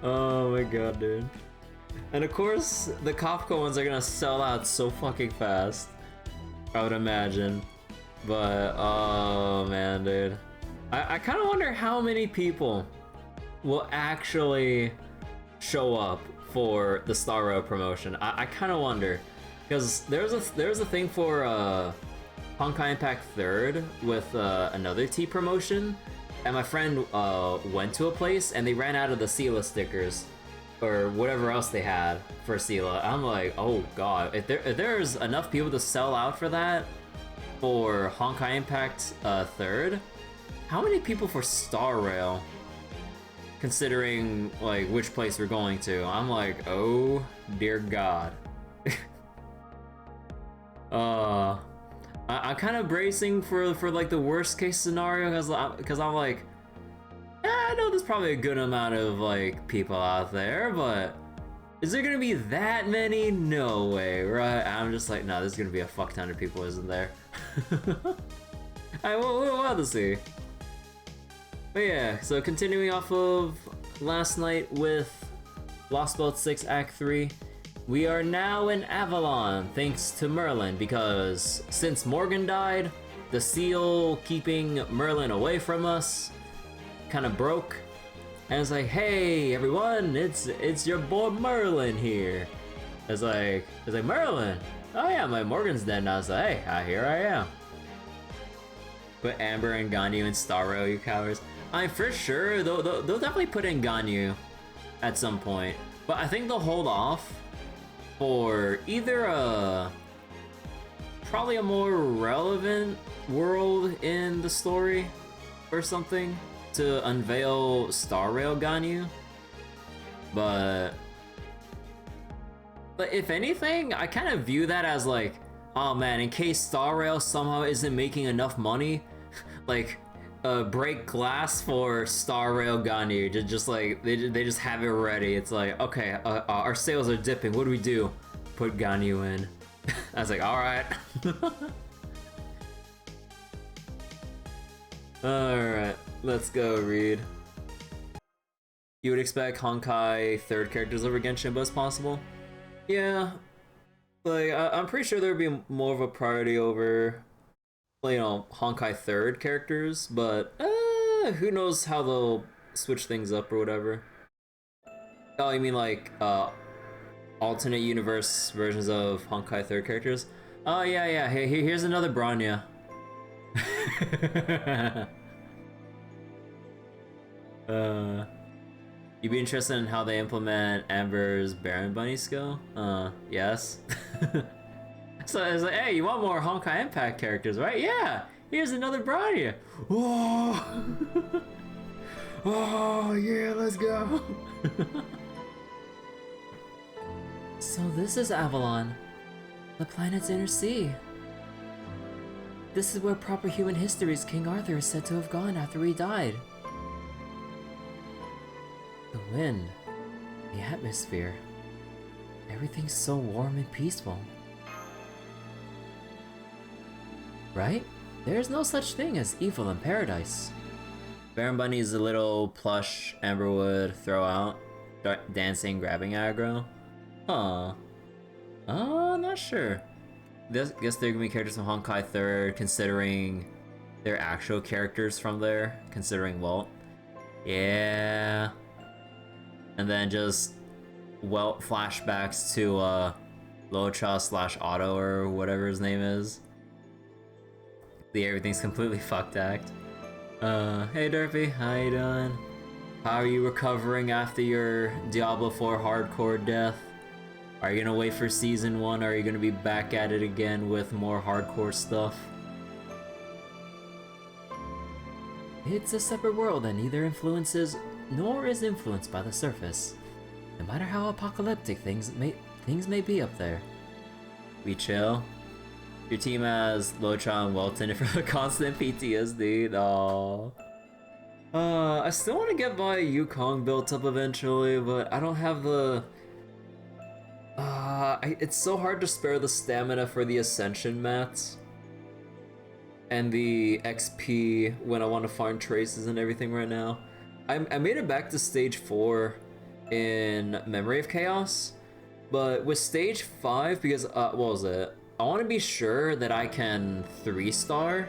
Oh my god, dude. And of course, the Kafka ones are gonna sell out so fucking fast. I would imagine. But, oh man, dude. I kind of wonder how many people will actually show up for the Star Rail promotion. I kind of wonder. Because there's a thing for Honkai Impact 3rd with another T promotion. And my friend went to a place and they ran out of the Sela stickers. Or whatever else they had for Sela. I'm like, oh god, if there's enough people to sell out for that for Honkai Impact 3rd, how many people for Star Rail? Considering like which place we're going to, I'm like, oh dear god. I'm kind of bracing for like the worst case scenario because I'm like, I know there's probably a good amount of like people out there, but is there gonna be that many? No way, right? I'm just like, no, there's gonna be a fuck ton of people, isn't there? We'll have to see. But yeah, so continuing off of last night with Lostbelt 6 Act 3, we are now in Avalon thanks to Merlin, because since Morgan died, the seal keeping Merlin away from us kind of broke, and it's like, hey everyone, it's your boy Merlin here. It's like Merlin, oh yeah, my Morgan's dead now. So hey, here I am. Put Amber and Ganyu in Star Rail, you cowards. I'm for sure they'll definitely put in Ganyu at some point, but I think they'll hold off for either probably a more relevant world in the story or something to unveil Star Rail Ganyu. But if anything, I kind of view that as like, oh man, in case Star Rail somehow isn't making enough money, like break glass for Star Rail Ganyu. Just like they just have it ready. It's like, okay, our sales are dipping. What do we do? Put Ganyu in. I was like, all right. All right. Let's go, Reed. You would expect Honkai 3rd characters over Genshinbo as possible? Yeah. Like, I'm pretty sure there would be more of a priority over, you know, Honkai 3rd characters, but who knows how they'll switch things up or whatever. Oh, you mean like, alternate universe versions of Honkai 3rd characters? Oh, yeah. Hey, here's another Bronya. You'd be interested in how they implement Amber's Baron Bunny skill? Yes. So it's like, hey, you want more Honkai Impact characters, right? Yeah! Here's another Bronya! Whoa! Oh, yeah, let's go! So this is Avalon, the planet's inner sea. This is where proper human history's King Arthur is said to have gone after he died. The wind, the atmosphere, everything's so warm and peaceful. Right? There's no such thing as evil in paradise. Baron Bunny's a little plush Amber would throw out, dancing, grabbing aggro. Huh. Oh, not sure. Guess they're gonna be characters from Honkai 3rd, considering they're actual characters from there, considering Welp. Yeah. And then just Welp flashbacks to Locha / Otto or whatever his name is. The everything's completely fucked act. Hey Derpy, how you doing? How are you recovering after your Diablo 4 hardcore death? Are you gonna wait for season 1, or are you gonna be back at it again with more hardcore stuff? It's a separate world that neither influences nor is influenced by the surface, no matter how apocalyptic things may be up there. We chill. Your team has Locha and Welton for the constant PTSD. Aww. I still want to get my Yukong built up eventually, but I don't have the... it's so hard to spare the stamina for the Ascension mats. And the XP when I want to farm traces and everything right now. I made it back to stage 4 in Memory of Chaos. But with stage 5, because, what was it? I want to be sure that I can 3-star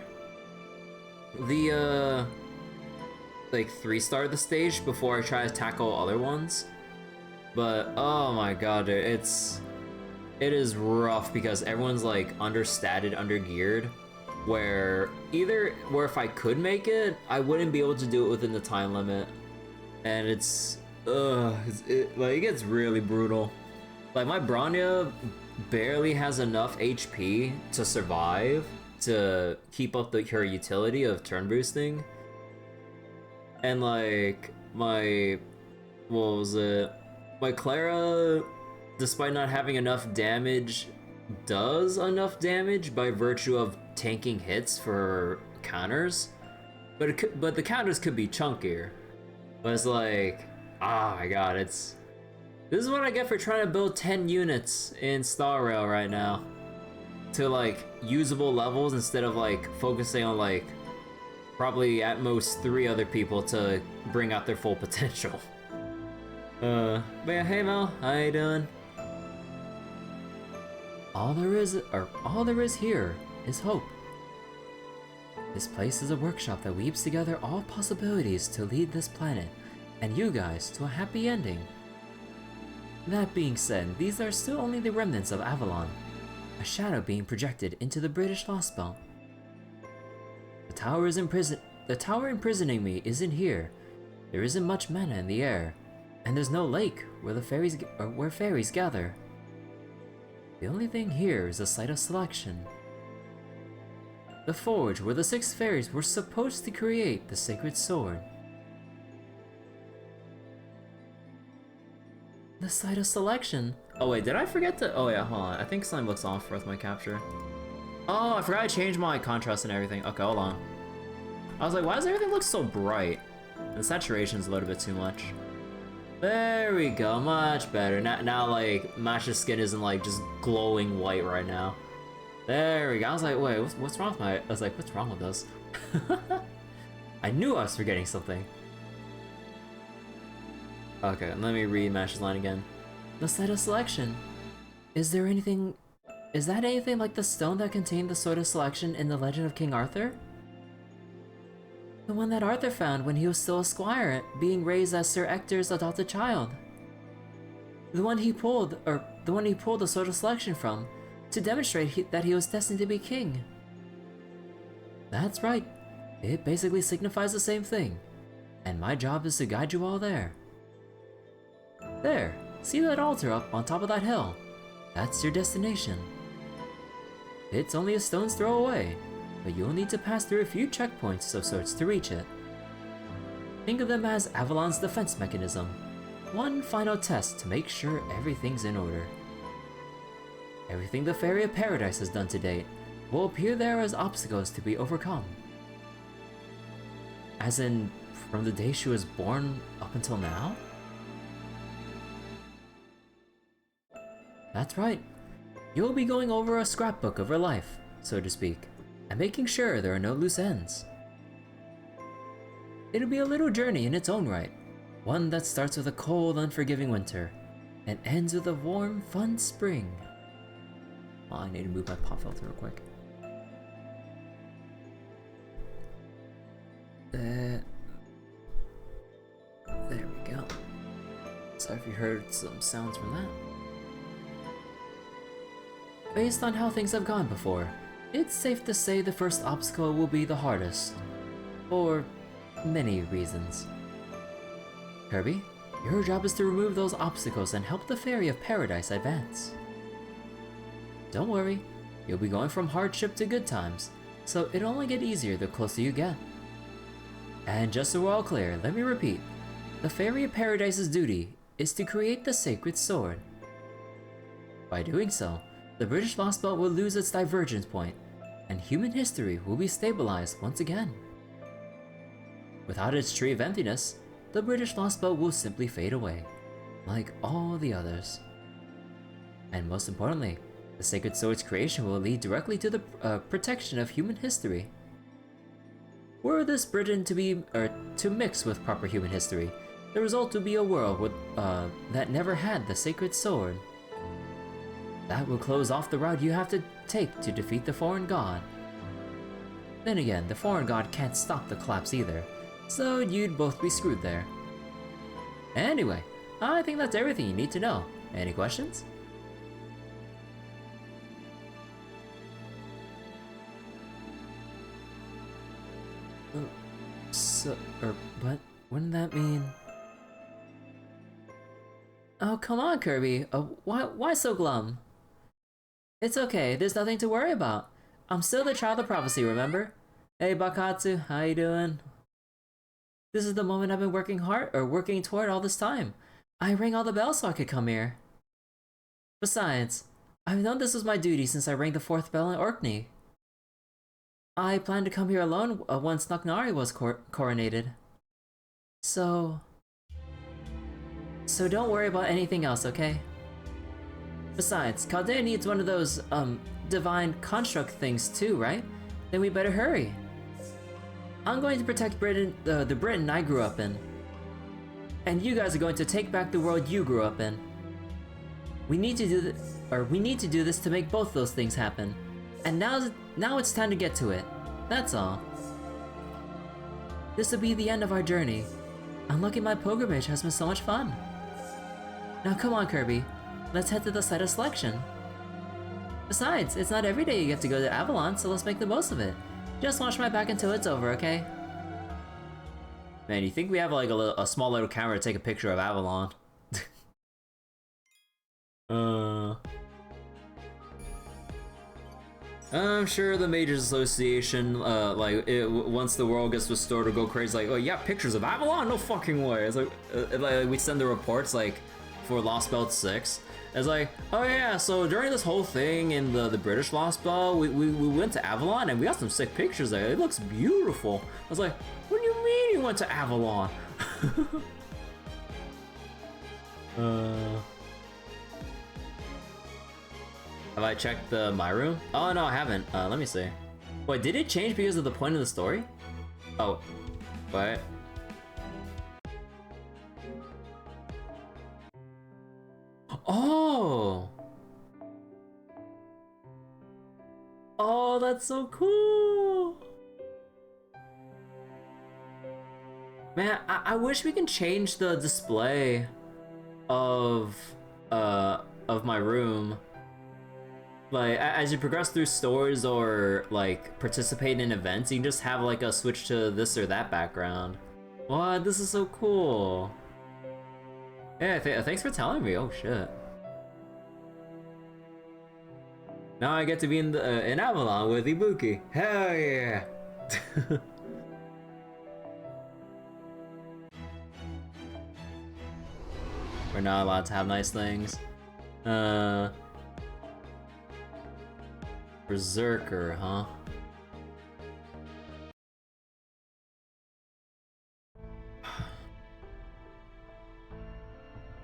the, like 3-star the stage before I try to tackle other ones. But, oh my god, dude, it is rough because everyone's like understated, undergeared, where if I could make it, I wouldn't be able to do it within the time limit. And it gets really brutal. Like, my Bronya barely has enough HP to survive, to keep up her utility of turn boosting. And like, my Clara, despite not having enough damage, does enough damage by virtue of tanking hits for counters. But the counters could be chunkier. But it's like, oh my god, this is what I get for trying to build 10 units in Star Rail right now. To like usable levels instead of like focusing on like probably at most 3 other people to bring out their full potential. But yeah, hey Mel, how you doing? All there is here is hope. This place is a workshop that weaves together all possibilities to lead this planet, and you guys to a happy ending. That being said, these are still only the remnants of Avalon, a shadow being projected into the British Lostbelt. The tower imprisoning me isn't here. There isn't much mana in the air, and there's no lake where fairies gather. The only thing here is a site of selection. The forge where the 6 fairies were supposed to create the sacred sword. The site of selection? Oh wait, did I forget to- oh yeah, hold on. I think something looks off with my capture. Oh, I forgot I changed my contrast and everything. Okay, hold on. I was like, why does everything look so bright? The saturation's a little bit too much. There we go, much better. Now like, Masha's skin isn't like just glowing white right now. There we go. I was like, wait, what's wrong with my... I was like, what's wrong with this? I knew I was forgetting something. Okay, let me read Masha's line again. The site of selection. Is that anything like the stone that contained the sword of selection in the Legend of King Arthur? The one that Arthur found when he was still a squire, being raised as Sir Ector's adopted child. The one he pulled the sword of selection from, to demonstrate that he was destined to be king. That's right. It basically signifies the same thing. And my job is to guide you all there. There, see that altar up on top of that hill? That's your destination. It's only a stone's throw away, but you'll need to pass through a few checkpoints of sorts to reach it. Think of them as Avalon's defense mechanism. One final test to make sure everything's in order. Everything the Fairy of Paradise has done to date will appear there as obstacles to be overcome. As in, from the day she was born up until now? That's right. You'll be going over a scrapbook of her life, so to speak, and making sure there are no loose ends. It'll be a little journey in its own right, one that starts with a cold, unforgiving winter, and ends with a warm, fun spring. Oh, I need to move my pop filter real quick. There we go. Sorry if you heard some sounds from that. Based on how things have gone before, it's safe to say the first obstacle will be the hardest. For many reasons. Kirby, your job is to remove those obstacles and help the Fairy of Paradise advance. Don't worry, you'll be going from hardship to good times, so it'll only get easier the closer you get. And just so we're all clear, let me repeat, the Fairy of Paradise's duty is to create the sacred sword. By doing so, the British Lostbelt will lose its divergence point, and human history will be stabilized once again. Without its tree of emptiness, the British Lostbelt will simply fade away, like all the others. And most importantly, the Sacred Sword's creation will lead directly to the protection of human history. Were this Britain to mix with proper human history, The result would be a world with, that never had the sacred sword. That would close off the route you have to take to defeat the foreign god. Then again, the foreign god can't stop the collapse either, so you'd both be screwed there. Anyway, I think that's everything you need to know. Any questions? But wouldn't that mean? Oh, come on, Kirby. Why so glum? It's okay, there's nothing to worry about. I'm still the child of prophecy, remember? Hey, Bakatsu, how you doing? This is the moment I've been working toward all this time. I rang all the bells so I could come here. Besides, I've known this was my duty since I rang the 4th bell in Orkney. I planned to come here alone once Naknari was coronated. So don't worry about anything else, okay? Besides, Chaldea needs one of those, divine construct things too, right? Then we better hurry. I'm going to protect Britain, the Britain I grew up in. And you guys are going to take back the world you grew up in. We need to do this to make both those things happen. And now it's time to get to it. That's all. This will be the end of our journey. Unlocking my pilgrimage has been so much fun. Now come on, Kirby. Let's head to the site of selection. Besides, it's not every day you get to go to Avalon, so let's make the most of it. Just watch my back until it's over, okay? Man, you think we have like a small little camera to take a picture of Avalon? I'm sure the Mages Association, once the world gets restored, will go crazy like, oh, you got pictures of Avalon? No fucking way. It's like we send the reports like for Lostbelt 6. It's like, oh yeah, so during this whole thing in the British Lostbelt, we went to Avalon and we got some sick pictures there. It looks beautiful. I was like, what do you mean you went to Avalon? Have I checked my room? Oh no, I haven't. Let me see. Wait, did it change because of the point of the story? Oh, what? Oh! Oh, that's so cool! Man, I wish we can change the display of my room. Like, as you progress through stories or, like, participate in events, you can just have, like, a switch to this or that background. What? This is so cool. Yeah, thanks for telling me. Oh, shit. Now I get to be in Avalon with Ibuki. Hell yeah! We're not allowed to have nice things. Berserker, huh?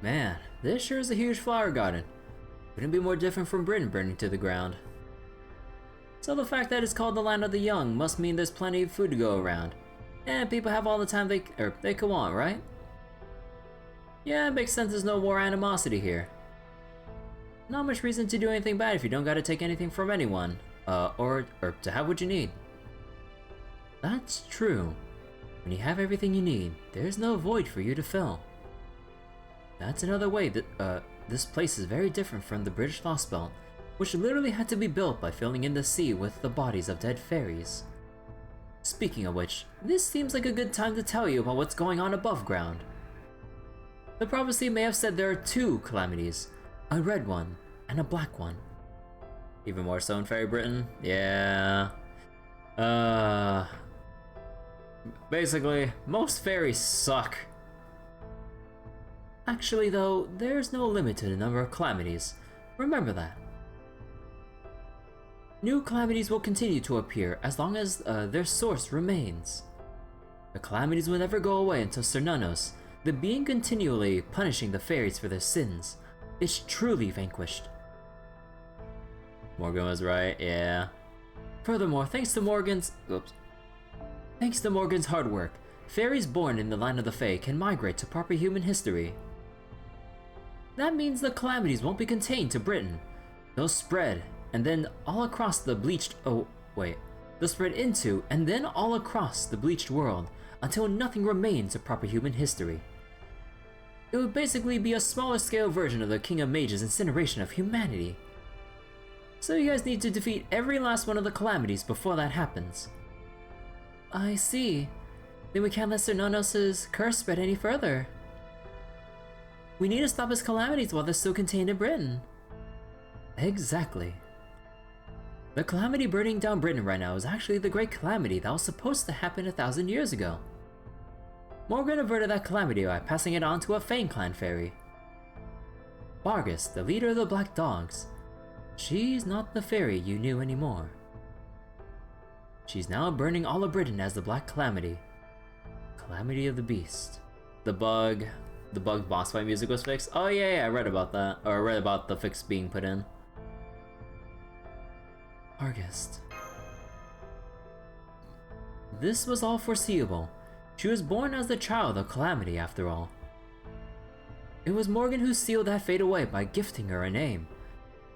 Man, this sure is a huge flower garden. Couldn't be more different from Britain burning to the ground. So the fact that it's called the land of the young must mean there's plenty of food to go around. And people have all the time they could want, right? Yeah, it makes sense there's no war animosity here. Not much reason to do anything bad if you don't gotta take anything from anyone, or to have what you need. That's true. When you have everything you need, there's no void for you to fill. That's another way that, this place is very different from the British Lostbelt, which literally had to be built by filling in the sea with the bodies of dead fairies. Speaking of which, this seems like a good time to tell you about what's going on above ground. The prophecy may have said there are 2 calamities, a red one and a black one. Even more so in Fairy Britain? Yeah. Basically, most fairies suck. Actually though, there's no limit to the number of calamities. Remember that. New calamities will continue to appear as long as their source remains. The calamities will never go away until Cernunnos, the being continually punishing the fairies for their sins, is truly vanquished. Morgan was right, yeah. Furthermore, thanks to Morgan's hard work, fairies born in the land of the Fae can migrate to proper human history. That means the calamities won't be contained to Britain. They'll spread, and then all across the bleached- they'll spread into, and then all across the bleached world, until nothing remains of proper human history. It would basically be a smaller scale version of the King of Mages' incineration of humanity. So you guys need to defeat every last one of the calamities before that happens. I see. Then we can't let Sir Nonos' curse spread any further. We need to stop his calamities while they're still contained in Britain. Exactly. The calamity burning down Britain right now is actually the Great Calamity that was supposed to happen 1,000 years ago. Morgan averted that calamity by passing it on to a Fane Clan fairy. Vargas, the leader of the Black Dogs. She's not the fairy you knew anymore. She's now burning all of Britain as the Black Calamity. Calamity of the Beast. The bug boss fight music was fixed? Oh yeah, I read about that. Or I read about the fix being put in. August. This was all foreseeable. She was born as the child of Calamity after all. It was Morgan who sealed that fate away by gifting her a name.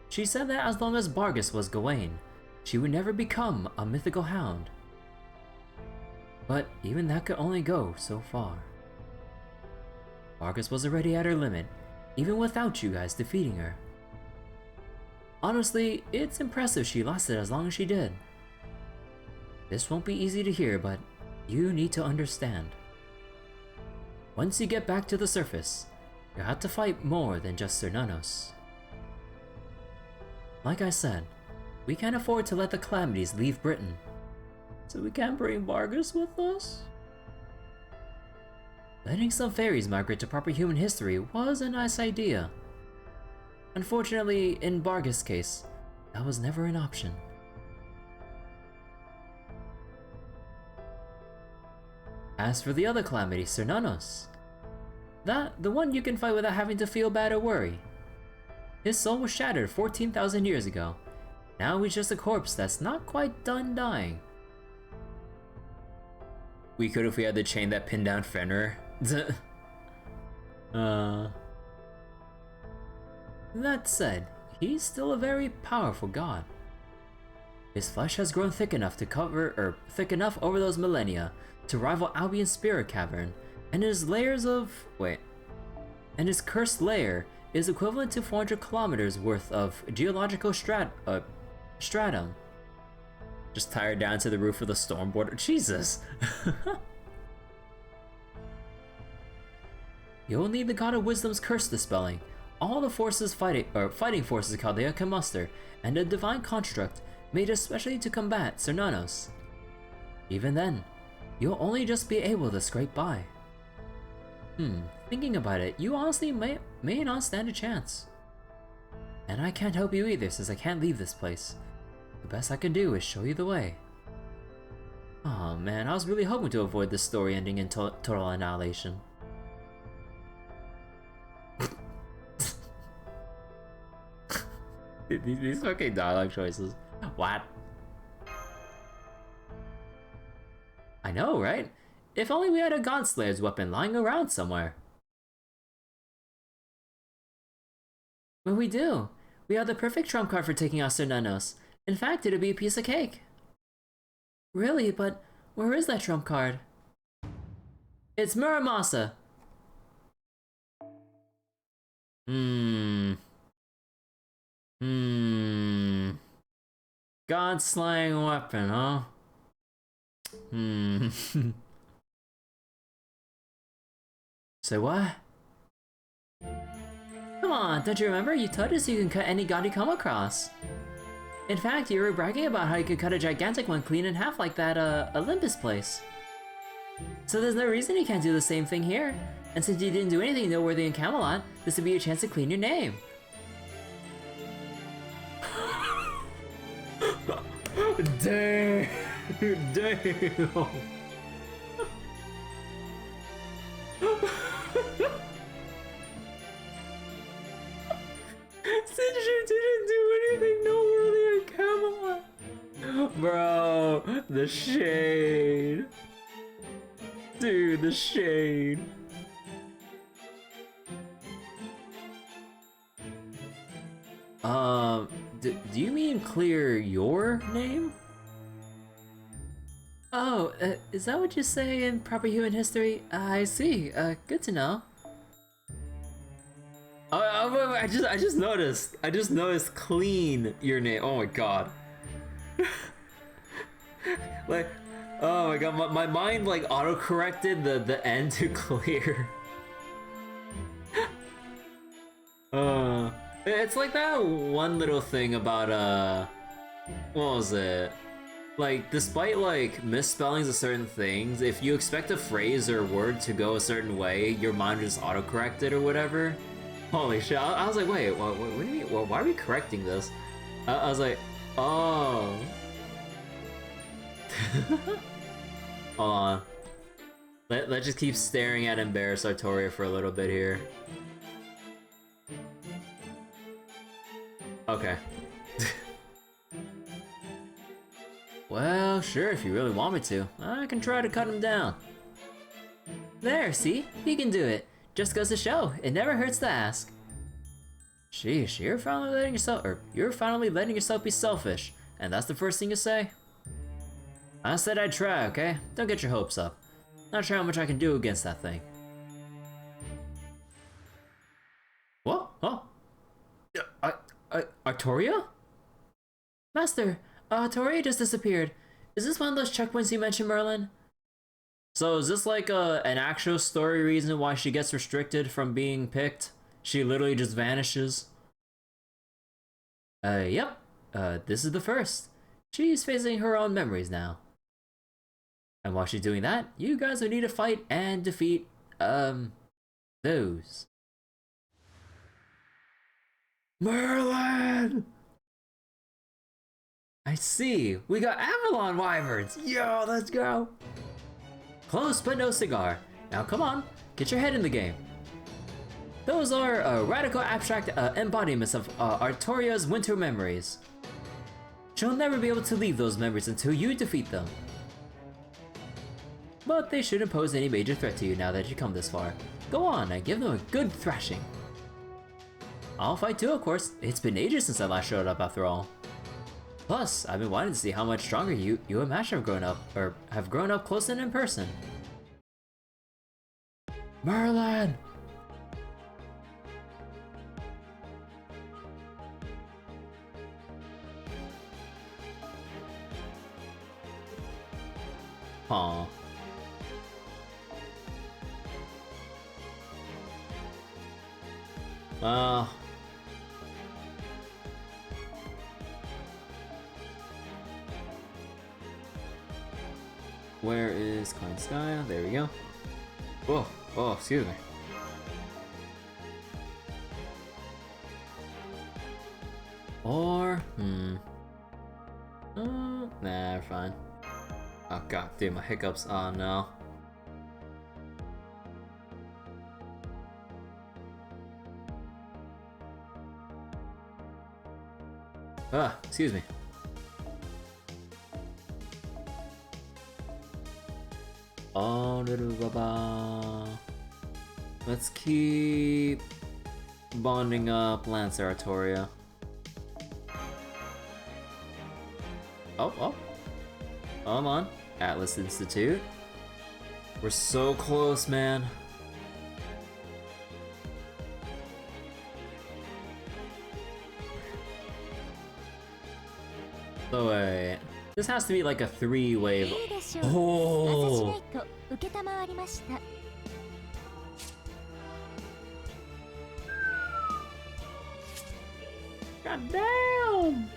She said that as long as Vargas was Gawain, she would never become a mythical hound. But even that could only go so far. Vargas was already at her limit, even without you guys defeating her. Honestly, it's impressive she lasted as long as she did. This won't be easy to hear, but you need to understand. Once you get back to the surface, you have to fight more than just Sir Nonos. Like I said, we can't afford to let the calamities leave Britain. So we can't bring Vargas with us? Letting some fairies migrate to proper human history was a nice idea. Unfortunately, in Vargas' case, that was never an option. As for the other calamity, Sir Nonos, the one you can fight without having to feel bad or worry. His soul was shattered 14,000 years ago. Now he's just a corpse that's not quite done dying. We could if we had the chain that pinned down Fenrir. That said, he's still a very powerful god. His flesh has grown thick enough over those millennia to rival Albion's spirit cavern, and his cursed layer is equivalent to 400 kilometers worth of geological stratum. Just tired down to the roof of the storm border. Jesus! You'll need the God of Wisdom's curse dispelling, all the fighting forces Chaldea can muster, and a divine construct made especially to combat Sir Nonos. Even then, you'll only just be able to scrape by. Thinking about it, you honestly may not stand a chance. And I can't help you either since I can't leave this place. The best I can do is show you the way. Oh man, I was really hoping to avoid this story ending in total annihilation. These fucking dialogue choices. What? I know, right? If only we had a Gauntlet's weapon lying around somewhere. Well, we do. We have the perfect trump card for taking out Sir Nonos. In fact, it'll be a piece of cake. Really? But where is that trump card? It's Muramasa! God-slaying weapon, huh? Say what? Come on, don't you remember? You told us you can cut any god you come across. In fact, you were bragging about how you could cut a gigantic one clean in half like that, Olympus place. So there's no reason you can't do the same thing here. And since you didn't do anything noteworthy in Camelot, this would be your chance to clean your name. Damn! Damn! Since you didn't do anything noteworthy in Camelot! Bro, the shade! Dude, the shade. Do you mean clear your name? Oh, is that what you say in proper human history? I see. Good to know. I just noticed. I just noticed clean your name. Oh my god. Like, oh my god, my mind like auto-corrected the N to clear. It's like that one little thing about what was it? Like, despite like misspellings of certain things, if you expect a phrase or word to go a certain way, your mind just auto-corrected or whatever. Holy shit! I was like, wait, what do you mean? Well, why are we correcting this? I was like, oh. Hold on. Let's just keep staring at embarrassed Artoria for a little bit here. Okay. Well, sure, if you really want me to. I can try to cut him down. There, see? You can do it. Just goes to show, it never hurts to ask. Sheesh, you're finally letting yourself be selfish, and that's the first thing you say? I said I'd try, okay? Don't get your hopes up. Not sure how much I can do against that thing. What? Huh? Artoria? Master, Artoria just disappeared. Is this one of those checkpoints you mentioned, Merlin? So is this like an actual story reason why she gets restricted from being picked? She literally just vanishes? Yep. This is the first. She's facing her own memories now. And while she's doing that, you guys will need to fight and defeat, those. Merlin! I see. We got Avalon wyverns. Yo, let's go. Close but no cigar. Now come on, get your head in the game. Those are radical abstract embodiments of Artoria's winter memories. She'll never be able to leave those memories until you defeat them. But they shouldn't pose any major threat to you now that you come this far. Go on and give them a good thrashing. I'll fight too, of course. It's been ages since I last showed up after all. Plus, I've been wanting to see how much stronger you and Mash have grown up close and in person. Merlin! Aw. Where is Klein Sky? There we go. Oh, excuse me. Or, nah, we're fine. Oh god, dude, my hiccups. Oh no. Excuse me. Oh, let's keep bonding up Lancer Artoria. Oh. Hold on. Atlas Institute. We're so close, man. So wait, this has to be like a 3-wave. Oh! God damn!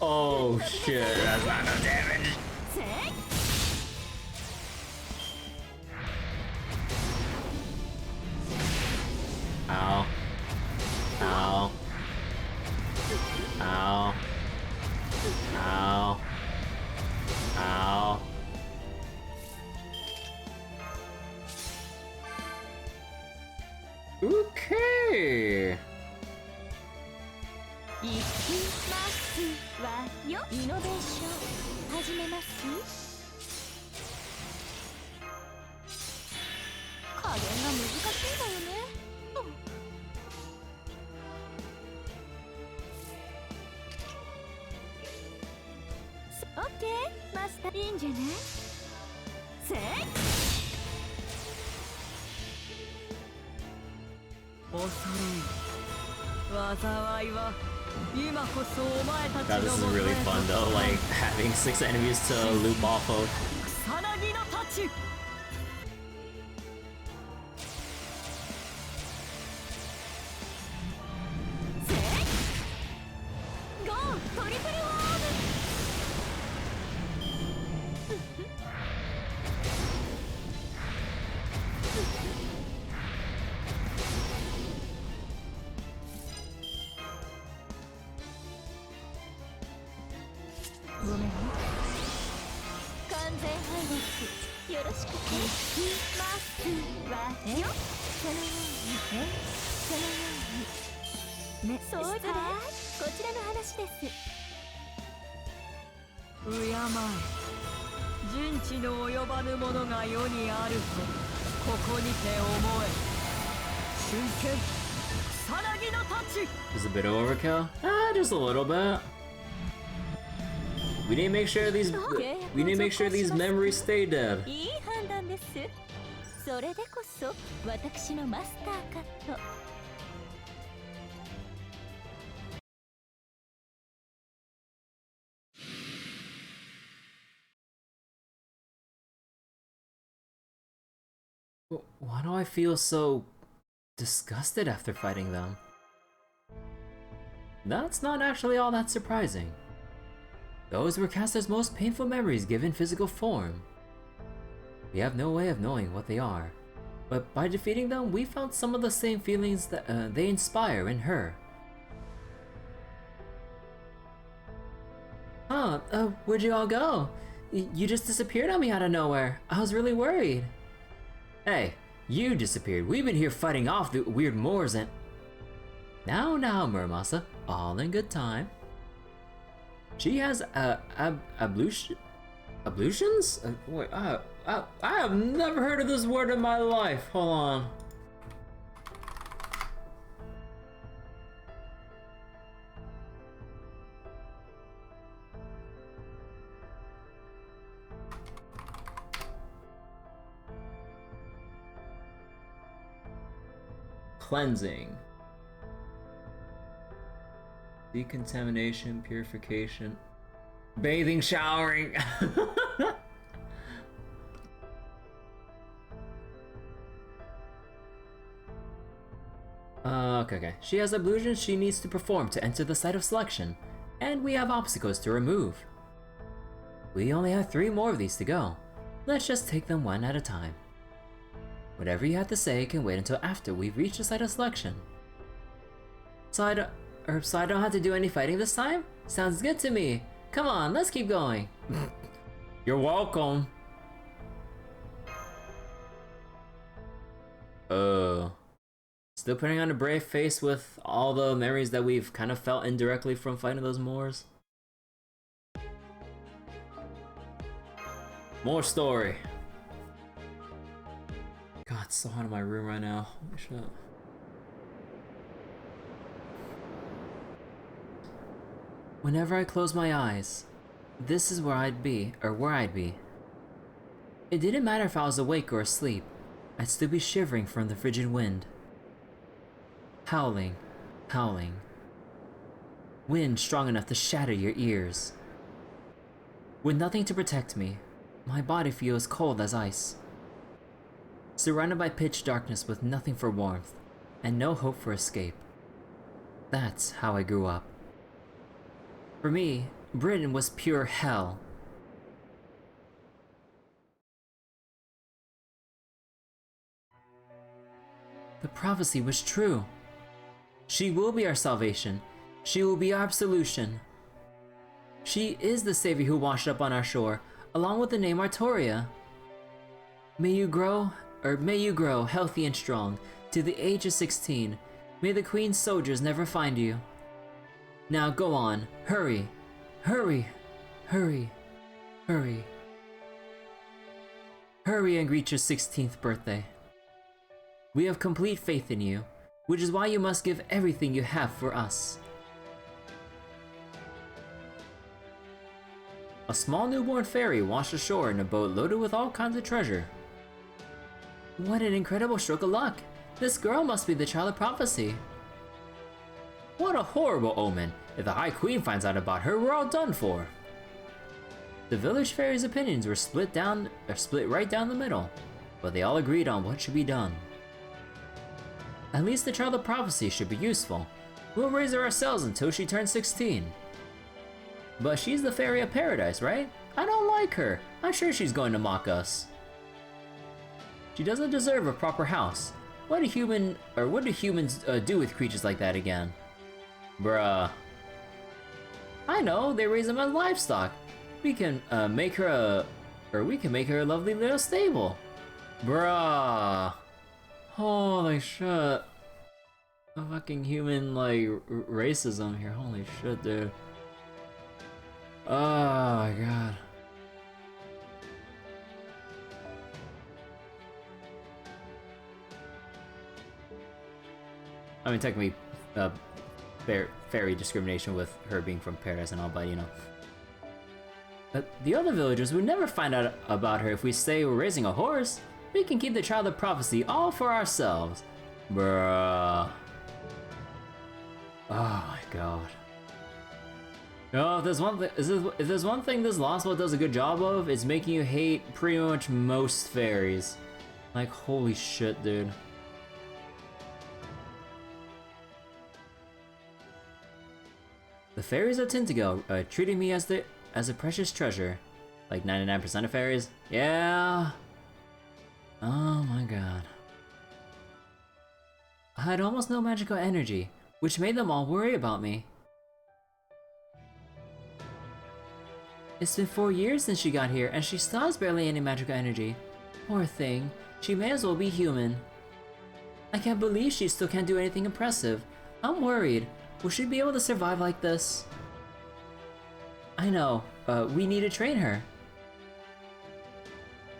Oh shit, that's not no damage. Ow. Ow. Ow. Ow. Ow. Okay. 行きますわよ。イノベーション始めます。加減が難しいんだよね。オッケー、マスターいいんじゃない？せい。恐れ災いは今こそお前たち God, の this is もとへ really fun though, like having 6 enemies to loop off of. 草薙の太刀せい。ゴー、トリプルワーム。ごめんね。完全敗北。よろしくね。行きますわよ。そのように。そのように。ね、そうだ。こちらの話です。敬え人知の及ばぬものが世にあるとここにて思え真剣草薙の太刀 Is a bit of overkill? Ah, just a little bit. We need to make sure these memories stay dead. いい判断です。それでこそ私のマスターかと。Why do I feel so disgusted after fighting them? That's not actually all that surprising. Those were Caster's most painful memories given physical form. We have no way of knowing what they are, but by defeating them, we found some of the same feelings that they inspire in her. Huh, where'd you all go? You just disappeared on me out of nowhere. I was really worried. Hey, you disappeared. We've been here fighting off the weird Moors and... Now, Muramasa, all in good time. She has, ablutions? Wait, I have never heard of this word in my life. Hold on. Cleansing. Decontamination, purification. Bathing, showering. Okay. She has ablutions she needs to perform to enter the site of selection, and we have obstacles to remove. We only have 3 more of these to go. Let's just take them one at a time. Whatever you have to say can wait until after we've reached the site of selection. So I don't have to do any fighting this time? Sounds good to me. Come on, let's keep going. You're welcome. Still putting on a brave face with all the memories that we've kind of felt indirectly from fighting those Moors. More story. God, it's so hot in my room right now. Holy shit. Whenever I close my eyes, this is where I'd be. It didn't matter if I was awake or asleep. I'd still be shivering from the frigid wind. Howling. Wind strong enough to shatter your ears. With nothing to protect me, my body feels cold as ice. Surrounded by pitch darkness with nothing for warmth, and no hope for escape. That's how I grew up. For me, Britain was pure hell. The prophecy was true. She will be our salvation. She will be our absolution. She is the savior who washed up on our shore, along with the name Artoria. May you grow healthy and strong to the age of 16. May the Queen's soldiers never find you. Now go on, hurry, hurry, hurry, hurry. Hurry and reach your 16th birthday. We have complete faith in you, which is why you must give everything you have for us. A small newborn fairy washed ashore in a boat loaded with all kinds of treasure. What an incredible stroke of luck! This girl must be the child of prophecy. What a horrible omen! If the High Queen finds out about her, we're all done for. The village fairies' opinions were split right down the middle, but they all agreed on what should be done. At least the child of prophecy should be useful. We'll raise her ourselves until she turns 16. But she's the fairy of paradise, right? I don't like her. I'm sure she's going to mock us. She doesn't deserve a proper house. What do humans do with creatures like that again? Bruh. I know, they raise them as livestock. We can make her a lovely little stable. Bruh. Holy shit. The fucking human, like, racism here. Holy shit, dude. Oh my god. I mean, technically, fairy discrimination with her being from paradise and all, but you know. The other villagers would never find out about her if we say we're raising a horse. We can keep the child of prophecy all for ourselves. Bruh. Oh my god. No, if there's one thing this Lostbelt does a good job of, it's making you hate pretty much most fairies. Like, holy shit, dude. The fairies at Tintigo treated me as a precious treasure. Like 99% of fairies? Yeah. Oh my god. I had almost no magical energy, which made them all worry about me. It's been 4 years since she got here, and she still has barely any magical energy. Poor thing, she may as well be human. I can't believe she still can't do anything impressive. I'm worried. Will she be able to survive like this? I know, we need to train her.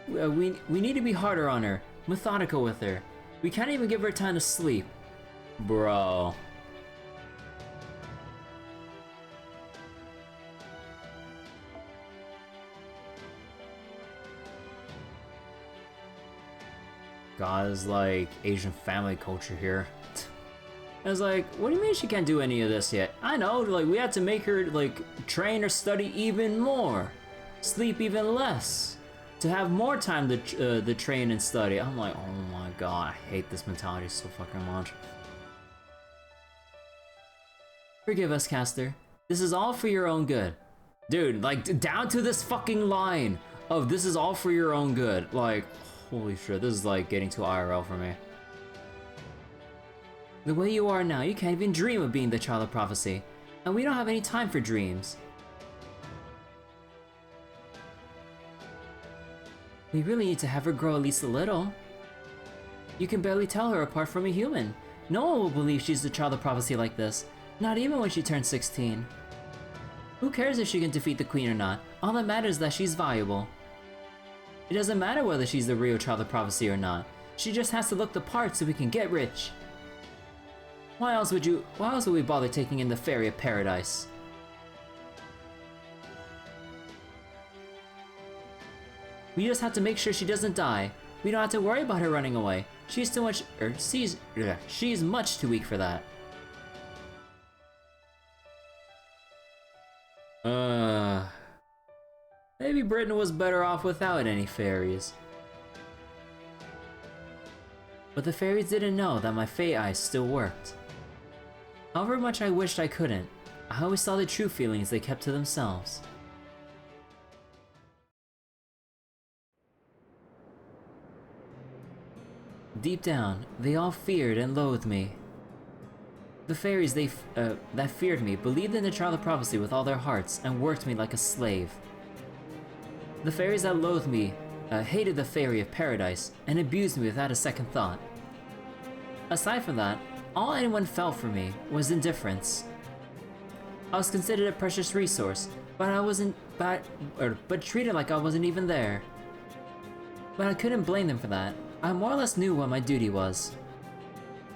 We need to be harder on her, methodical with her. We can't even give her time to sleep. Bro. God, is like Asian family culture here. I was like, what do you mean she can't do any of this yet? I know, like, we had to make her, like, train or study even more. Sleep even less. To have more time to train and study. I'm like, oh my god, I hate this mentality so fucking much. Forgive us, Caster. This is all for your own good. Dude, like, down to this fucking line of this is all for your own good. Like, holy shit, this is like getting to IRL for me. The way you are now, you can't even dream of being the child of prophecy. And we don't have any time for dreams. We really need to have her grow at least a little. You can barely tell her apart from a human. No one will believe she's the child of prophecy like this. Not even when she turns 16. Who cares if she can defeat the queen or not? All that matters is that she's valuable. It doesn't matter whether she's the real child of prophecy or not. She just has to look the part so we can get rich. Why else would we bother taking in the fairy of paradise? We just have to make sure she doesn't die. We don't have to worry about her running away. She's much too weak for that. Maybe Britain was better off without any fairies. But the fairies didn't know that my Fae eyes still worked. However much I wished I couldn't, I always saw the true feelings they kept to themselves. deep down, they all feared and loathed me. The fairies that feared me believed in the child of prophecy with all their hearts and worked me like a slave. The fairies that loathed me hated the fairy of paradise and abused me without a second thought. Aside from that, all anyone felt for me was indifference. I was considered a precious resource, but treated like I wasn't even there. But I couldn't blame them for that. I more or less knew what my duty was.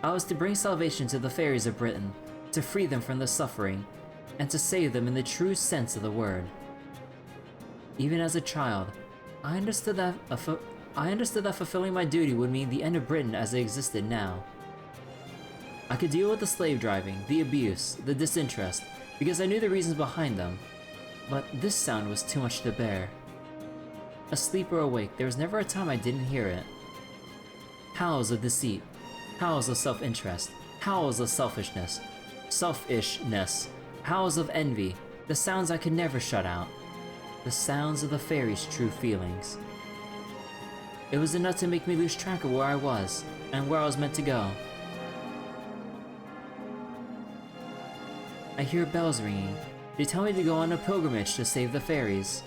I was to bring salvation to the fairies of Britain, to free them from their suffering, and to save them in the true sense of the word. Even as a child, I understood that fulfilling my duty would mean the end of Britain as it existed now. I could deal with the slave driving, the abuse, the disinterest, because I knew the reasons behind them, but this sound was too much to bear. Asleep or awake, there was never a time I didn't hear it. Howls of deceit, howls of self-interest, howls of selfishness, howls of envy, the sounds I could never shut out. The sounds of the fairies' true feelings. It was enough to make me lose track of where I was, and where I was meant to go. I hear bells ringing. They tell me to go on a pilgrimage to save the fairies.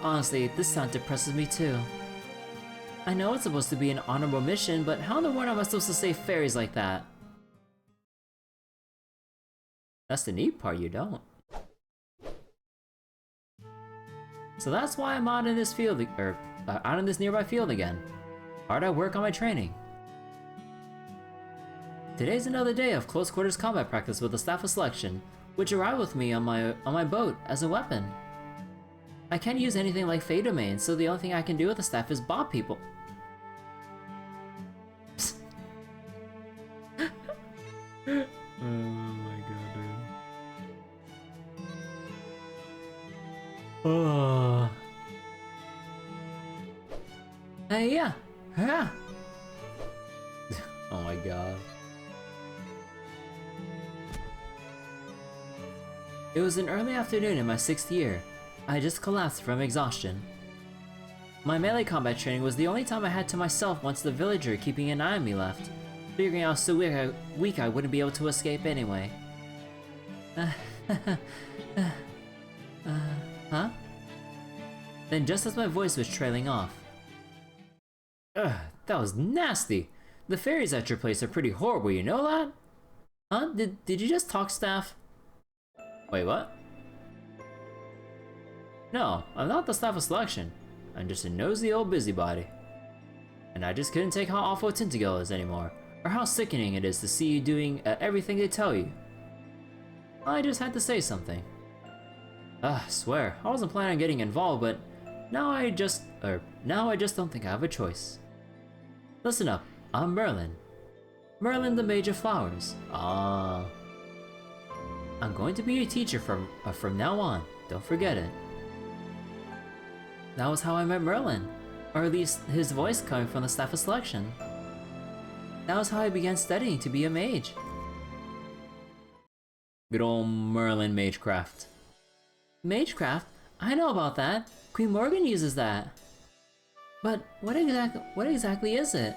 Honestly, this sound depresses me too. I know it's supposed to be an honorable mission, but how in the world am I supposed to save fairies like that? That's the neat part, you don't. So that's why I'm out in this field, out in this nearby field again. Hard at work on my training. Today's another day of close quarters combat practice with the Staff of Selection, which arrived with me on my boat as a weapon. I can't use anything like Fey Domain, so the only thing I can do with the staff is bop people. Oh my god, dude. Oh. Hey, yeah. Oh my god. It was an early afternoon in my 6th year. I just collapsed from exhaustion. My melee combat training was the only time I had to myself once the villager keeping an eye on me left, figuring I was so weak I wouldn't be able to escape anyway. Huh? Then just as my voice was trailing off. Ugh, that was nasty! The fairies at your place are pretty horrible, you know that? Huh? Did you just talk, Staff? Wait, what? No, I'm not the Staff of Selection. I'm just a nosy old busybody. And I just couldn't take how awful Tintigal is anymore, or how sickening it is to see you doing everything they tell you. I just had to say something. Swear, I wasn't planning on getting involved, but now I just don't think I have a choice. Listen up, I'm Merlin. Merlin the Mage of Flowers. I'm going to be your teacher from now on, don't forget it. That was how I met Merlin, or at least his voice coming from the Staff of Selection. That was how I began studying to be a mage. Good old Merlin Magecraft. Magecraft? I know about that. Queen Morgan uses that. But what exactly is it?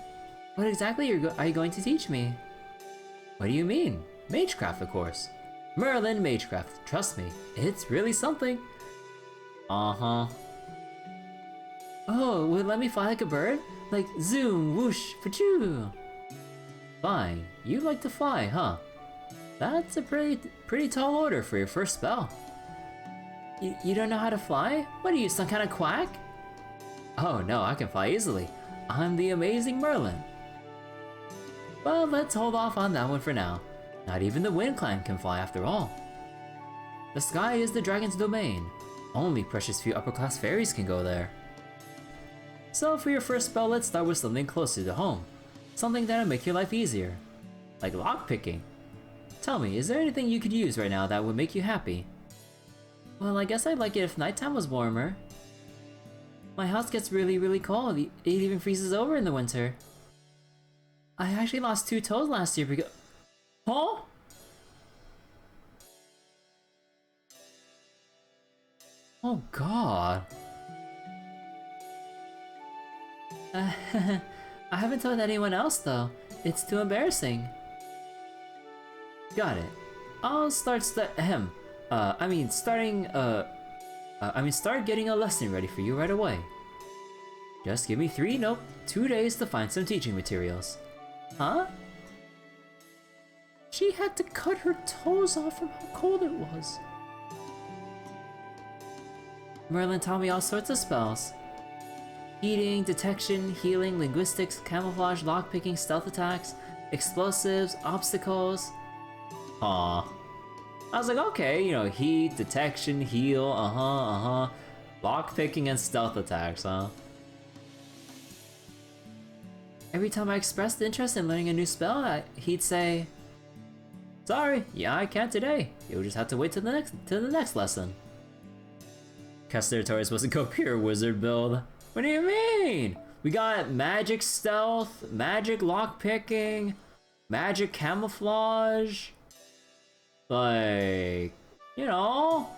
What exactly are you going to teach me? What do you mean? Magecraft, of course. Merlin Magecraft, trust me, it's really something. Uh-huh. Oh, would it let me fly like a bird? Like zoom, whoosh, pachoo. Flying. You like to fly, huh? That's a pretty tall order for your first spell. You don't know how to fly? What are you, some kind of quack? Oh no, I can fly easily. I'm the amazing Merlin. Well, let's hold off on that one for now. Not even the Wind Clan can fly after all. The sky is the dragon's domain. Only precious few upper-class fairies can go there. So for your first spell, let's start with something closer to home. Something that'll make your life easier. Like lockpicking. Tell me, is there anything you could use right now that would make you happy? Well, I guess I'd like it if nighttime was warmer. My house gets really cold. It even freezes over in the winter. I actually lost 2 toes last year because... Huh? Oh god. I haven't told anyone else though. It's too embarrassing. Got it. I'll start start getting a lesson ready for you right away. Just give me 2 days to find some teaching materials. Huh? She had to cut her toes off from how cold it was. Merlin taught me all sorts of spells. Heating, detection, healing, linguistics, camouflage, lockpicking, stealth attacks, explosives, obstacles. Aw. I was like, okay, you know, heat, detection, heal, lockpicking and stealth attacks, huh? Every time I expressed interest in learning a new spell, he'd say, "Sorry, yeah, I can't today. You'll just have to wait till the next lesson." Kester Tori supposed to go pure wizard build. What do you mean? We got magic stealth, magic lockpicking, magic camouflage. Like, you know,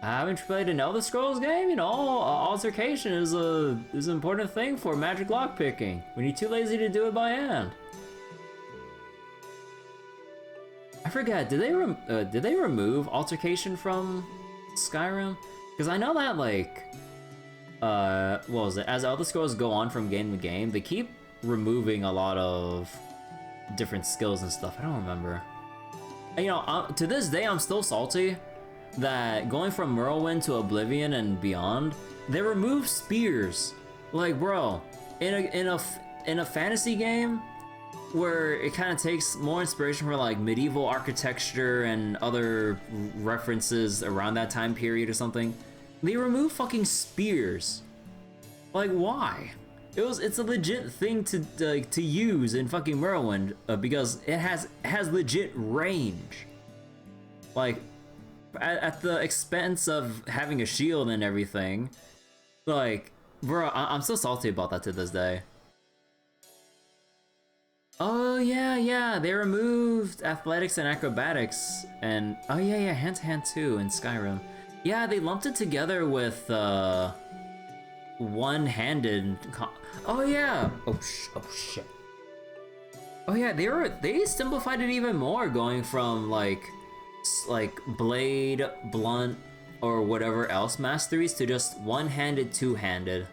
I haven't played an Elder Scrolls game. You know, altercation is an important thing for magic lockpicking when you're too lazy to do it by hand. I forget. Did they remove altercation from Skyrim? Because I know that, like, what was it? As Elder Scrolls go on from game to game, they keep removing a lot of different skills and stuff. I don't remember. And, you know, to this day, I'm still salty that going from Morrowind to Oblivion and beyond, they remove spears. Like, bro, in a fantasy game where it kind of takes more inspiration from like medieval architecture and other references around that time period or something, they remove fucking spears. Like, why? It's a legit thing to use in fucking Morrowind because it has legit range. Like, at the expense of having a shield and everything. Like, bro, I'm so salty about that to this day. Oh yeah, they removed athletics and acrobatics, and oh yeah, hand to hand too in Skyrim. Yeah, they lumped it together with one-handed. Oh yeah. Oh shit. Oh yeah, they simplified it even more, going from like blade, blunt, or whatever else masteries to just one-handed, two-handed.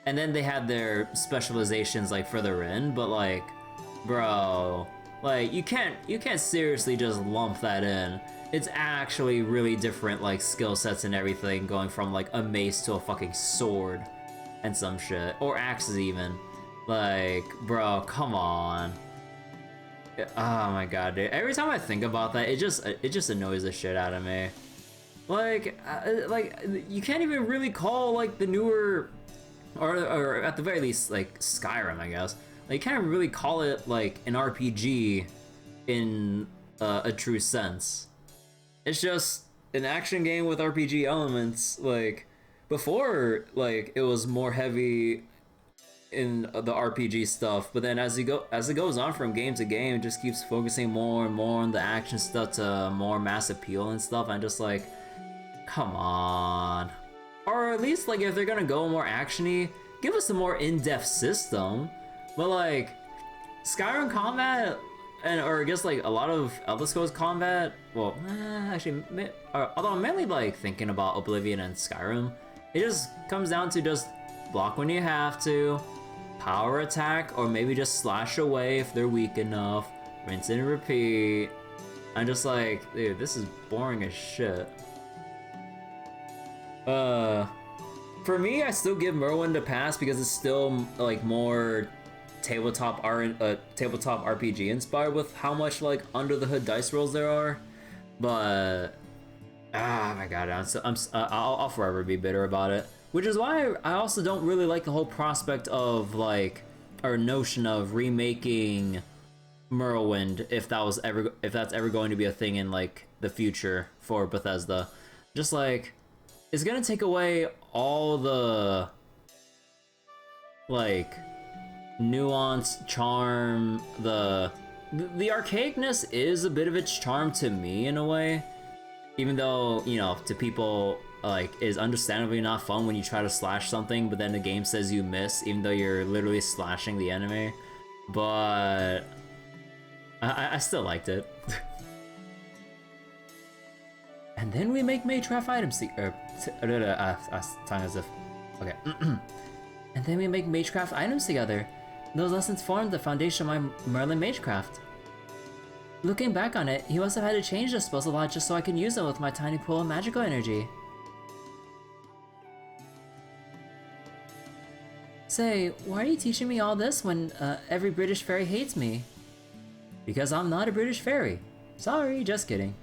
And then they had their specializations like further in, but like, bro, like you can't seriously just lump that in. It's actually really different like skill sets and everything, going from like a mace to a fucking sword and some shit, or axes even. Like, bro, come on. Oh my god, dude. Every time I think about that, it just annoys the shit out of me. Like you can't even really call like the newer, or at the very least like Skyrim, I guess. Like, you can't really call it like an RPG in a true sense. It's just an action game with RPG elements. Like, before, like, it was more heavy in the RPG stuff, but then as it goes on from game to game, it just keeps focusing more and more on the action stuff to more mass appeal and stuff. I'm just like, come on. Or at least, like, if they're gonna go more actiony, give us a more in-depth system. But like, Skyrim combat, or I guess like a lot of Elder Scrolls combat, well, actually, although I'm mainly like thinking about Oblivion and Skyrim, it just comes down to just block when you have to, power attack, or maybe just slash away if they're weak enough, rinse and repeat. I'm just like, dude, this is boring as shit. For me, I still give Morrowind a pass because it's still like more tabletop RPG inspired with how much like under the hood dice rolls there are. But my god, I'll forever be bitter about it. Which is why I also don't really like the whole prospect of like, or notion of remaking Morrowind if that's ever going to be a thing in like the future for Bethesda. Just like, it's gonna take away all the like nuance, charm. The archaicness is a bit of its charm to me in a way, even though, you know, to people like is understandably not fun when you try to slash something, but then the game says you miss, even though you're literally slashing the enemy. But I still liked it. And then we make Magecraft items. Time as if. Okay. And then we make Magecraft items together. Those lessons formed the foundation of my Merlin Magecraft. Looking back on it, he must have had to change the spells a lot just so I can use them with my tiny pool of magical energy. Say, why are you teaching me all this when every British fairy hates me? Because I'm not a British fairy. Sorry, just kidding.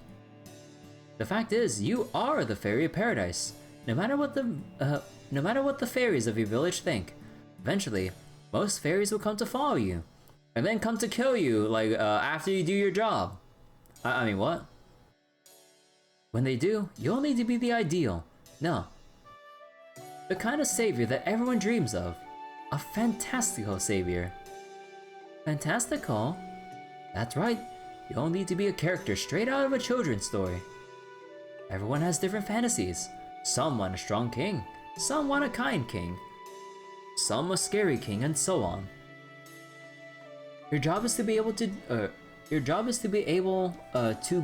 The fact is, you are the fairy of paradise. No matter what the fairies of your village think, eventually, most fairies will come to follow you. And then come to kill you, like, after you do your job. I mean, what? When they do, you'll need to be the ideal. No. The kind of savior that everyone dreams of. A fantastical savior. Fantastical? That's right. You'll need to be a character straight out of a children's story. Everyone has different fantasies. Some want a strong king. Some want a kind king. Some a scary king, and so on. Your job is to be able to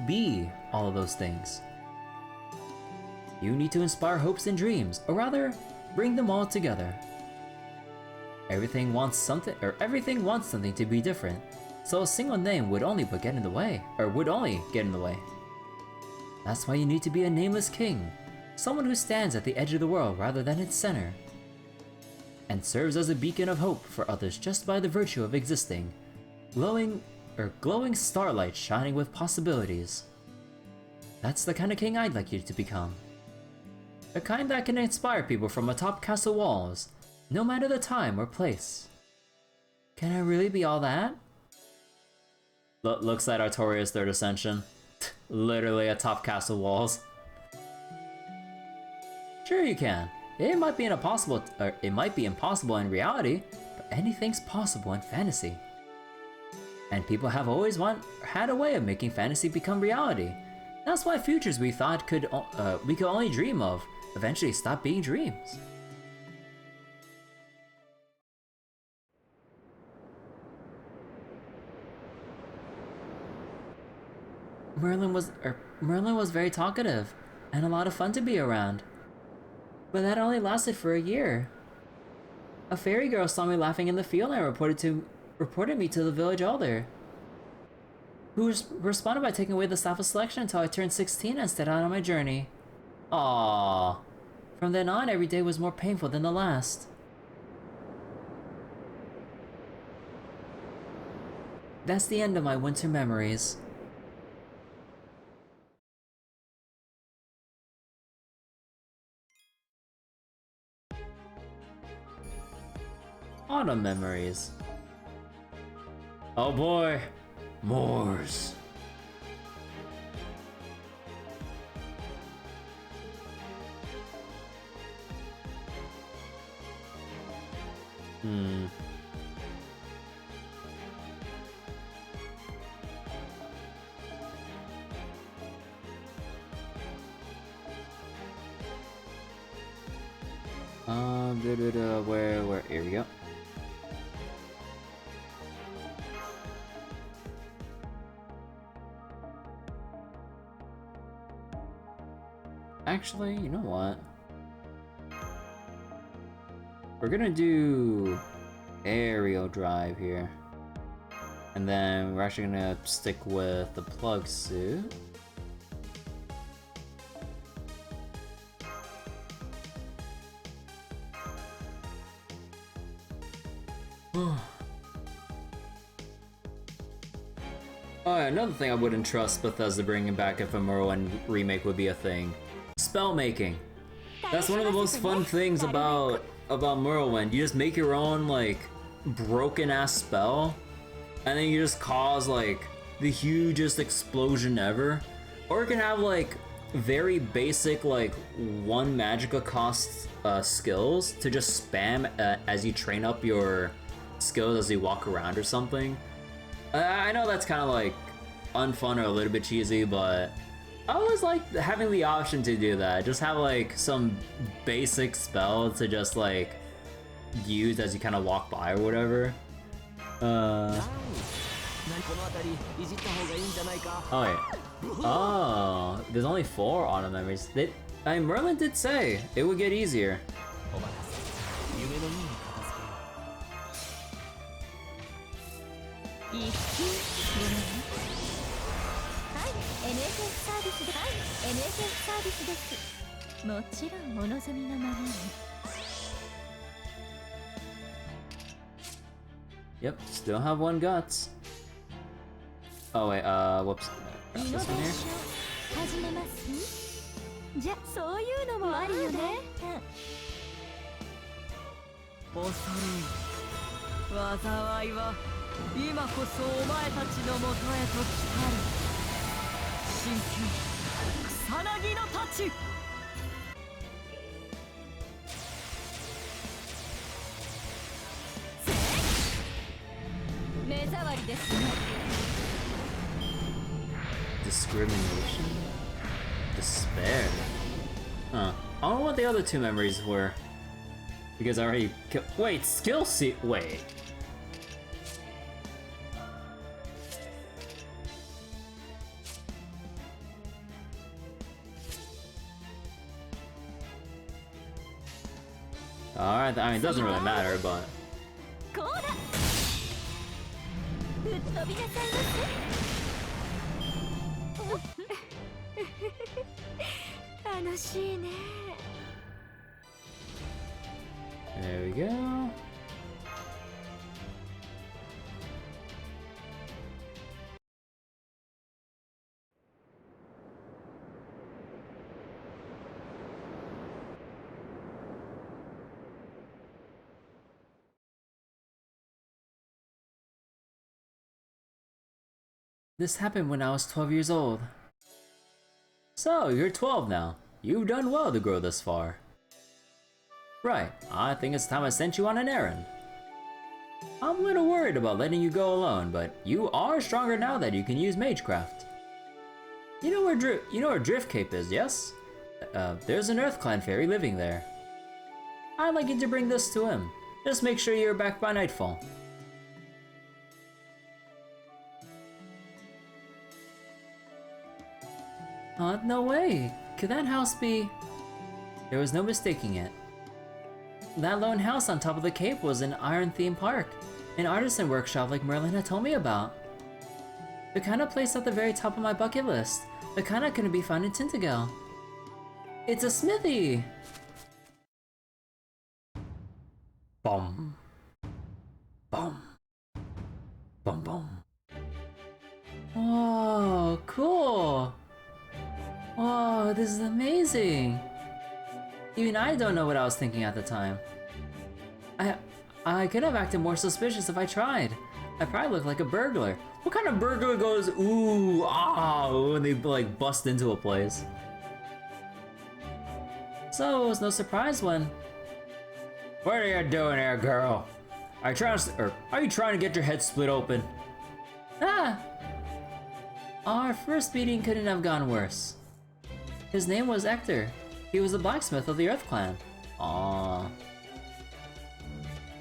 be all of those things. You need to inspire hopes and dreams, or rather, bring them all together. Everything wants something to be different, so a single name would only get in the way. That's why you need to be a nameless king, someone who stands at the edge of the world rather than its center, and serves as a beacon of hope for others just by the virtue of existing. Glowing starlight shining with possibilities. That's the kind of king I'd like you to become. The kind that can inspire people from atop castle walls, no matter the time or place. Can I really be all that? Looks like Artoria's third ascension. Literally atop castle walls. Sure you can. It might be impossible in reality, but anything's possible in fantasy. And people have always had a way of making fantasy become reality. That's why futures we thought we could only dream of eventually stop being dreams. Merlin was very talkative and a lot of fun to be around. But that only lasted for a year. A fairy girl saw me laughing in the field and reported me to the village elder, who responded by taking away the staff of selection until I turned 16 and set out on my journey. Aww. From then on, every day was more painful than the last. That's the end of my winter memories. Autumn memories. Oh boy, Moors. Where, here we go. Actually, you know what? We're gonna do aerial drive here. And then we're actually gonna stick with the plug suit. Oh, another thing I wouldn't trust Bethesda bringing back if a Merlin remake would be a thing. Spell making. That's one of the most fun things about Merlin. You just make your own like broken ass spell, and then you just cause like the hugest explosion ever. Or it can have like very basic like one magicka cost skills to just spam as you train up your skills as you walk around or something. I know that's kind of like unfun or a little bit cheesy, but I always like having the option to do that. Just have like some basic spell to just like use as you kind of walk by or whatever. Oh wait. Oh, there's only 4 auto memories. Merlin did say it would get easier. Yep, still have 1 guts. Oh wait, whoops. Grab this one here. 始めますじゃ、そういうのもあるよね。恐れ入災いは今こそお前たちのもとへと来たる。真剣草薙の太刀。目障りですね。 Discrimination? Despair? Huh. I don't know what the other 2 memories were. Because I already wait, skill seat. Wait. Alright, I mean, it doesn't really matter, but. 楽しいね。 There we go. This happened when I was 12 years old. So, you're 12 now. You've done well to grow this far. Right, I think it's time I sent you on an errand. I'm a little worried about letting you go alone, but you are stronger now that you can use Magecraft. You know where Drift Cape is, yes? There's an Earth Clan fairy living there. I'd like you to bring this to him. Just make sure you're back by nightfall. No way. Could that house be... There was no mistaking it. That lone house on top of the cape was an iron-themed park, an artisan workshop like Merlin had told me about. The kind of place at the very top of my bucket list, the kind that couldn't be found in Tintagel. It's a smithy! Bum. Bum. Bum bum. Oh, cool! Whoa, this is amazing! Even I don't know what I was thinking at the time. I could have acted more suspicious if I tried. I probably look like a burglar. What kind of burglar goes ooh, ah, when they like bust into a place? So it was no surprise when... What are you doing here, girl? Are you trying to get your head split open? Ah! Our first meeting couldn't have gone worse. His name was Hector. He was the blacksmith of the Earth Clan. Aww.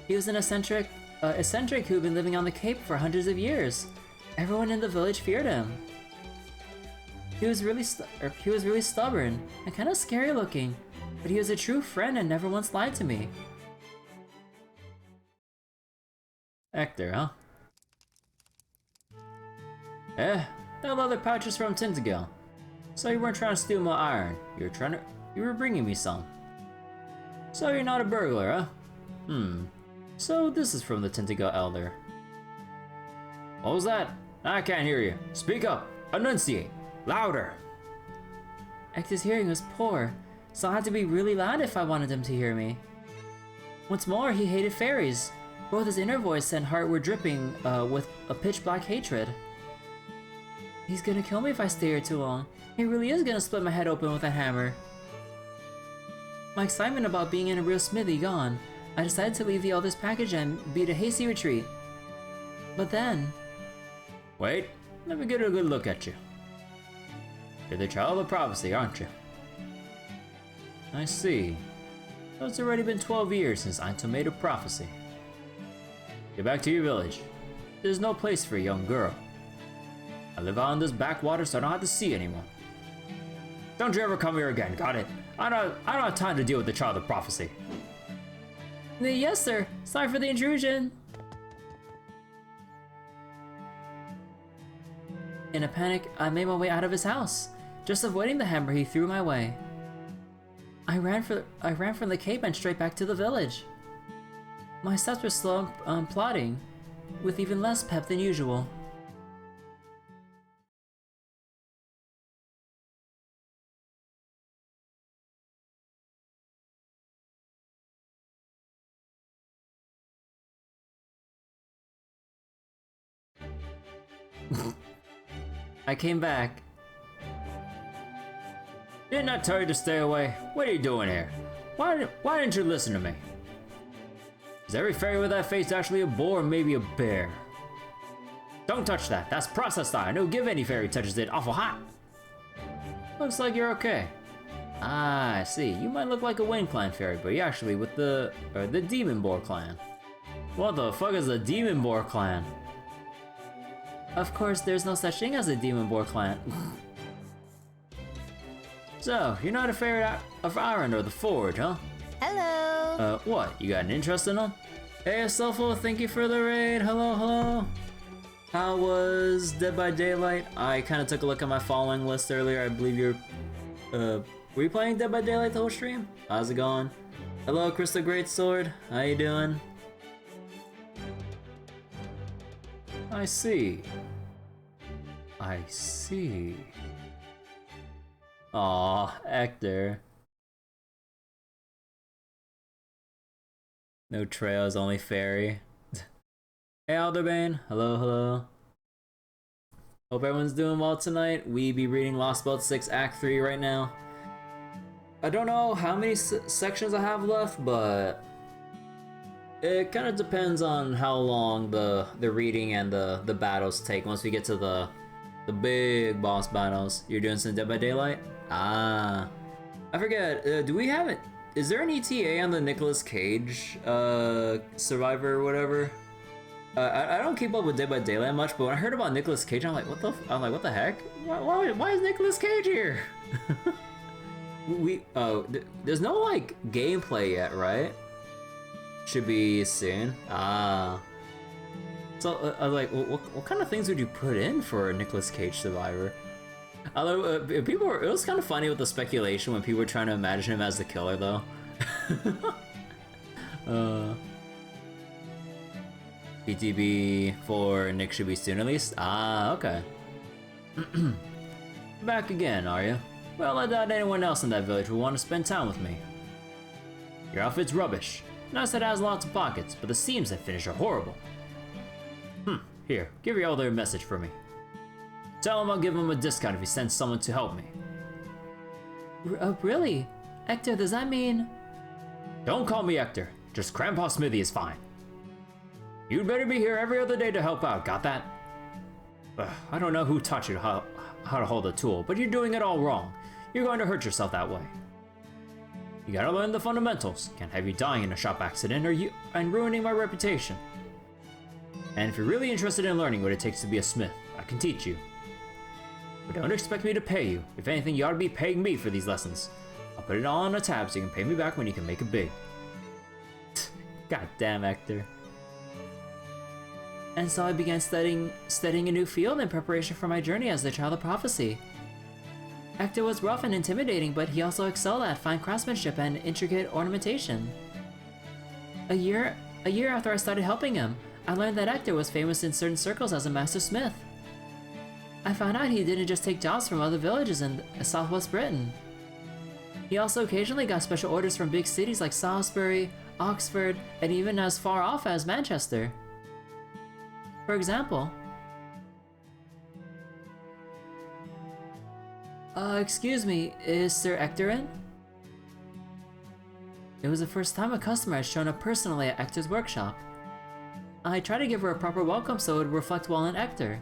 He was an eccentric who'd been living on the Cape for hundreds of years. Everyone in the village feared him. He was really stubborn and kind of scary looking, but he was a true friend and never once lied to me. Hector, huh? That leather pouch is from Tintagel. So you weren't trying to steal my iron. You were bringing me some. So you're not a burglar, huh? So this is from the Tintagel Elder. What was that? I can't hear you. Speak up. Enunciate. Louder. Hector's hearing was poor, so I had to be really loud if I wanted him to hear me. What's more, he hated fairies. Both his inner voice and heart were dripping with a pitch-black hatred. He's gonna kill me if I stay here too long. He really is gonna split my head open with a hammer. My excitement about being in a real smithy gone, I decided to leave the Elder's package and beat a hasty retreat. But then... Wait, let me get a good look at you. You're the child of prophecy, aren't you? I see. So it's already been 12 years since Ainto made a prophecy. Get back to your village. There's no place for a young girl. I live out in this backwater, so I don't have to see anyone. Don't you ever come here again, got it? I don't have time to deal with the child of prophecy. Yes, sir. Sorry for the intrusion. In a panic, I made my way out of his house, just avoiding the hammer he threw my way. I ran from the cave and straight back to the village. My steps were slow and plodding, with even less pep than usual. I came back. Didn't I tell you to stay away? What are you doing here? Why didn't you listen to me? Is every fairy with that face actually a bull or maybe a bear? Don't touch that. That's processed iron. No give any fairy touches it awful hot. Looks like you're okay. Ah, I see. You might look like a Wind Clan fairy, but you're actually with the Demon Boar clan. What the fuck is a Demon Boar clan? Of course, there's no such thing as a Demon Boar clan. So, you're not a fairy of iron or the forge, huh? Hello. What? You got an interest in them? Hey, Asilfo, thank you for the raid. Hello. How was Dead by Daylight? I kind of took a look at my following list earlier. I believe you're, were you playing Dead by Daylight the whole stream? How's it going? Hello, Crystal Greatsword. How you doing? I see. Aw, Hector. No trails, only fairy. Hey, Alderbane. Hello. Hope everyone's doing well tonight. We be reading Lostbelt 6 Act 3 right now. I don't know how many sections I have left, but it kind of depends on how long the reading and the battles take once we get to the big boss battles. You're doing some Dead by Daylight? Ah. I forget, do we have it? Is there an ETA on the Nicolas Cage Survivor or whatever? I don't keep up with Dead by Daylight much, but when I heard about Nicolas Cage, I'm like, what the heck? Why is Nicolas Cage here? There's no like gameplay yet, right? Should be soon. Ah. So I was like, what kind of things would you put in for a Nicolas Cage Survivor? Although it was kind of funny with the speculation when people were trying to imagine him as the killer, though. PTB for Nick should be soon at least. Ah, okay. Back again, are you? Well, I doubt anyone else in that village will want to spend time with me. Your outfit's rubbish. Nice that it has lots of pockets, but the seams that finish are horrible. Here, give your elder a message for me. Tell him I'll give him a discount if he sends someone to help me. Really? Hector, does that mean... Don't call me Hector. Just Grandpa Smithy is fine. You'd better be here every other day to help out, got that? I don't know who taught you how to hold a tool, but you're doing it all wrong. You're going to hurt yourself that way. You gotta learn the fundamentals. Can't have you dying in a shop accident and ruining my reputation. And if you're really interested in learning what it takes to be a smith, I can teach you. But don't expect me to pay you. If anything, you ought to be paying me for these lessons. I'll put it all on a tab so you can pay me back when you can make it big. God damn, Hector. And so I began studying a new field in preparation for my journey as the Child of Prophecy. Hector was rough and intimidating, but he also excelled at fine craftsmanship and intricate ornamentation. A year after I started helping him, I learned that Hector was famous in certain circles as a master smith. I found out he didn't just take jobs from other villages in southwest Britain. He also occasionally got special orders from big cities like Salisbury, Oxford, and even as far off as Manchester. For example... excuse me, is Sir Hector in? It was the first time a customer had shown up personally at Hector's workshop. I tried to give her a proper welcome so it would reflect well on Hector.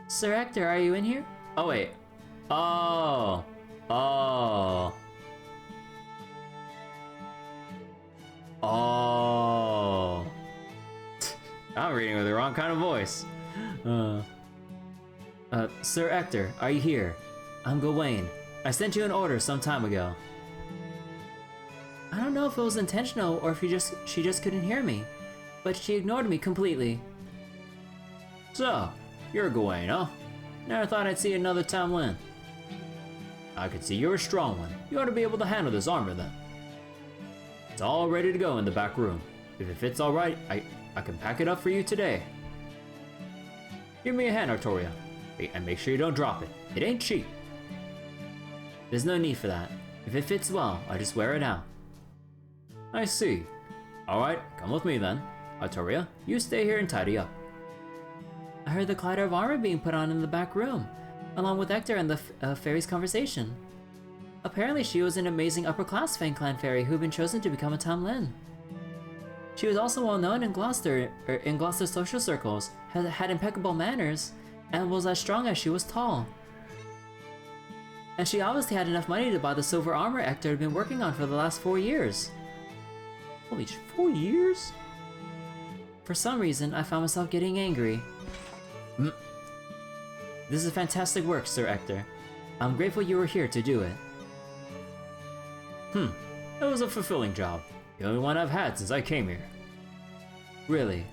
Sir Hector, are you in here? Oh wait, Oh. Oh. Oh. I'm reading with the wrong kind of voice. Sir Ector, are you here? I'm Gawain. I sent you an order some time ago. I don't know if it was intentional or if she just couldn't hear me, but she ignored me completely. So, you're Gawain, huh? Never thought I'd see another Tamlin. I could see you're a strong one. You ought to be able to handle this armor then. It's all ready to go in the back room. If it fits all right, I can pack it up for you today. Give me a hand, Artoria, and make sure you don't drop it. It ain't cheap. There's no need for that. If it fits well, I just wear it out. I see. Alright, come with me then. Artoria, you stay here and tidy up. I heard the clatter of armor being put on in the back room, along with Ector and the fairy's conversation. Apparently she was an amazing upper-class Fang Clan fairy who'd been chosen to become a Tamlin. She was also well known in Gloucester social circles, had impeccable manners, and was as strong as she was tall. And she obviously had enough money to buy the silver armor Ector had been working on for the last 4 years. Holy 4 years? For some reason, I found myself getting angry. This is fantastic work, Sir Ector. I'm grateful you were here to do it. It was a fulfilling job. The only one I've had since I came here. Really?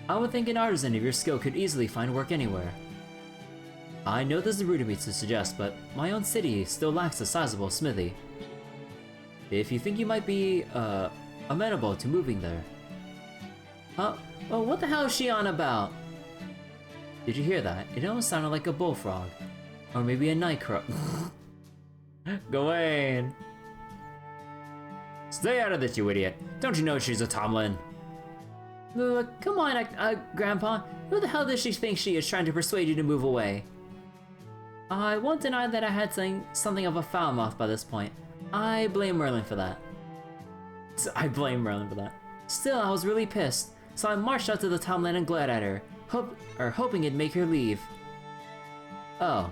I would think an artisan of your skill could easily find work anywhere. I know this is rude of me to suggest, but my own city still lacks a sizable smithy. If you think you might be, amenable to moving there. Huh? Well, what the hell is she on about? Did you hear that? It almost sounded like a bullfrog. Or maybe a nightcrow. Gawain! Stay out of this, you idiot! Don't you know she's a Tamlin? Come on, Grandpa. Who the hell does she think she is trying to persuade you to move away? I won't deny that I had something of a foul mouth by this point. I blame Merlin for that. Still, I was really pissed, so I marched out to the Tamlin and glared at her, hoping it'd make her leave. Oh,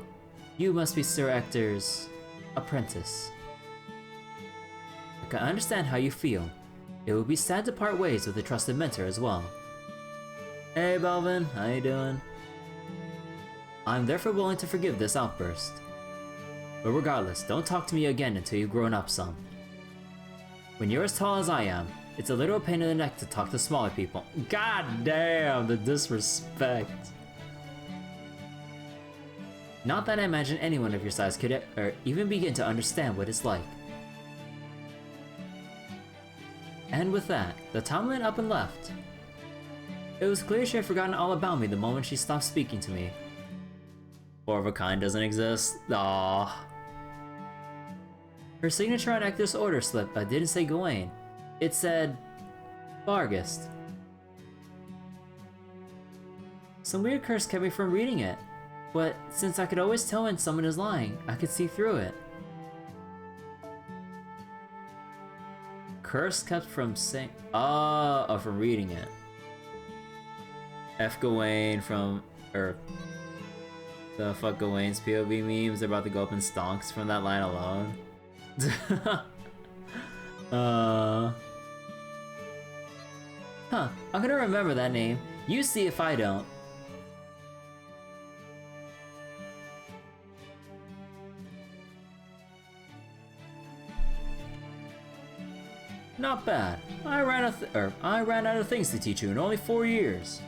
you must be Sir Ector's apprentice. I can understand how you feel. It would be sad to part ways with a trusted mentor as well. Hey Belvin, how you doing? I'm therefore willing to forgive this outburst. But regardless, don't talk to me again until you've grown up some. When you're as tall as I am, it's a literal pain in the neck to talk to smaller people. God damn, the disrespect. Not that I imagine anyone of your size could even begin to understand what it's like. And with that, the Tamlin up and left. It was clear she had forgotten all about me the moment she stopped speaking to me. Four of a kind doesn't exist? Aww. Her signature on Ector's order slip didn't say Gawain. It said... Vargist. Some weird curse kept me from reading it, but since I could always tell when someone is lying, I could see through it. Curse kept from saying... Oh, from reading it. F Gawain from... The fuck Gawain's POV memes, they're about to go up in stonks from that line alone. Huh, I'm gonna remember that name. You see if I don't. Not bad. I ran out of things to teach you in only 4 years.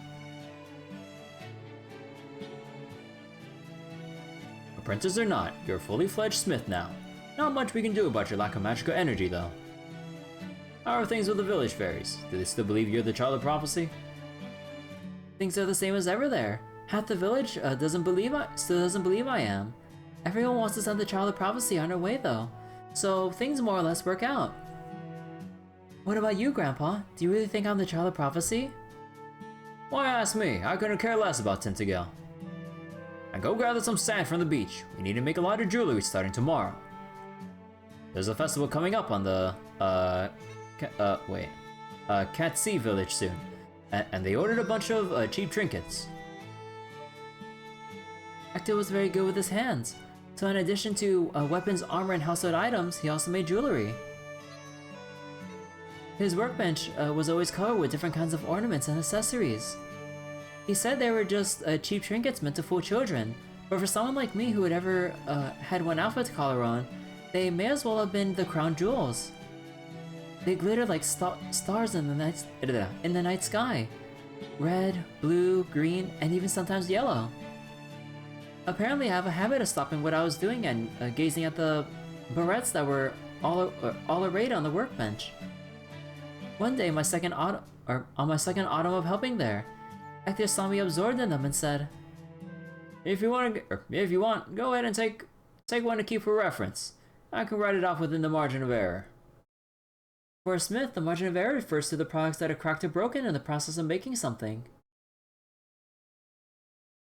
Apprentice or not, you're a fully fledged smith now. Not much we can do about your lack of magical energy, though. How are things with the village fairies? Do they still believe you're the child of prophecy? Things are the same as ever there. Half the village still doesn't believe I am. Everyone wants to send the child of prophecy on her way, though. So things more or less work out. What about you, Grandpa? Do you really think I'm the child of prophecy? Why ask me? I couldn't care less about Tintigale. And go gather some sand from the beach. We need to make a lot of jewelry starting tomorrow. There's a festival coming up on the, Cat Sea village soon. And they ordered a bunch of cheap trinkets. Ector was very good with his hands. So in addition to weapons, armor, and household items, he also made jewelry. His workbench was always covered with different kinds of ornaments and accessories. He said they were just cheap trinkets meant to fool children, but for someone like me who had ever had one outfit to collar on, they may as well have been the crown jewels. They glittered like stars in the night sky. Red, blue, green, and even sometimes yellow. Apparently I have a habit of stopping what I was doing and gazing at the barrettes that were all arrayed on the workbench. One day, on my second autumn of helping there, Hector saw me absorbed in them and said, if you want, go ahead and take one to keep for reference. I can write it off within the margin of error. For a smith, the margin of error refers to the products that are cracked or broken in the process of making something.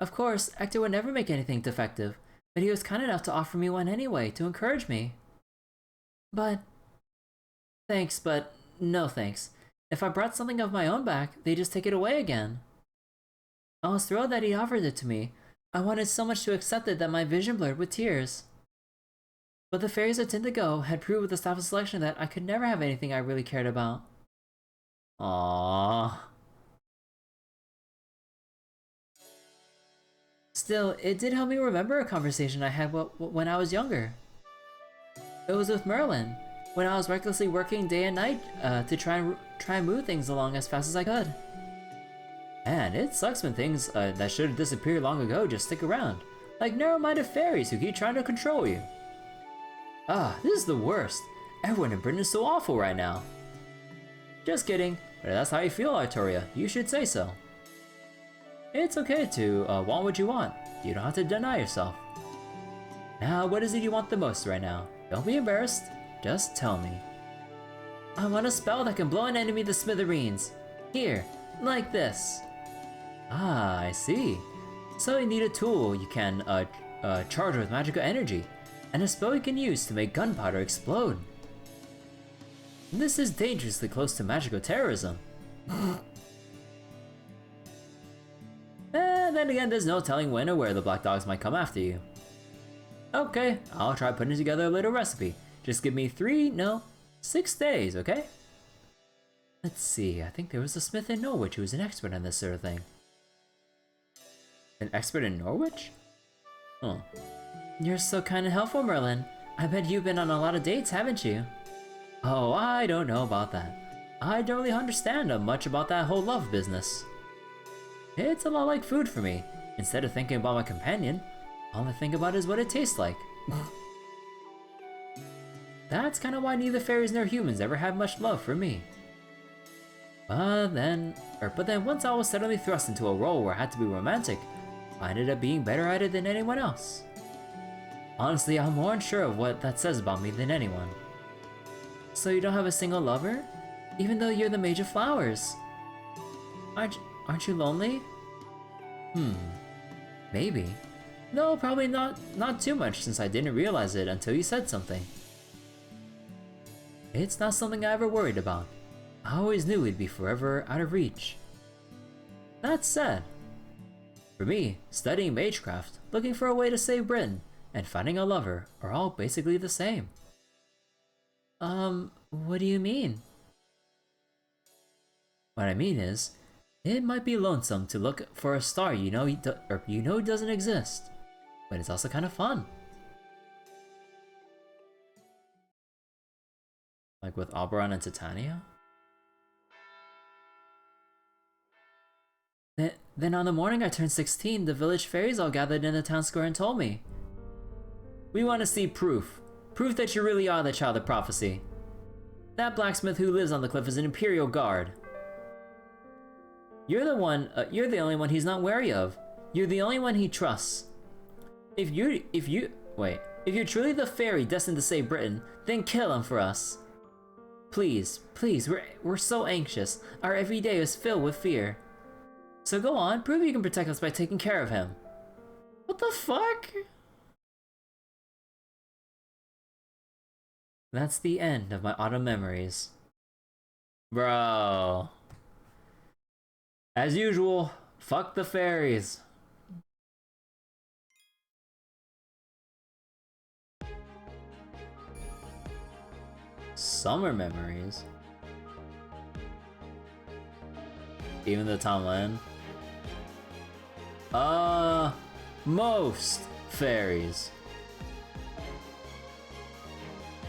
Of course, Hector would never make anything defective, but he was kind enough to offer me one anyway, to encourage me. But... thanks, but no thanks. If I brought something of my own back, they just take it away again. I was thrilled that he offered it to me. I wanted so much to accept it that my vision blurred with tears. But the fairies of Tindigo had proved with the staff of selection that I could never have anything I really cared about. Aww. Still, it did help me remember a conversation I had when I was younger. It was with Merlin, when I was recklessly working day and night to try and move things along as fast as I could. Man, it sucks when things that should have disappeared long ago just stick around, like narrow-minded fairies who keep trying to control you. Ah, this is the worst. Everyone in Britain is so awful right now. Just kidding, but if that's how you feel, Artoria, you should say so. It's okay to want what you want. You don't have to deny yourself. Now, what is it you want the most right now? Don't be embarrassed. Just tell me. I want a spell that can blow an enemy to smithereens. Here, like this. Ah, I see. So you need a tool you can charge with magical energy, and a spell you can use to make gunpowder explode. This is dangerously close to magical terrorism. Then again, there's no telling when or where the Black Dogs might come after you. Okay, I'll try putting together a little recipe. Just give me 6 days, okay? Let's see, I think there was a smith in Norwich who was an expert on this sort of thing. An expert in Norwich? Huh. You're so kind and helpful, Merlin. I bet you've been on a lot of dates, haven't you? Oh, I don't know about that. I don't really understand much about that whole love business. It's a lot like food for me. Instead of thinking about my companion, all I think about is what it tastes like. That's kind of why neither fairies nor humans ever had much love for me. But then once I was suddenly thrust into a role where I had to be romantic, I ended up being better at it than anyone else. Honestly, I'm more unsure of what that says about me than anyone. So you don't have a single lover? Even though you're the Mage of Flowers? Aren't you lonely? Maybe. No, probably not too much, since I didn't realize it until you said something. It's not something I ever worried about. I always knew we'd be forever out of reach. That's sad. For me, studying magecraft, looking for a way to save Britain, and finding a lover are all basically the same. What do you mean? What I mean is, it might be lonesome to look for a star you know doesn't exist, but it's also kind of fun. Like with Oberon and Titania? Then on the morning I turned 16, the village fairies all gathered in the town square and told me. We want to see proof. Proof that you really are the child of prophecy. That blacksmith who lives on the cliff is an Imperial Guard. You're the only one he's not wary of. You're the only one he trusts. If you're truly the fairy destined to save Britain, then kill him for us. Please, we're so anxious. Our every day is filled with fear. So go on, prove you can protect us by taking care of him. What the fuck? That's the end of my autumn memories. Bro. As usual, fuck the fairies. Summer memories. Even the Tomlin. Most fairies.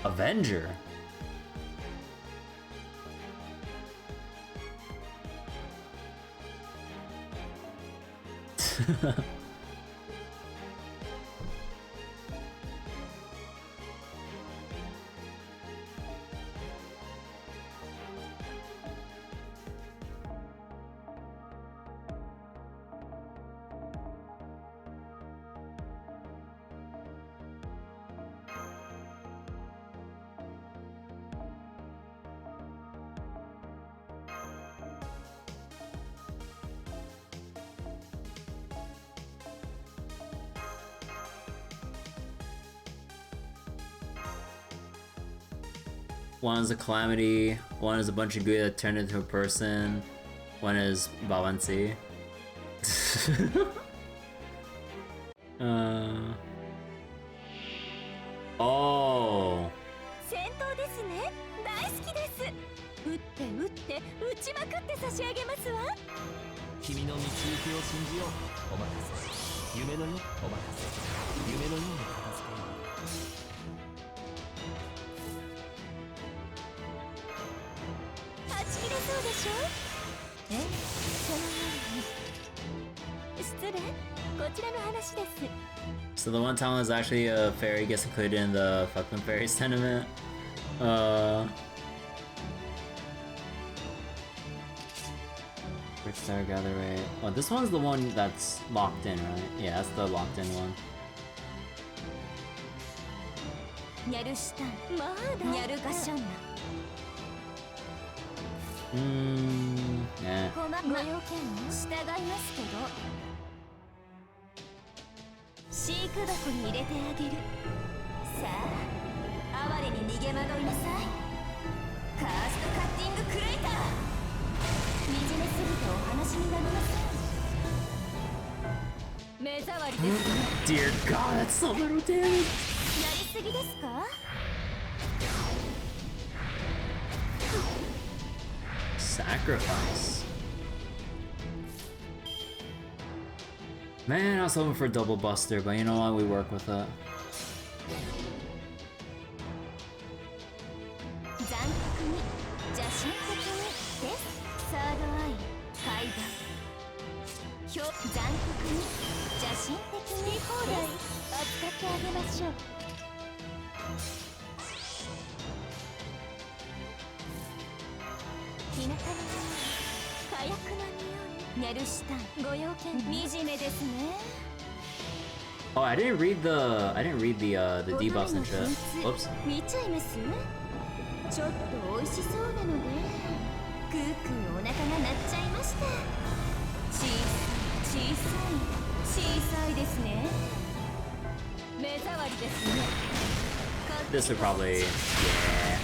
Avenger. One is a calamity, one is a bunch of goo that turned into a person, one is Bawansi. Oh. 戦闘ですね。大好きです。撃って撃って撃ちまくって差し上げますわ。君の道行きを信じよう。お任せ。夢のよ、お任せ。夢のように片付けよう。はち切れそうでしょ。え、そのように。失礼。こちらの話です。 So the one talent is actually a fairy gets included in the Fuck Them Fairies tournament. Quick Star Gather Rate. Oh, this one's the one that's locked in, right? Yeah, that's the locked in one. ニャルシュタン、まだニャルガションナ。Yeah. ご要件を従いますけど。 飼育箱に入れてあげる。さあ、哀れに逃げ惑いなさい。カーストカッティングクレイター。惨めすぎてお話になりません。目障りですね。Dear God, that's so little damage. やりすぎですか？ Sacrifice. Man, I was hoping for a double buster, but you know what? We work with it. 残酷に邪神的にですサードアイ階段残酷に邪神的に放題扱ってあげましょう。日向の火薬の匂いネルシュタンご用件惨めですね。 Oh, I didn't read the debuffs and shit. Whoops. 見ちゃいます？ちょっと美味しそうなのでクークーお腹が鳴っちゃいました。小さいですね。目障りですね。 This would probably, yeah.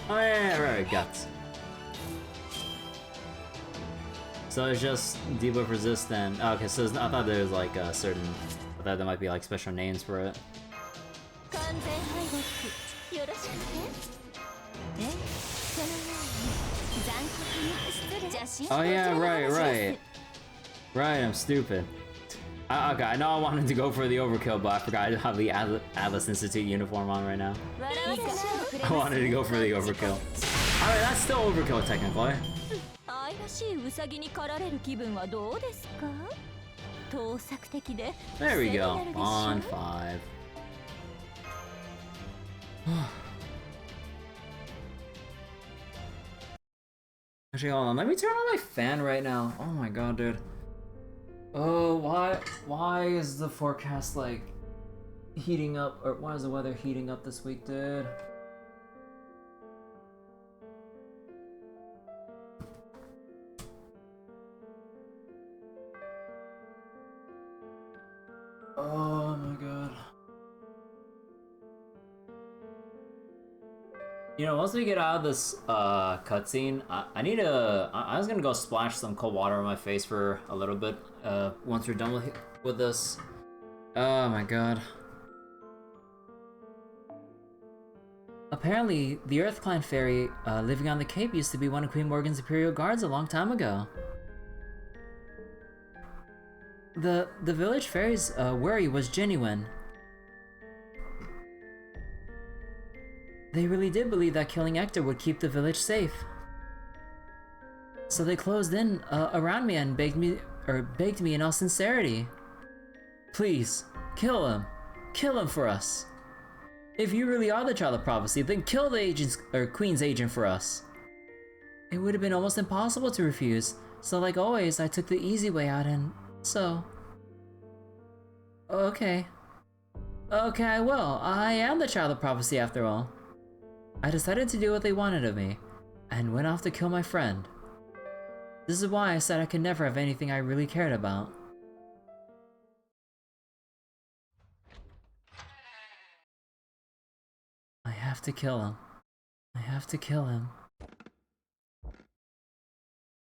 Oh yeah, right, guts. So it's just debuff resistant. Oh, okay, so I thought there was like a certain, I thought there might be like special names for it. 完全敗北よろしくね。そのように残酷に失礼。 Oh yeah, right. Right, I'm stupid. Okay, I know I wanted to go for the overkill, but I forgot I have the Atlas Institute uniform on right now. I wanted to go for the overkill. Alright, that's still overkill technically. 愛らしいウサギに狩られる気分はどうですか？盗作的で There we go. On 5. Actually, hold on. Let me turn on my fan right now. Oh my god, dude. Oh, why is the forecast like heating up, or why is the weather heating up this week, dude? Oh my god. You know, once we get out of this cutscene, I was gonna go splash some cold water on my face for a little bit. Once we're done with this. Oh my god. Apparently, the Earth Clan fairy living on the Cape used to be one of Queen Morgan's Imperial Guards a long time ago. The village fairy's worry was genuine. They really did believe that killing Hector would keep the village safe. So they closed in around me and begged me in all sincerity. Please, kill him. Kill him for us. If you really are the child of prophecy, then kill the agent's or Queen's agent for us. It would have been almost impossible to refuse, so like always, I took the easy way out and so... Okay. Okay, I will. I am the child of prophecy after all. I decided to do what they wanted of me, and went off to kill my friend. This is why I said I could never have anything I really cared about. I have to kill him. I have to kill him.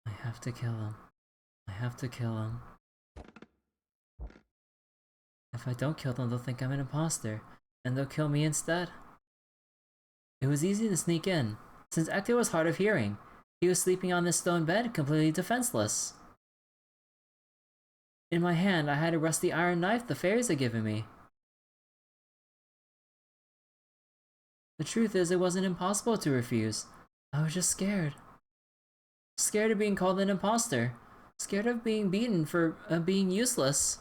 I have to kill him. I have to kill him. If I don't kill them, they'll think I'm an imposter, and they'll kill me instead. It was easy to sneak in, since Hector was hard of hearing. He was sleeping on this stone bed, completely defenseless. In my hand, I had a rusty iron knife the fairies had given me. The truth is, it wasn't impossible to refuse. I was just scared. Scared of being called an imposter. Scared of being beaten for being useless.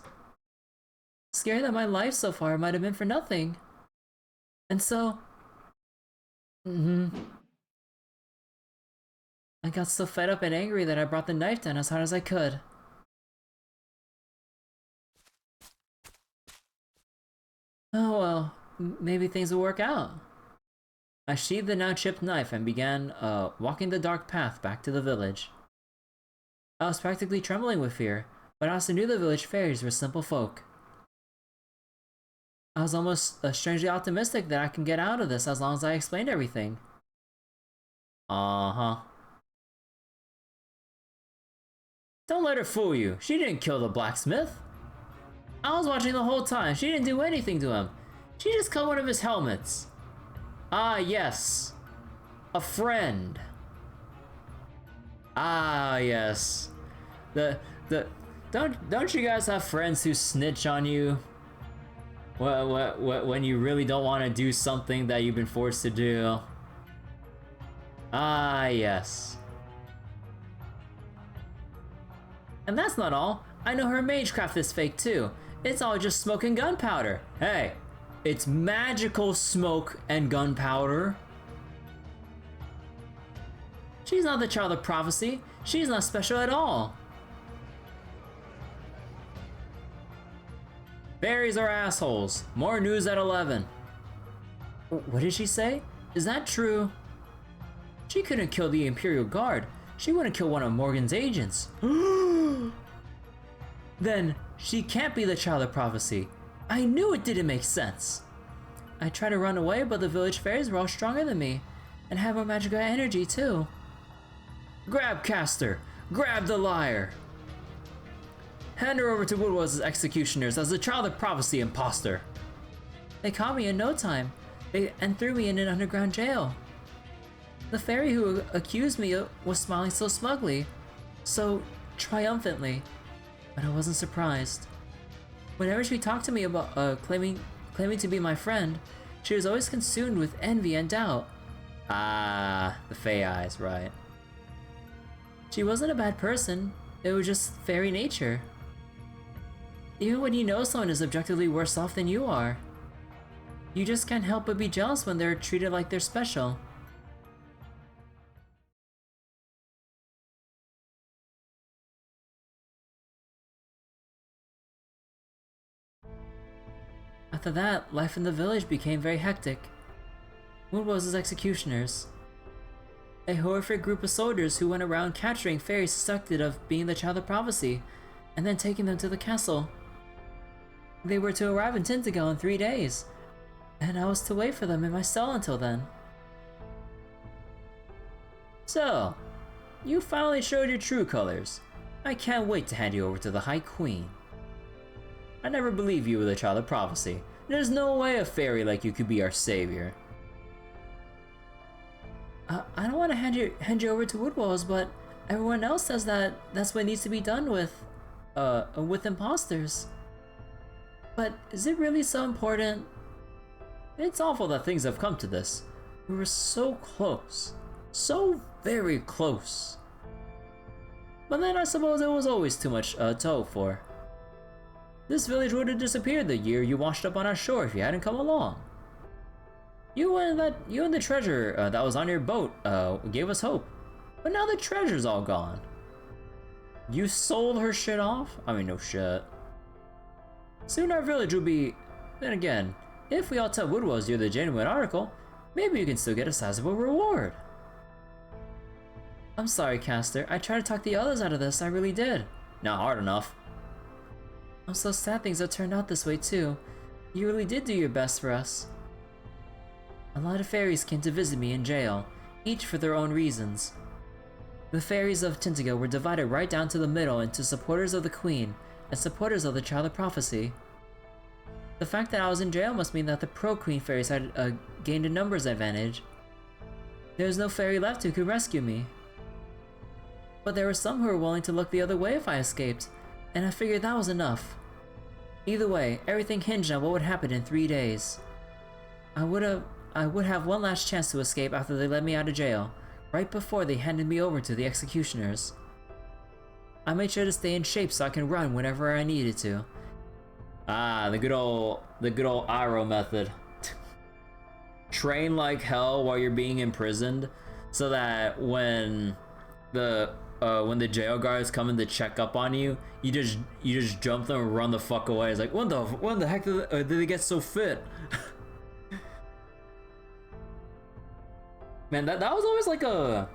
Scared that my life so far might have been for nothing. And so... I got so fed up and angry that I brought the knife down as hard as I could. Oh well, maybe things will work out. I sheathed the now chipped knife and began walking the dark path back to the village. I was practically trembling with fear, but I also knew the village fairies were simple folk. I was almost strangely optimistic that I can get out of this as long as I explained everything. Uh-huh. Don't let her fool you. She didn't kill the blacksmith. I was watching the whole time. She didn't do anything to him. She just cut one of his helmets. Ah, yes. A friend. Ah, yes. Don't you guys have friends who snitch on you? When you really don't want to do something that you've been forced to do? Ah, yes. And that's not all. I know her magecraft is fake too. It's all just smoke and gunpowder. Hey, it's magical smoke and gunpowder. She's not the child of prophecy. She's not special at all. Fairies are assholes. More news at 11. What did she say? Is that true? She couldn't kill the Imperial Guard. She wouldn't kill one of Morgan's agents. Then she can't be the child of prophecy. I knew it didn't make sense. I tried to run away, but the village fairies were all stronger than me and have more magical energy too. Grab Caster! Grab the liar! Hand her over to Woodwell's executioners as the child of prophecy imposter. They caught me in no time and threw me in an underground jail. The fairy who accused me was smiling so smugly, so triumphantly, but I wasn't surprised. Whenever she talked to me about claiming to be my friend, she was always consumed with envy and doubt. Ah, the Fae eyes, right. She wasn't a bad person, it was just fairy nature. Even when you know someone is objectively worse off than you are, you just can't help but be jealous when they're treated like they're special. After that, life in the village became very hectic. Woodwell's executioners. A horrific group of soldiers who went around capturing fairies suspected of being the child of prophecy, and then taking them to the castle. They were to arrive in Tintago in 3 days, and I was to wait for them in my cell until then. So, you finally showed your true colors. I can't wait to hand you over to the High Queen. I never believed you were the child of prophecy. There's no way a fairy like you could be our savior. I don't want to hand you over to Woodwalls, but everyone else says that that's what needs to be done with imposters. But is it really so important? It's awful that things have come to this. We were so close. So very close. But then I suppose it was always too much to hope for. This village would have disappeared the year you washed up on our shore if you hadn't come along. You and the treasure that was on your boat gave us hope. But now the treasure's all gone. You sold her shit off? I mean, no shit. Soon our village will be... Then again, if we all tell Woodwells you're the genuine article, maybe you can still get a sizable reward. I'm sorry, Caster. I tried to talk the others out of this, I really did. Not hard enough. I'm so sad things have turned out this way too. You really did do your best for us. A lot of fairies came to visit me in jail, each for their own reasons. The fairies of Tintigo were divided right down to the middle into supporters of the Queen and supporters of the Child of Prophecy. The fact that I was in jail must mean that the pro-Queen fairies had gained a numbers advantage. There was no fairy left who could rescue me. But there were some who were willing to look the other way if I escaped, and I figured that was enough. Either way, everything hinged on what would happen in 3 days. I would have one last chance to escape after they let me out of jail, right before they handed me over to the executioners. I made sure to stay in shape so I can run whenever I needed to. Ah, the good old Iro method. Train like hell while you're being imprisoned, so that when the jail guards come in to check up on you, you just jump them and run the fuck away. It's like, when the heck did they get so fit? Man, that was always like a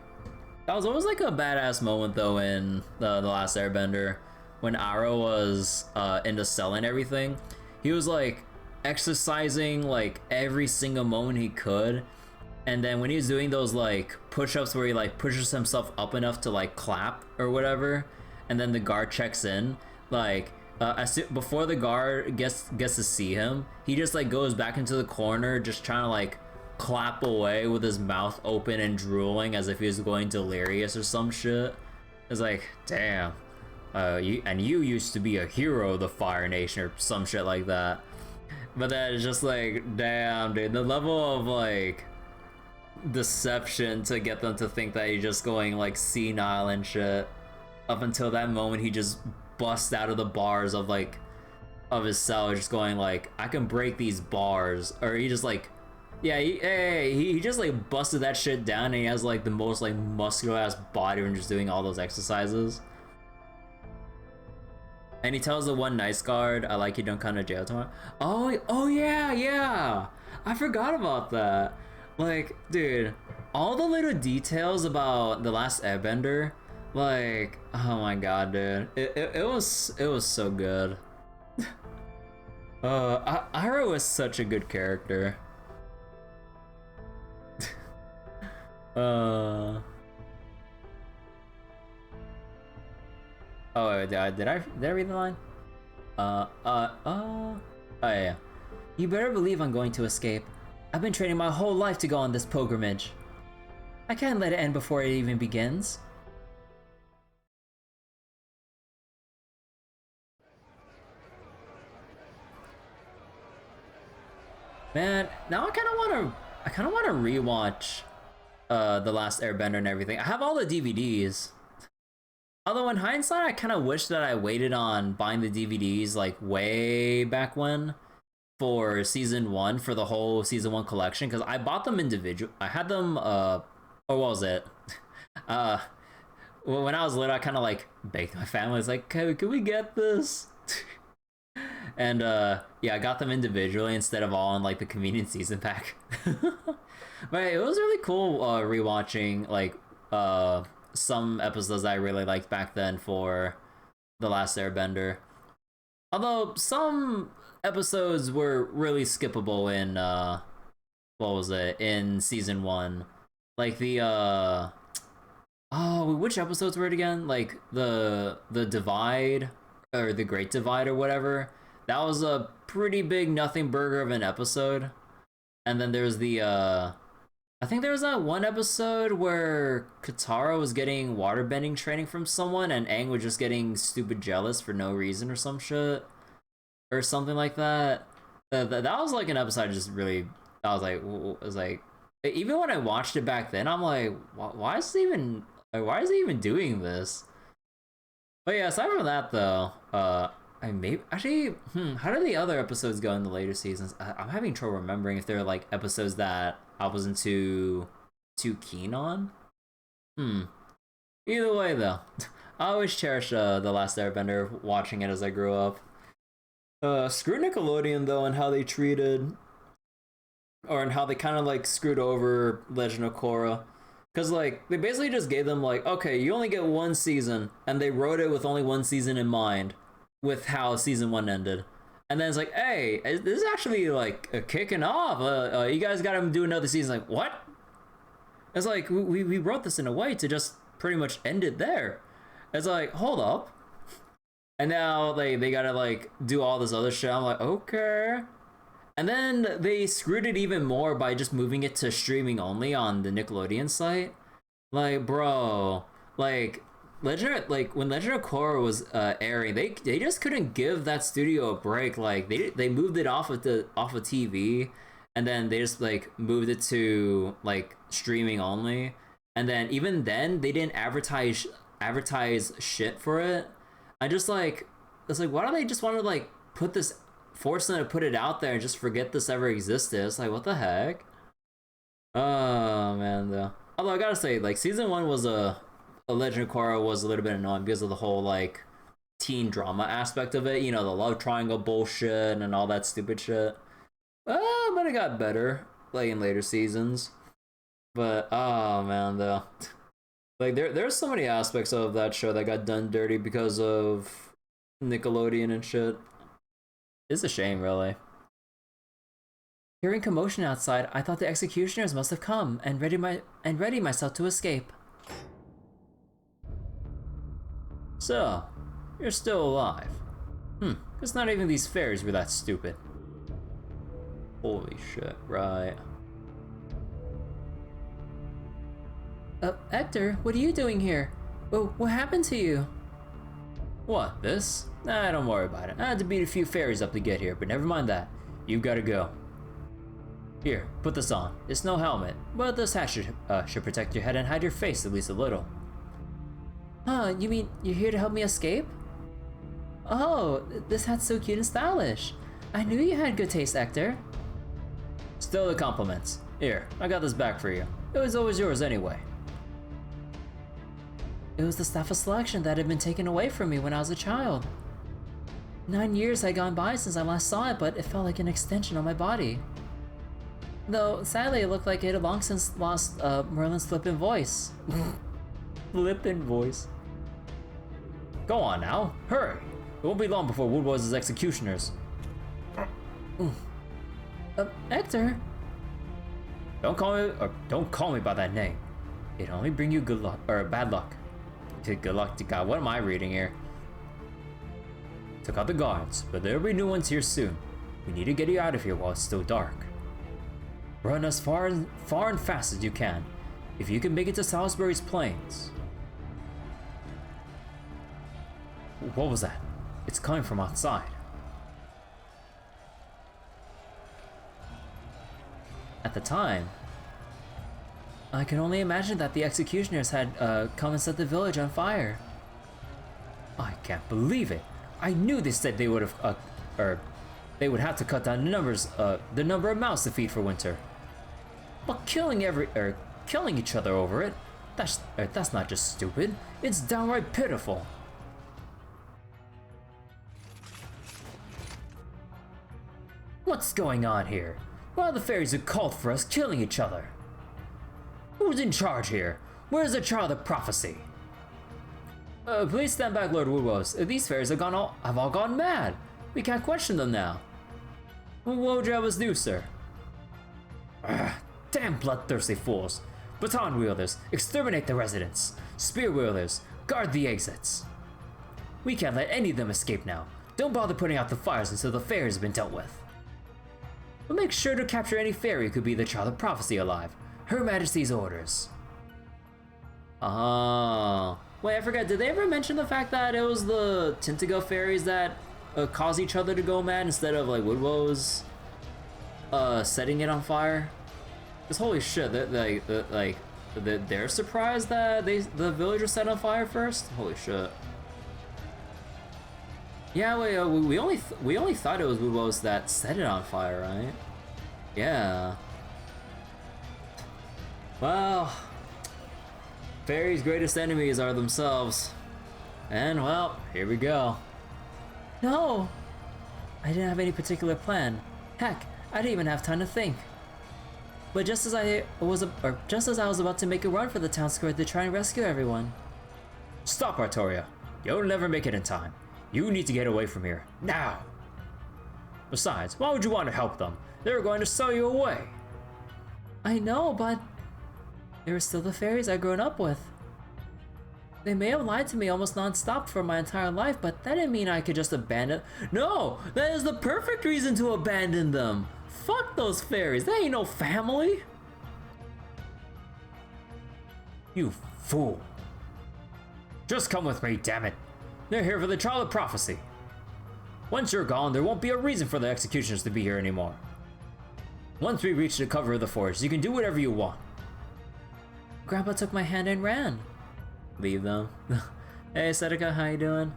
badass moment though in the Last Airbender, when Aro was into selling everything. He was like exercising like every single moment he could, and then when he was doing those like push-ups where he like pushes himself up enough to like clap or whatever, and then the guard checks in, like before the guard gets to see him, he just like goes back into the corner just trying to like clap away with his mouth open and drooling as if he was going delirious or some shit. It's like, damn, you used to be a hero of the Fire Nation or some shit like that. But then it's just like, damn, dude, the level of like deception to get them to think that he's just going like senile and shit. Up until that moment, he just busts out of the bars of his cell, just going like, I can break these bars. Or he just like, yeah, he just like busted that shit down, and he has like the most like muscular ass body from just doing all those exercises. And he tells the one nice guard, I like you, don't come to jail tomorrow. Oh yeah, I forgot about that. Like, dude, all the little details about The Last Airbender, like, oh my god, dude, it was so good. Iroh is such a good character. Oh, did I read the line? Oh yeah. You better believe I'm going to escape. I've been training my whole life to go on this pilgrimage. I can't let it end before it even begins. Man, now I kind of want to rewatch The Last Airbender and everything. I have all the DVDs. Although in hindsight, I kind of wish that I waited on buying the DVDs like way back when for season 1, for the whole season 1 collection, because I bought them individual. I had them or what was it? When I was little, I kind of like begged my family. It's like, can we get this? And yeah, I got them individually instead of all in like the convenient season pack. But it was really cool rewatching like some episodes I really liked back then for The Last Airbender. Although some episodes were really skippable in what was it, in season 1. Like the oh, which episodes were it again? Like the Divide, or the Great Divide or whatever. That was a pretty big nothing burger of an episode. And then there's the I think there was that one episode where Katara was getting waterbending training from someone and Aang was just getting stupid jealous for no reason or some shit. Or something like that. That was like an episode I just really... I was like... Even when I watched it back then, I'm like, why is he even... Like, why is he even doing this? But yeah, aside from that though, I may... Actually, how do the other episodes go in the later seasons? I'm having trouble remembering if they're like episodes that I wasn't too keen on. Either way though, I always cherish The Last Airbender, watching it as I grew up. Screw Nickelodeon though, and how they treated, or and how they kind of like screwed over Legend of Korra. Cause like, they basically just gave them like, okay, you only get one season, and they wrote it with only one season in mind, with how season 1 ended. And then it's like, hey, this is actually like kicking off. You guys gotta do another season. Like, what? It's like, we wrote this in a way to just pretty much end it there. It's like, hold up. And now they gotta like do all this other shit. I'm like, okay. And then they screwed it even more by just moving it to streaming only on the Nickelodeon site. Like, bro, like when Legend of Korra was airing, they just couldn't give that studio a break. Like they moved it off of TV, and then they just like moved it to like streaming only. And then even then they didn't advertise shit for it. I just like, it's like, why do they just want to like force them to put it out there and just forget this ever existed? It's like, what the heck? Oh man, though. Although I gotta say, like, season 1 was a Legend of Korra was a little bit annoying because of the whole like teen drama aspect of it. You know, the love triangle bullshit and all that stupid shit. But it got better like in later seasons. But oh man, though. Like there's so many aspects of that show that got done dirty because of Nickelodeon and shit. It's a shame, really. Hearing commotion outside, I thought the executioners must have come and ready myself to escape. So, you're still alive. Because not even these fairies were that stupid. Holy shit, right. Hector, what are you doing here? What happened to you? What, this? Nah, don't worry about it. I had to beat a few fairies up to get here, but never mind that. You've gotta go. Here, put this on. It's no helmet, but this hat should protect your head and hide your face at least a little. Huh, you mean you're here to help me escape? Oh, this hat's so cute and stylish. I knew you had good taste, Hector. Still the compliments. Here, I got this back for you. It was always yours anyway. It was the staff of selection that had been taken away from me when I was a child. 9 years had gone by since I last saw it, but it felt like an extension on my body. Though, sadly, it looked like it had long since lost Merlin's flippant voice. Flippant voice. Go on now, hurry! It won't be long before Wood was his executioners. Hector? Don't call me by that name. It'll only bring you good luck, or bad luck. Good luck to God, what am I reading here? Took out the guards, but there'll be new ones here soon. We need to get you out of here while it's still dark. Run as far and fast as you can, if you can make it to Salisbury's plains. What was that? It's coming from outside. At the time, I can only imagine that the executioners had come and set the village on fire. I can't believe it. I knew they said they would have, they would have to cut down the number of mouths to feed for winter. But killing each other over it, that's not just stupid. It's downright pitiful. What's going on here? Why are the fairies who called for us killing each other? Who's in charge here? Where's the child of prophecy? Please stand back, Lord Woodrose. These fairies have all gone mad. We can't question them now. What would you have us do, sir? Damn bloodthirsty fools. Baton wielders, exterminate the residents. Spear wielders, guard the exits. We can't let any of them escape now. Don't bother putting out the fires until the fairies have been dealt with. We'll make sure to capture any fairy who could be the child of prophecy alive. Her Majesty's orders. Oh. Wait, I forgot, did they ever mention the fact that it was the Tentago fairies that cause each other to go mad instead of like Woodwow's setting it on fire? Because holy shit, they're surprised that the villagers set on fire first? Holy shit. Yeah, we only thought it was Woodwow's that set it on fire, right? Yeah. Well, fairies' greatest enemies are themselves. And well, here we go. No! I didn't have any particular plan. Heck, I didn't even have time to think. But just as I was about to make a run for the town square to try and rescue everyone. Stop, Artoria. You'll never make it in time. You need to get away from here, now! Besides, why would you want to help them? They were going to sell you away! I know, but they were still the fairies I'd grown up with. They may have lied to me almost non-stop for my entire life, but that didn't mean I could just abandon— No! That is the perfect reason to abandon them! Fuck those fairies, they ain't no family! You fool! Just come with me, damn it! They're here for the trial of prophecy. Once you're gone, there won't be a reason for the executioners to be here anymore. Once we reach the cover of the forest, you can do whatever you want. Grandpa took my hand and ran. Leave them. Hey, Seneca, how you doing?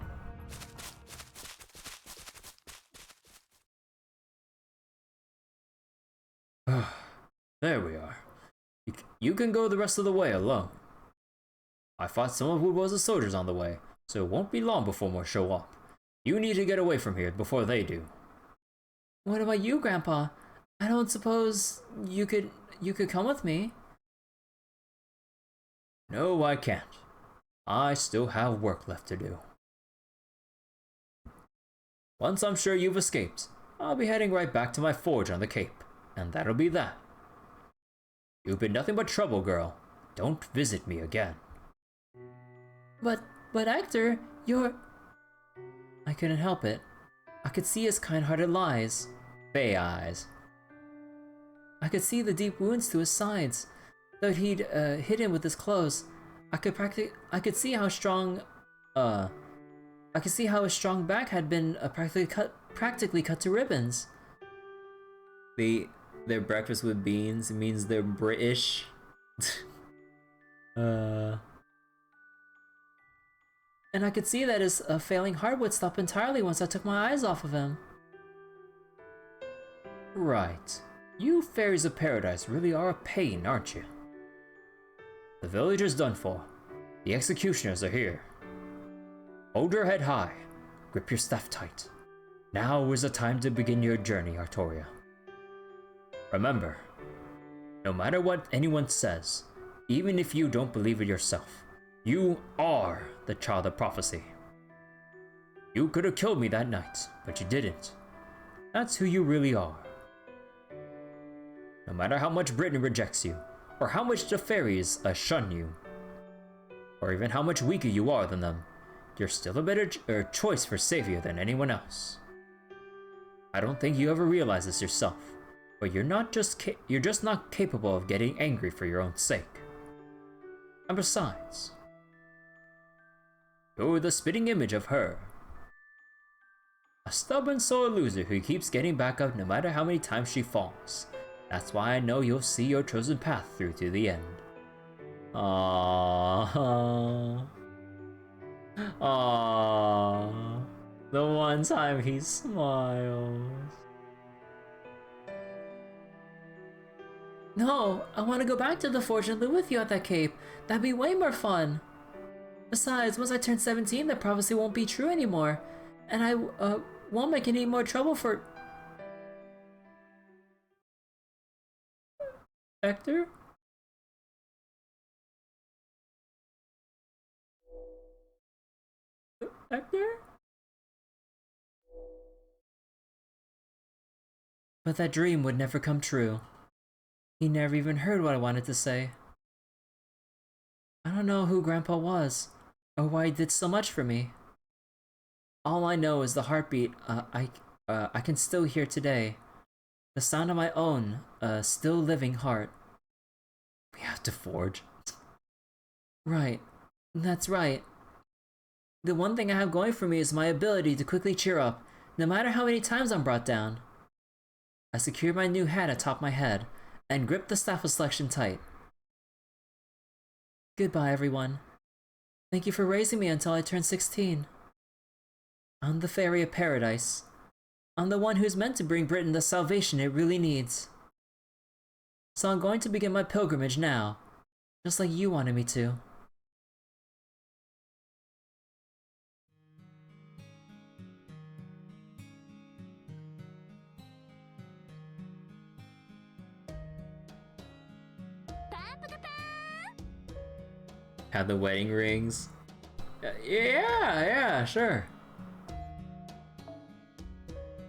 There we are. You can go the rest of the way alone. I fought some of Woodwow's soldiers on the way, so it won't be long before more show up. You need to get away from here before they do. What about you, Grandpa? I don't suppose you could come with me? No, I can't. I still have work left to do. Once I'm sure you've escaped, I'll be heading right back to my forge on the Cape, and that'll be that. You've been nothing but trouble, girl. Don't visit me again. But Hector, you're— I couldn't help it. I could see his kind-hearted lies. Fae eyes. I could see the deep wounds to his sides. Though he'd hidden with his clothes, I could see how strong, I could see how his strong back had been practically cut to ribbons. Their breakfast with beans means they're British. And I could see that his failing heart would stop entirely once I took my eyes off of him. Right. You fairies of paradise really are a pain, aren't you? The village is done for. The executioners are here. Hold your head high. Grip your staff tight. Now is the time to begin your journey, Artoria. Remember, no matter what anyone says, even if you don't believe it yourself, you are the child of prophecy. You could have killed me that night, but you didn't. That's who you really are. No matter how much Britain rejects you, or how much the fairies shun you, or even how much weaker you are than them, you're still a better choice for savior than anyone else. I don't think you ever realize this yourself, but you're just not capable of getting angry for your own sake. And besides, you're the spitting image of her. A stubborn sore loser who keeps getting back up no matter how many times she falls. That's why I know you'll see your chosen path through to the end. Aww. Aww. The one time he smiles. No, I want to go back to the forge and live with you at that cape. That'd be way more fun. Besides, once I turn 17, the prophecy won't be true anymore. And I won't make any more trouble for... Hector? Hector? But that dream would never come true. He never even heard what I wanted to say. I don't know who Grandpa was, or why he did so much for me. All I know is the heartbeat I can still hear today. The sound of my own, still living heart. We have to forge. Right. That's right. The one thing I have going for me is my ability to quickly cheer up, no matter how many times I'm brought down. I secured my new hat atop my head, and gripped the staff of selection tight. Goodbye, everyone. Thank you for raising me until I turned 16. I'm the Fairy of Paradise. I'm the one who's meant to bring Britain the salvation it really needs. So I'm going to begin my pilgrimage now, just like you wanted me to. Have the wedding rings. Yeah, sure.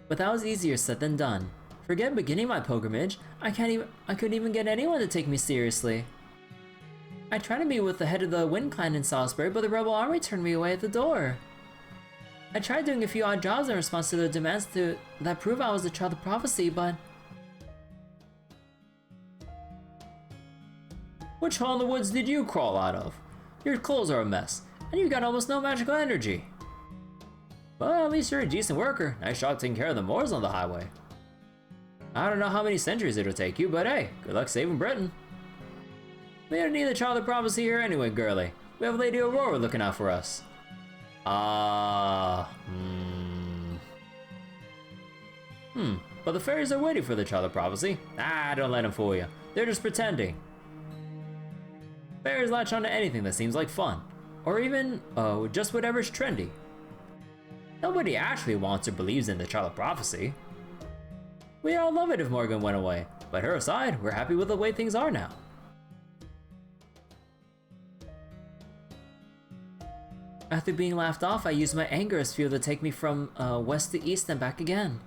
But that was easier said than done. Forget beginning my pilgrimage. I couldn't even get anyone to take me seriously. I tried to meet with the head of the Wind Clan in Salisbury, but the rebel army turned me away at the door. I tried doing a few odd jobs in response to their demands that prove I was the child of prophecy, but... Which hole in the woods did you crawl out of? Your clothes are a mess, and you've got almost no magical energy. Well, at least you're a decent worker. Nice job taking care of the Moors on the highway. I don't know how many centuries it'll take you, but hey, good luck saving Britain. We don't need the child of prophecy here anyway, girlie. We have Lady Aurora looking out for us. But the fairies are waiting for the child of prophecy. Don't let them fool you. They're just pretending. Fairies latch onto anything that seems like fun. Or even, just whatever's trendy. Nobody actually wants or believes in the child of prophecy. We all love it if Morgan went away, but her aside, we're happy with the way things are now. After being laughed off, I used my anger as fuel to take me from west to east and back again.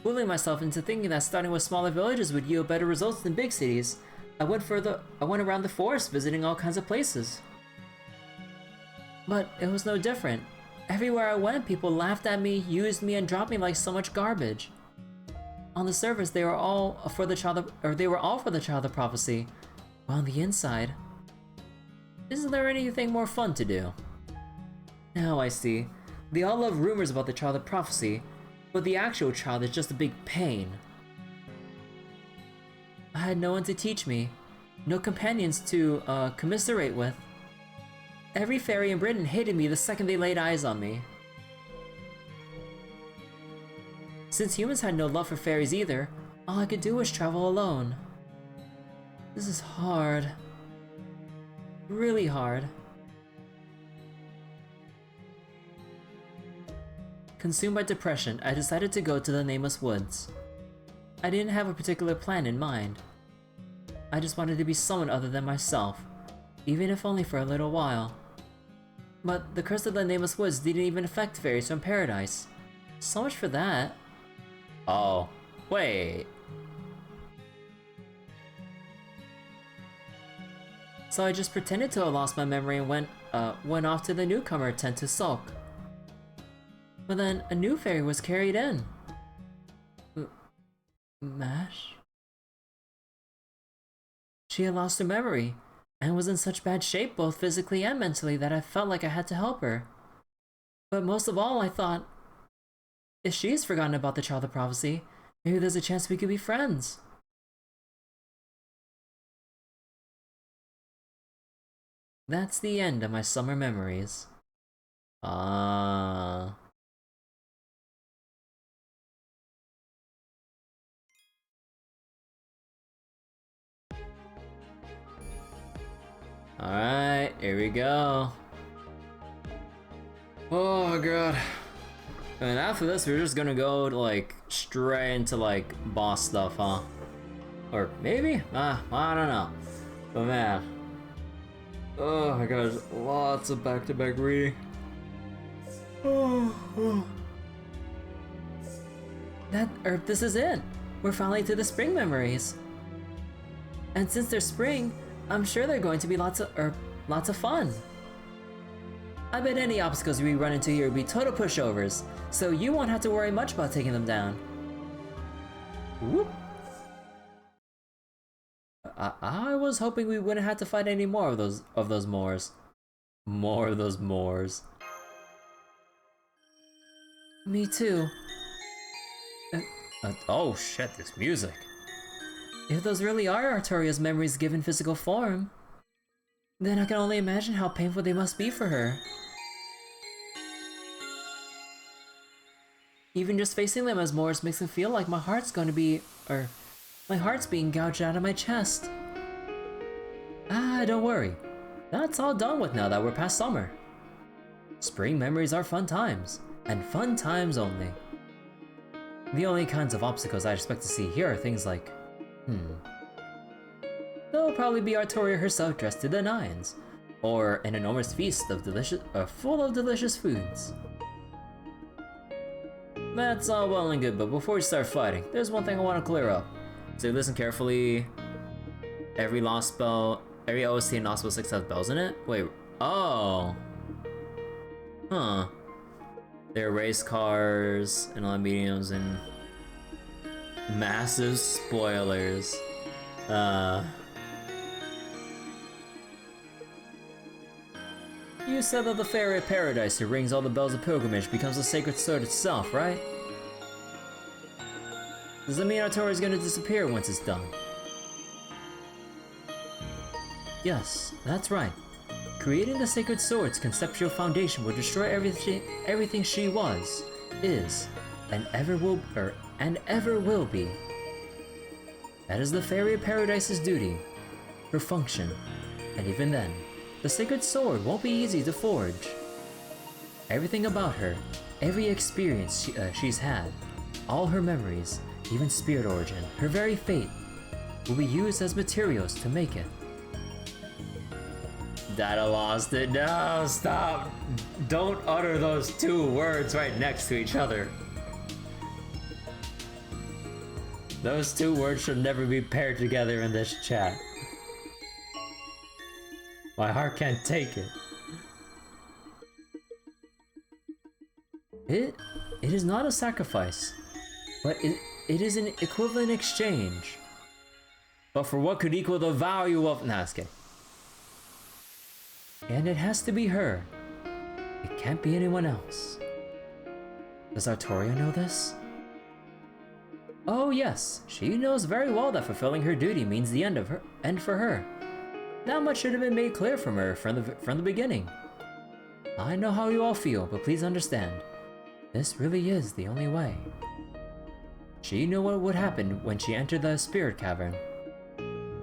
Fooling myself into thinking that starting with smaller villages would yield better results than big cities, I went around the forest visiting all kinds of places. But it was no different. Everywhere I went, people laughed at me, used me, and dropped me like so much garbage. On the surface, they were all for the child of prophecy, while on the inside, isn't there anything more fun to do? Now I see. They all love rumors about the child of prophecy, but the actual child is just a big pain. I had no one to teach me, no companions to commiserate with. Every fairy in Britain hated me the second they laid eyes on me. Since humans had no love for fairies either, all I could do was travel alone. This is hard. Really hard. Consumed by depression, I decided to go to the Nameless Woods. I didn't have a particular plan in mind. I just wanted to be someone other than myself, even if only for a little while. But the curse of the Nameless Woods didn't even affect fairies from paradise. So much for that. Oh, wait. So I just pretended to have lost my memory and went off to the newcomer tent to sulk. But then a new fairy was carried in. Mash? She had lost her memory, and was in such bad shape both physically and mentally that I felt like I had to help her. But most of all, I thought, if she's forgotten about the child of prophecy, maybe there's a chance we could be friends. That's the end of my summer memories. Alright, here we go. Oh my god. And after this, we're just gonna go like straight into like boss stuff, huh? Or maybe? I don't know. But man. Oh my god, lots of back-to-back reading. This is it. We're finally to the spring memories. And since they're spring, I'm sure they're going to be lots of fun. I bet any obstacles we run into here will be total pushovers, so you won't have to worry much about taking them down. Whoop. I was hoping we wouldn't have to fight any more of those Moors. More of those Moors. Me too. Oh shit, this music. If those really are Artoria's memories given physical form, then I can only imagine how painful they must be for her. Even just facing them as Moors makes me feel like my heart's being gouged out of my chest. Don't worry. That's all done with now that we're past summer. Spring memories are fun times, and fun times only. The only kinds of obstacles I expect to see here are things like, there'll probably be Artoria herself dressed to the nines, or an enormous feast of full of delicious foods. That's all well and good, but before we start fighting, there's one thing I want to clear up. So listen carefully. Every OST in Lostbelt 6 has bells in it? Wait, oh. Huh. There are race cars and all mediums and massive spoilers. You said that the Fairy of Paradise who rings all the bells of pilgrimage becomes the sacred sword itself, right? Does that mean Artoria is going to disappear once it's done? Yes, that's right. Creating the sacred sword's conceptual foundation will destroy everything she was, is, and ever will be. That is the Fairy of Paradise's duty, her function, and even then, the sacred sword won't be easy to forge. Everything about her, every experience she's had, all her memories, even spirit origin, her very fate, will be used as materials to make it. Data lost it. No, stop. Don't utter those two words right next to each other. Those two words should never be paired together in this chat. My heart can't take it. It is not a sacrifice, but it is an equivalent exchange. But for what could equal the value of... Nah, just kidding. And it has to be her. It can't be anyone else. Does Artoria know this? Oh yes, she knows very well that fulfilling her duty means the end for her. That much should have been made clear from her from the beginning. I know how you all feel, but please understand, this really is the only way. She knew what would happen when she entered the spirit cavern.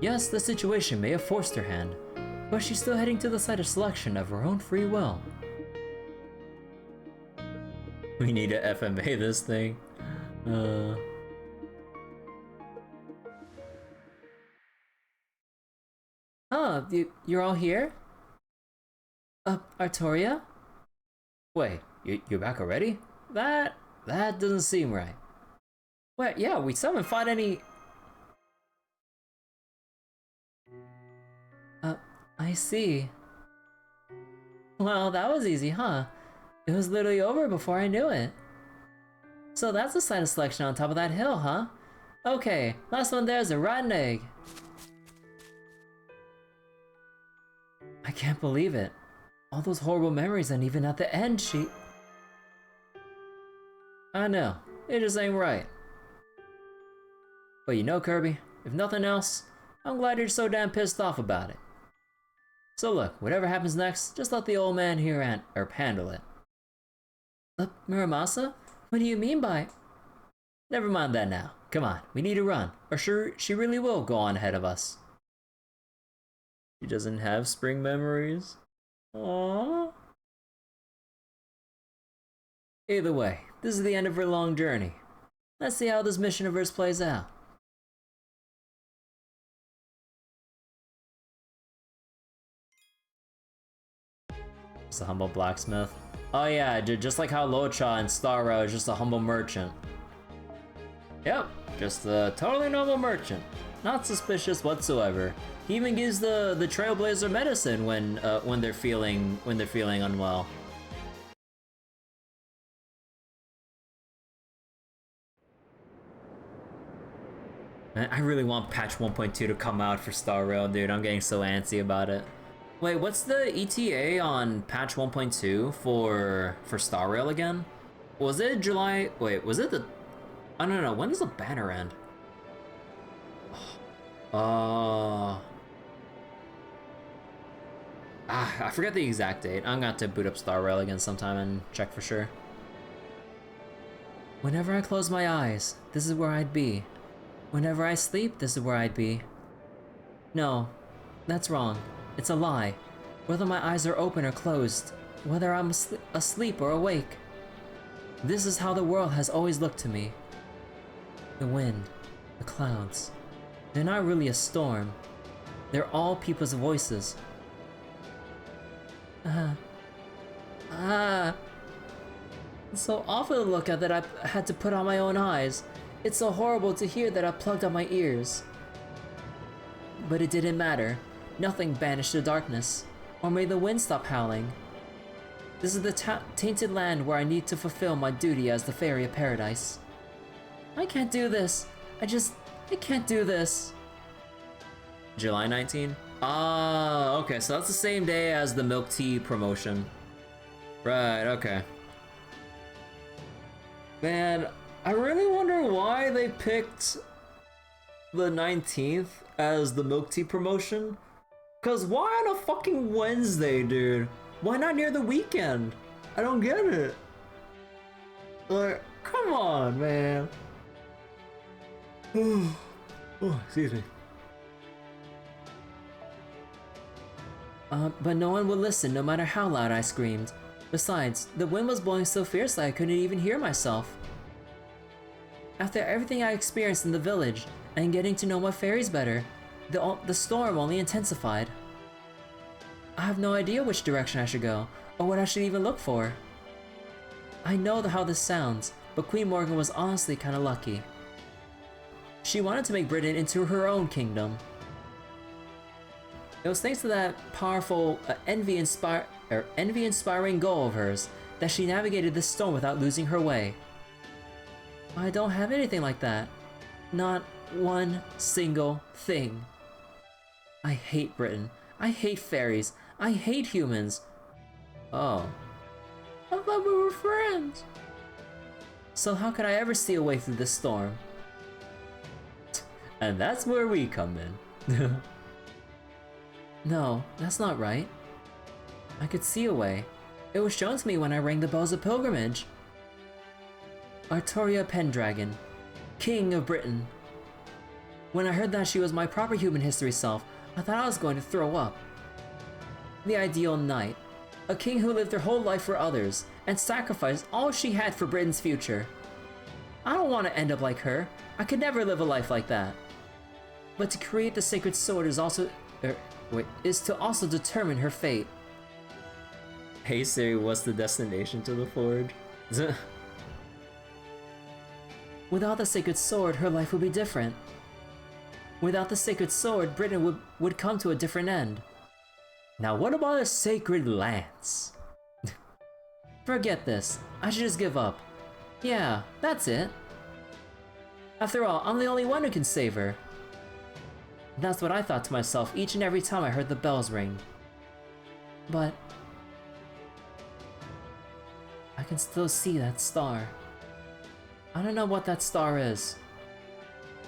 Yes, the situation may have forced her hand, but she's still heading to the site of selection of her own free will. We need to FMA this thing. Oh, you're all here? Artoria? Wait, you're back already? That doesn't seem right. Wait, yeah, we still haven't fought any... I see. Well, that was easy, huh? It was literally over before I knew it. So that's the site of selection on top of that hill, huh? Okay, last one there's a rotten egg. I can't believe it. All those horrible memories, and even at the end, she... I know, it just ain't right. But you know, Kirby, if nothing else, I'm glad you're so damn pissed off about it. So look, whatever happens next, just let the old man here handle it. Muramasa? What do you mean by... Never mind that now. Come on, we need to run, or she really will go on ahead of us. She doesn't have spring memories? Aww. Either way, this is the end of her long journey. Let's see how this mission of hers plays out. Just a humble blacksmith. Oh yeah, just like how Locha and Starro is just a humble merchant. Yep, just a totally normal merchant. Not suspicious whatsoever. He even gives the Trailblazer medicine when they're feeling unwell. I really want patch 1.2 to come out for Star Rail, dude. I'm getting so antsy about it. Wait, what's the ETA on patch 1.2 for Star Rail again? Was it July? Wait, was it the... I don't know. When does the banner end? I forget the exact date. I'm gonna have to boot up Star Rail again sometime and check for sure. Whenever I close my eyes, this is where I'd be. Whenever I sleep, this is where I'd be. No, that's wrong. It's a lie. Whether my eyes are open or closed, whether I'm asleep or awake. This is how the world has always looked to me. The wind, the clouds. They're not really a storm. They're all people's voices. It's so awful to look at that I had to put on my own eyes. It's so horrible to hear that I plugged up my ears. But it didn't matter. Nothing banished the darkness, or made the wind stop howling. This is the tainted land where I need to fulfill my duty as the fairy of paradise. I can't do this. I can't do this. July 19? Ah, okay, so that's the same day as the milk tea promotion. Right, okay. Man, I really wonder why they picked the 19th as the milk tea promotion. Cause why on a fucking Wednesday, dude? Why not near the weekend? I don't get it. Like, come on, man. Oh, excuse me. But no one would listen no matter how loud I screamed. Besides, the wind was blowing so fiercely I couldn't even hear myself. After everything I experienced in the village, and getting to know my fairies better, the storm only intensified. I have no idea which direction I should go, or what I should even look for. I know how this sounds, but Queen Morgan was honestly kinda lucky. She wanted to make Britain into her own kingdom. It was thanks to that powerful, envy-inspiring goal of hers that she navigated this storm without losing her way. I don't have anything like that. Not one single thing. I hate Britain. I hate fairies. I hate humans. Oh. I thought we were friends. So how could I ever see a way through this storm? And that's where we come in. No, that's not right. I could see a way. It was shown to me when I rang the bells of pilgrimage. Artoria Pendragon, King of Britain. When I heard that she was my proper human history self, I thought I was going to throw up. The ideal knight. A king who lived their whole life for others, and sacrificed all she had for Britain's future. I don't want to end up like her. I could never live a life like that. But to create the sacred sword is to also determine her fate. Hey Siri, what's the destination to the forge? Without the sacred sword, her life would be different. Without the sacred sword, Britain would come to a different end. Now what about a sacred lance? Forget this. I should just give up. Yeah, that's it. After all, I'm the only one who can save her. That's what I thought to myself each and every time I heard the bells ring. But I can still see that star. I don't know what that star is.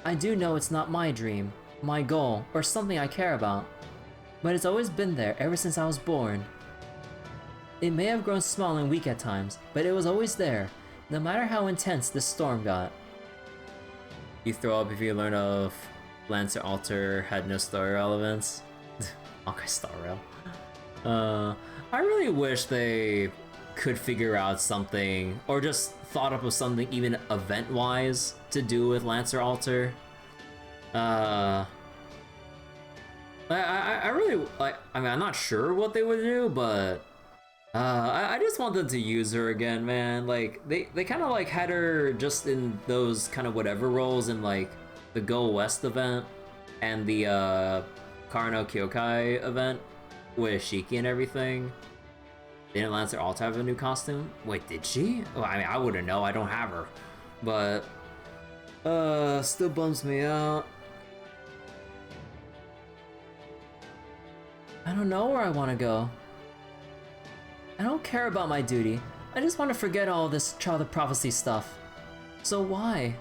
I do know it's not my dream, my goal, or something I care about. But it's always been there ever since I was born. It may have grown small and weak at times, but it was always there, no matter how intense this storm got. You throw up if you learn of Lancer Altar had no story relevance. Okay, Star Rail. I really wish they could figure out something, or just thought up of something even event-wise to do with Lancer Altar. I really like. I mean, I'm not sure what they would do, but I just want them to use her again, man. Like they kind of like had her just in those kind of whatever roles in like the Go West event and the Karno Kyokai event with Shiki and everything. Didn't Lancer Alta have a new costume? Wait, did she? Well, I mean, I wouldn't know. I don't have her, but Still bums me out. I don't know where I want to go. I don't care about my duty. I just want to forget all this Child of Prophecy stuff. So why?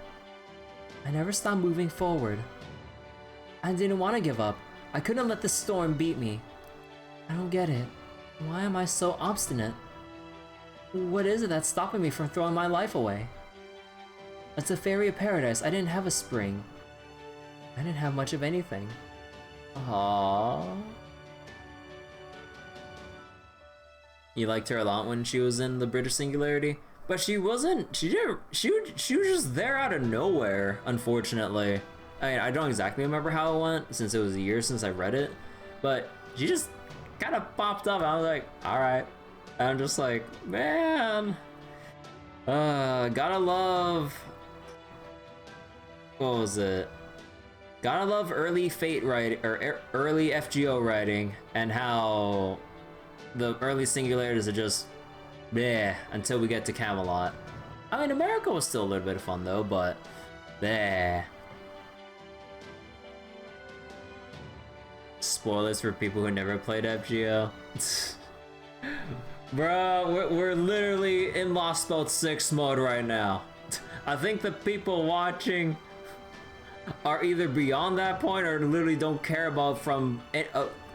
I never stopped moving forward. I didn't want to give up. I couldn't let the storm beat me. I don't get it. Why am I so obstinate? What is it that's stopping me from throwing my life away? It's a fairy of paradise. I didn't have a spring. I didn't have much of anything. Aww. You liked her a lot when she was in the British Singularity, but she wasn't. She didn't. She was just there out of nowhere. Unfortunately, I mean, I don't exactly remember how it went since it was a year since I read it, but she just kind of popped up. I was like, all right. And I'm just like, man. Gotta love. What was it? Gotta love early Fate writing or early FGO writing, and how the early singularities are just bleh until we get to Camelot. I mean, America was still a little bit of fun though, but bleh. Spoilers for people who never played FGO. Bro, we're literally in Lostbelt 6 mode right now. I think the people watching are either beyond that point or literally don't care about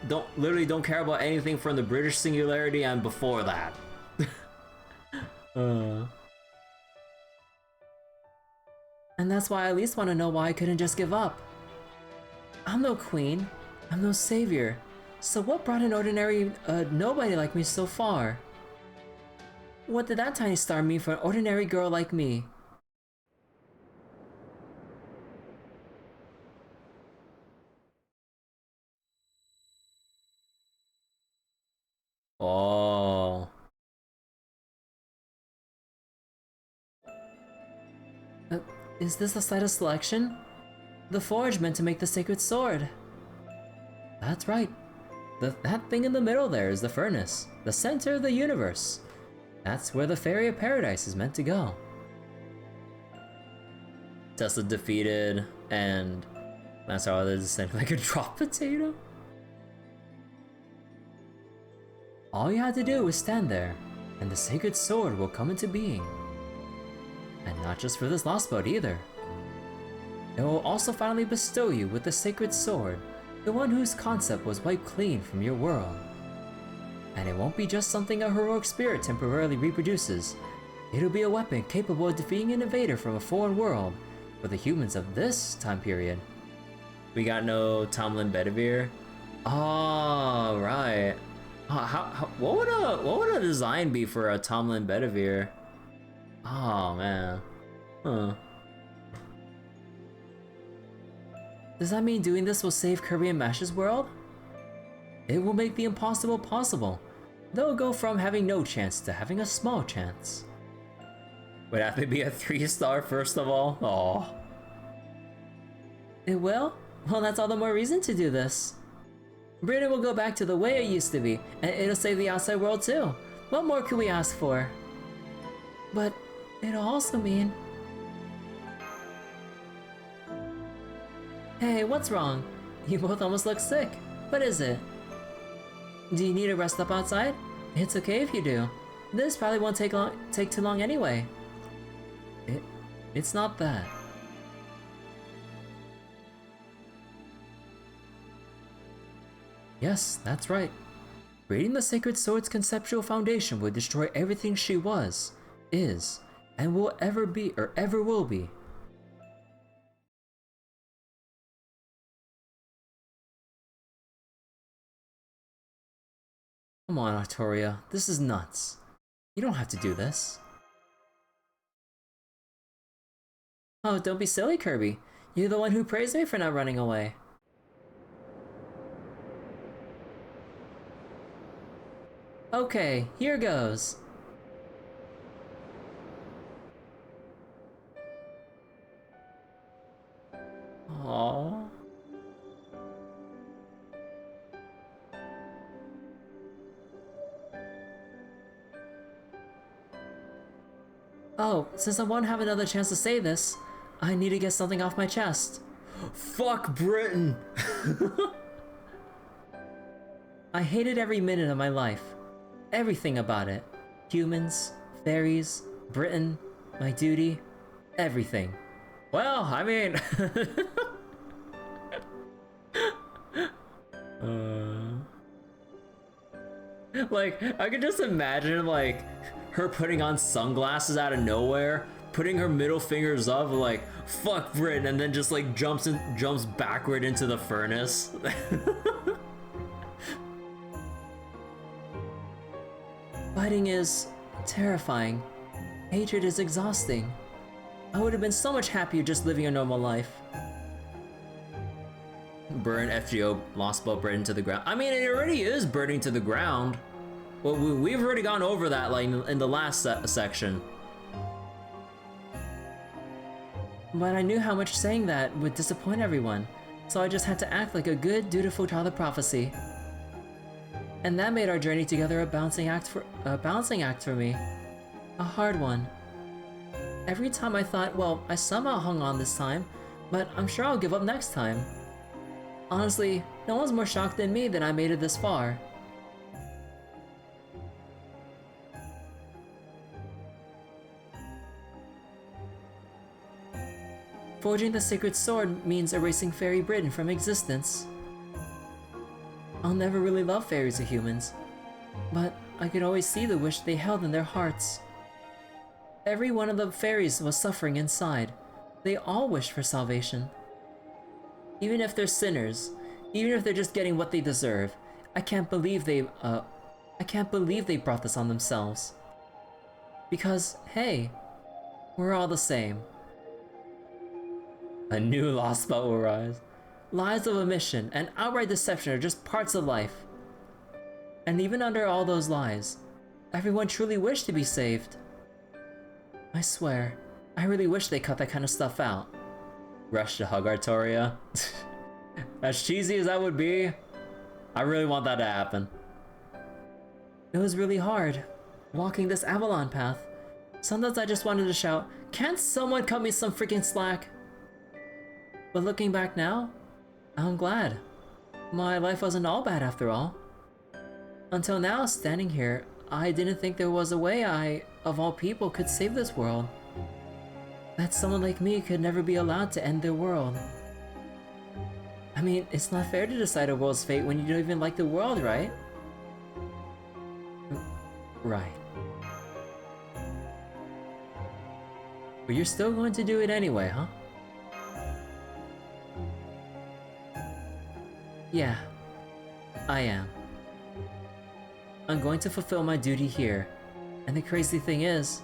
don't care about anything from the British Singularity and before that. And that's why I at least want to know why I couldn't just give up. I'm no queen. I'm no savior. So what brought an ordinary nobody like me so far? What did that tiny star mean for an ordinary girl like me? Oh. Is this the site of selection? The forge meant to make the sacred sword. That's right. That thing in the middle there is the furnace, the center of the universe. That's where the Fairy of Paradise is meant to go. Tesla defeated, and that's how they descended like a drop potato. All you had to do was stand there, and the sacred sword will come into being. And not just for this lost boat either. It will also finally bestow you with the sacred sword, the one whose concept was wiped clean from your world. And it won't be just something a heroic spirit temporarily reproduces. It'll be a weapon capable of defeating an invader from a foreign world for the humans of this time period. We got no Tomlin Bedivere. Oh, right. What would a design be for a Tomlin Bedivere? Oh man. Huh. Does that mean doing this will save Kirby and Mash's world? It will make the impossible possible. They'll go from having no chance to having a small chance. Would have to be a 3-star first of all? Oh. It will? Well, that's all the more reason to do this. Britain will go back to the way it used to be, and it'll save the outside world too. What more could we ask for? But it'll also mean... Hey, what's wrong? You both almost look sick. What is it? Do you need to rest up outside? It's okay if you do. This probably won't take too long anyway. It's not that. Yes, that's right. Reading the Sacred Sword's conceptual foundation would destroy everything she was, is, and will ever be, or ever will be. Come on, Artoria, this is nuts. You don't have to do this. Oh, don't be silly, Kirby. You're the one who praised me for not running away. Okay, here goes. Aww. Oh, since I won't have another chance to say this, I need to get something off my chest. Fuck Britain! I hated every minute of my life. Everything about it. Humans, fairies, Britain, my duty, everything. Well, I mean... Like, I could just imagine, like, her putting on sunglasses out of nowhere, putting her middle fingers up, like, fuck Britain, and then just, like, jumps backward into the furnace. Fighting is terrifying. Hatred is exhausting. I would have been so much happier just living a normal life. Burn FGO Lostbelt Britain to the ground. I mean, it already is burning to the ground. Well, we've already gone over that, like, in the last section. But I knew how much saying that would disappoint everyone, so I just had to act like a good, dutiful child of prophecy. And that made our journey together a balancing act for me. A hard one. Every time I thought, well, I somehow hung on this time, but I'm sure I'll give up next time. Honestly, no one's more shocked than me that I made it this far. Forging the sacred sword means erasing Fairy Britain from existence. I'll never really love fairies or humans, but I could always see the wish they held in their hearts. Every one of the fairies was suffering inside. They all wished for salvation. Even if they're sinners, even if they're just getting what they deserve, I can't believe they brought this on themselves. Because, hey, we're all the same. A new Lostbelt will rise. Lies of omission and outright deception are just parts of life. And even under all those lies, everyone truly wished to be saved. I swear, I really wish they cut that kind of stuff out. Rush to hug Artoria. As cheesy as that would be, I really want that to happen. It was really hard, walking this Avalon path. Sometimes I just wanted to shout, can't someone cut me some freaking slack? But looking back now, I'm glad. My life wasn't all bad after all. Until now, standing here, I didn't think there was a way I, of all people, could save this world. That someone like me could never be allowed to end their world. I mean, it's not fair to decide a world's fate when you don't even like the world, right? Right. But you're still going to do it anyway, huh? Yeah, I am. I'm going to fulfill my duty here. And the crazy thing is,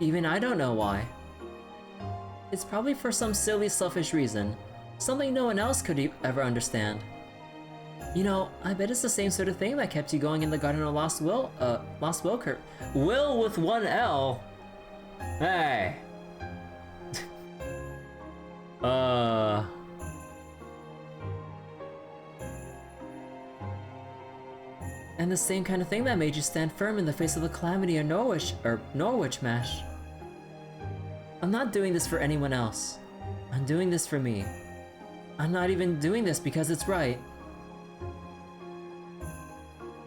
even I don't know why. It's probably for some silly, selfish reason. Something no one else could ever understand. You know, I bet it's the same sort of thing that kept you going in the Garden of Lost Wilker. Will with one L? Hey. And the same kind of thing that made you stand firm in the face of the calamity of Norwich Mash. I'm not doing this for anyone else. I'm doing this for me. I'm not even doing this because it's right.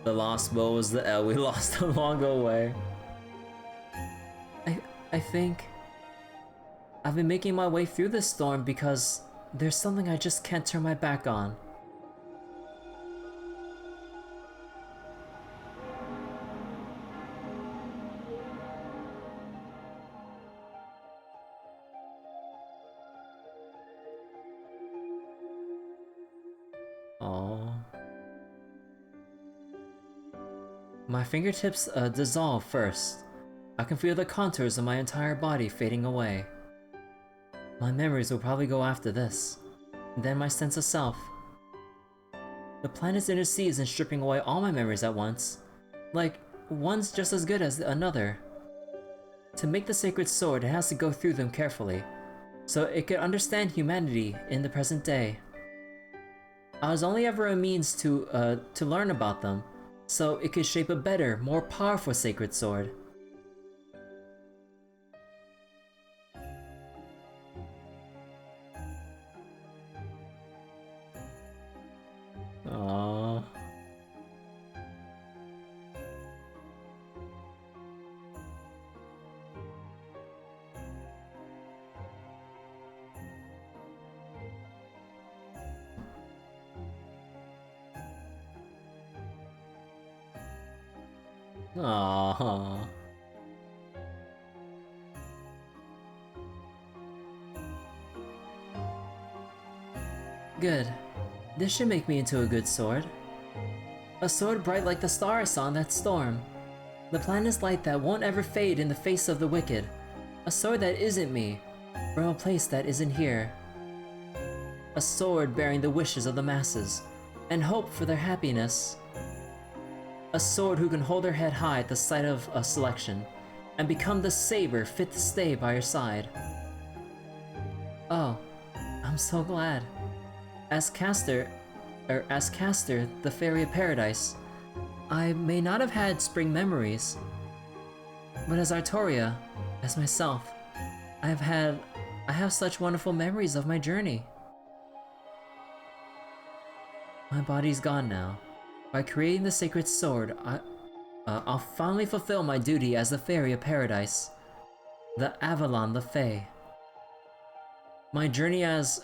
The lost bow was the L we lost along the way. I think I've been making my way through this storm because there's something I just can't turn my back on. Oh. My fingertips dissolve first. I can feel the contours of my entire body fading away. My memories will probably go after this. Then my sense of self. The planet's inner seas and stripping away all my memories at once. Like, one's just as good as another. To make the sacred sword, it has to go through them carefully, so it could understand humanity in the present day. I was only ever a means to learn about them, so it could shape a better, more powerful sacred sword. Aww. Good. This should make me into a good sword. A sword bright like the star I saw in that storm. The planet's light that won't ever fade in the face of the wicked. A sword that isn't me, from a place that isn't here. A sword bearing the wishes of the masses, and hope for their happiness. A sword who can hold her head high at the sight of a selection, and become the saber fit to stay by her side. Oh, I'm so glad. As Castor, the Fairy of Paradise, I may not have had spring memories, but as Artoria, as myself, I have such wonderful memories of my journey. My body's gone now. By creating the sacred sword, I'll finally fulfill my duty as the Fairy of Paradise, the Avalon le Fae. My journey as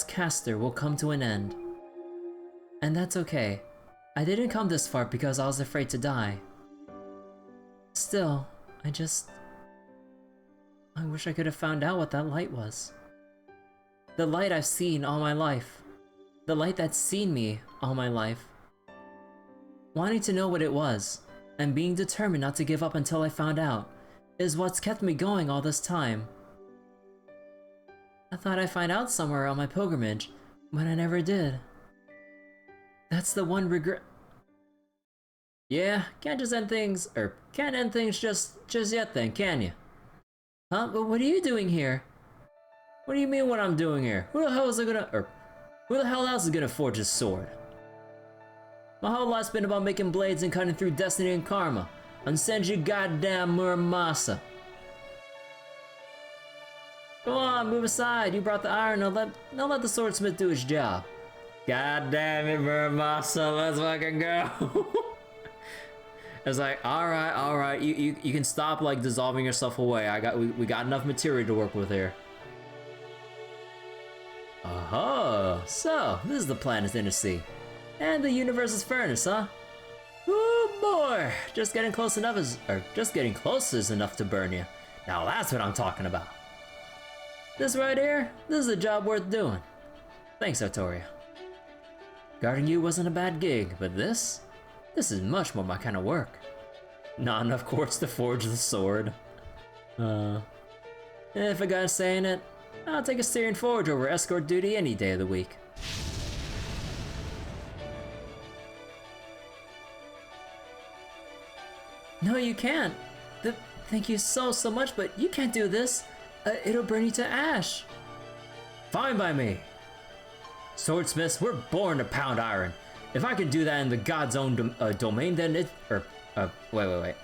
Castor will come to an end. And that's okay. I didn't come this far because I was afraid to die. Still, I wish I could have found out what that light was. The light I've seen all my life. The light that's seen me all my life. Wanting to know what it was, and being determined not to give up until I found out, is what's kept me going all this time. I thought I'd find out somewhere on my pilgrimage, but I never did. That's the one regret. Yeah, can't end things just yet then, can you? Huh? But what are you doing here? What do you mean what I'm doing here? Who the hell else is gonna forge a sword? My whole life's been about making blades and cutting through destiny and karma. And send you goddamn Muramasa. Come on, move aside. You brought the iron. Now let the swordsmith do his job. God damn it, Muramasa, let's fucking go. It's like, alright, you can stop like dissolving yourself away. We got enough material to work with here. Oh, so this is the planet's inner sea. And the universe's furnace, huh? Oh boy, just getting close is enough to burn you. Now that's what I'm talking about. This right here, this is a job worth doing. Thanks, Artoria. Guarding you wasn't a bad gig, but this is much more my kind of work. Not enough quartz to forge the sword. If a guy's saying it, I'll take a Styrian forge over escort duty any day of the week. No, you can't. Thank you so much, but you can't do this. It'll burn you to ash. Fine by me. Swordsmiths, we're born to pound iron. If I can do that in the god's own domain, then wait.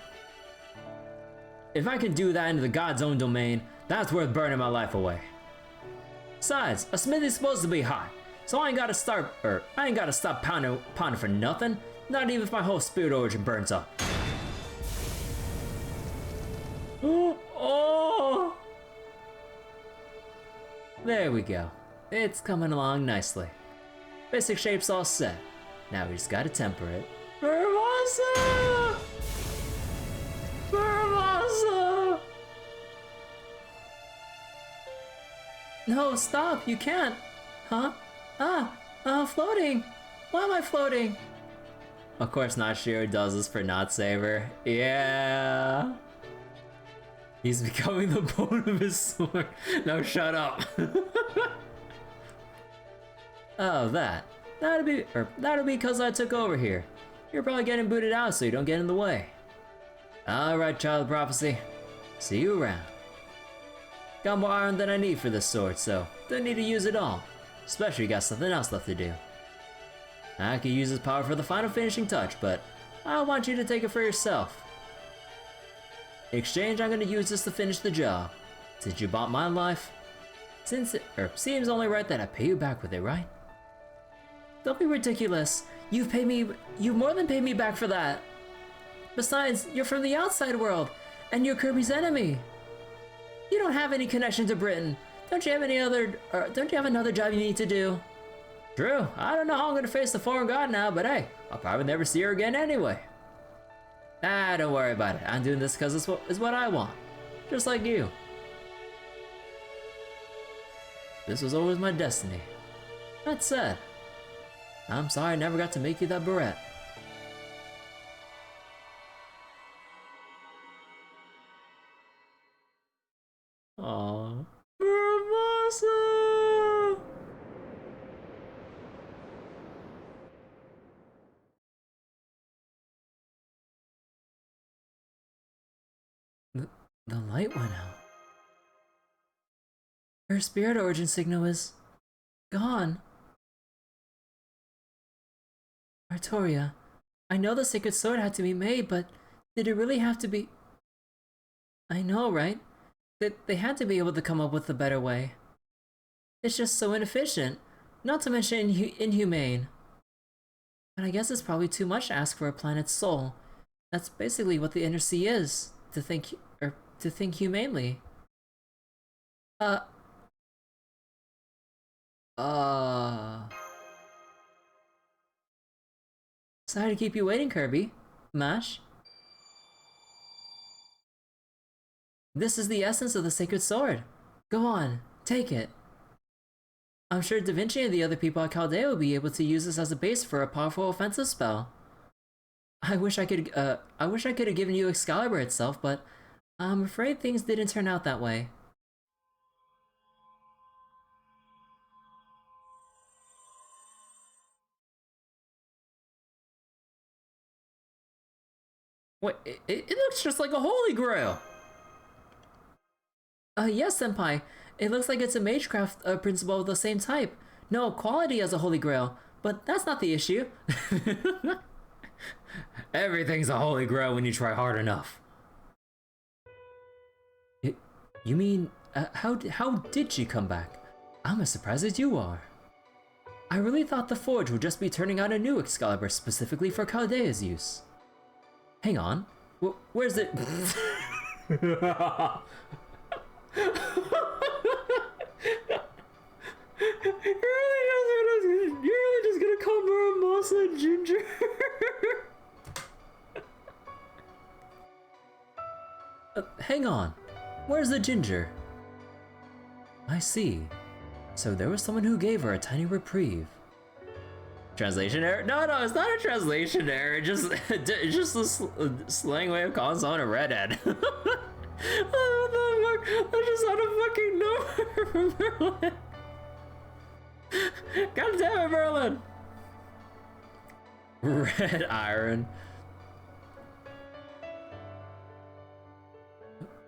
If I can do that in the god's own domain, that's worth burning my life away. Besides, a smithy's supposed to be hot, so I ain't gotta stop pounding for nothing. Not even if my whole spirit origin burns up. Oh! There we go. It's coming along nicely. Basic shape's all set. Now we just gotta temper it. Muramasa! Muramasa! No, stop! You can't! Huh? Floating! Why am I floating? Of course not. Shiro does this for not Saber. Yeah! He's becoming the bone of his sword. No, shut up. Oh, that'll be because I took over here. You're probably getting booted out so you don't get in the way. Alright, Child of Prophecy. See you around. Got more iron than I need for this sword, so don't need to use it all. Especially got something else left to do. I could use this power for the final finishing touch, but I want you to take it for yourself. In exchange, I'm gonna use this to finish the job. Since you bought my life, seems only right that I pay you back with it, right? Don't be ridiculous. You've more than paid me back for that. Besides, you're from the outside world, and you're Kirby's enemy. You don't have any connection to Britain. Don't you have another job you need to do? True. I don't know how I'm gonna face the foreign god now, but hey, I'll probably never see her again anyway. Ah, don't worry about it. I'm doing this because it's what I want. Just like you. This was always my destiny. That said, I'm sorry I never got to make you that beret. Aww. Muramasa! The light went out. Her spirit origin signal is gone. Artoria, I know the sacred sword had to be made, but did it really have to be? I know, right? That they had to be able to come up with a better way. It's just so inefficient, not to mention inhumane. But I guess it's probably too much to ask for a planet's soul. That's basically what the inner sea is, to think humanely. Sorry to keep you waiting, Kirby. Mash? This is the essence of the sacred sword. Go on, take it. I'm sure Da Vinci and the other people at Chaldea will be able to use this as a base for a powerful offensive spell. I wish I could have given you Excalibur itself, but I'm afraid things didn't turn out that way. Wait, it looks just like a Holy Grail! Yes, Senpai. It looks like it's a Magecraft principle of the same type. No, quality as a Holy Grail, but that's not the issue. Everything's a Holy Grail when you try hard enough. You mean, how did she come back? I'm as surprised as you are. I really thought the Forge would just be turning out a new Excalibur specifically for Chaldea's use. Hang on, where's it? You're really just gonna call Muramasa Ginger? Hang on, where's the ginger? I see. So there was someone who gave her a tiny reprieve. Translation error? No, it's not a translation error. It's just a slang way of calling someone a redhead. I just had a fucking number from Merlin. God damn it, Merlin! Red iron.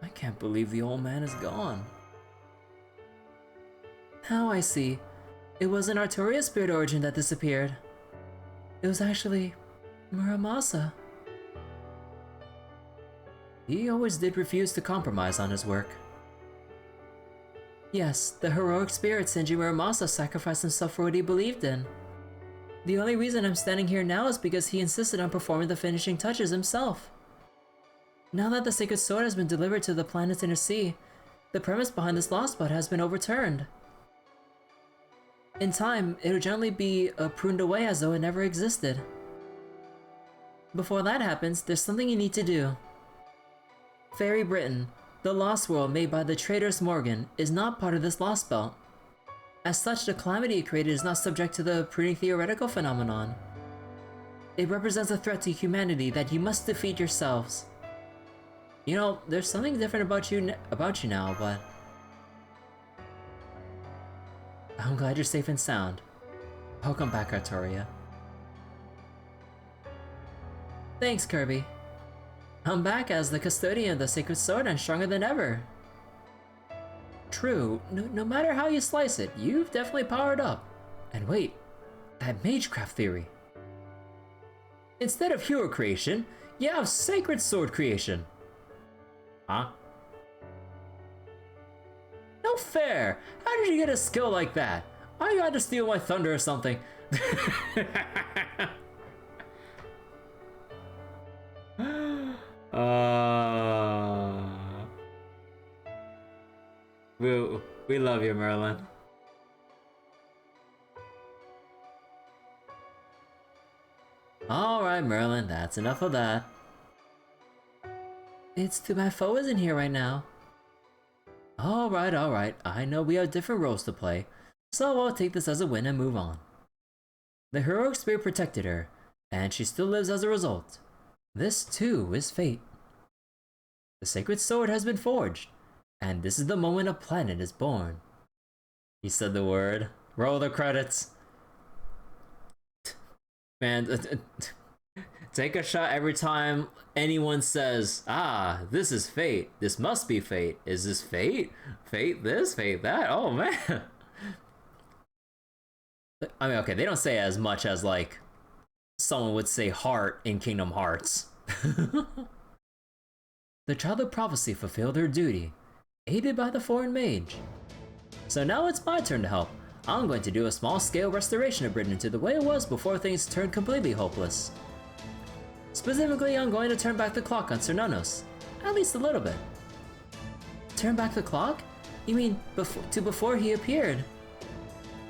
I can't believe the old man is gone. Now I see. It wasn't Artoria's spirit origin that disappeared. It was actually Muramasa. He always did refuse to compromise on his work. Yes, the heroic spirit Senji Muramasa sacrificed himself for what he believed in. The only reason I'm standing here now is because he insisted on performing the finishing touches himself. Now that the sacred sword has been delivered to the planet's inner sea, the premise behind this Lostbelt has been overturned. In time, it'll gently be pruned away as though it never existed. Before that happens, there's something you need to do. Fairy Britain, the lost world made by the traitorous Morgan, is not part of this Lostbelt. As such, the calamity it created is not subject to the pruning theoretical phenomenon. It represents a threat to humanity that you must defeat yourselves. You know, there's something different about you now, but I'm glad you're safe and sound. Welcome back, Artoria. Thanks, Kirby. I'm back as the custodian of the sacred sword and stronger than ever. True, no matter how you slice it, you've definitely powered up. And wait, that magecraft theory. Instead of hero creation, you have sacred sword creation. Huh? No fair! How did you get a skill like that? I got to steal my thunder or something. We love you, Merlin. Alright, Merlin, that's enough of that. It's too bad Foe isn't here right now. Alright. I know we have different roles to play, so I'll take this as a win and move on. The heroic spirit protected her, and she still lives as a result. This too is fate. The sacred sword has been forged, and this is the moment a planet is born. He said the word. Roll the credits. Man, take a shot every time anyone says, ah, this is fate. This must be fate. Is this fate? Fate this? Fate that? Oh man. I mean, okay, they don't say as much as, like, someone would say heart in Kingdom Hearts. The child of prophecy fulfilled her duty, aided by the foreign mage. So now it's my turn to help. I'm going to do a small-scale restoration of Britain to the way it was before things turned completely hopeless. Specifically, I'm going to turn back the clock on Cernunnos, at least a little bit. Turn back the clock? You mean before he appeared?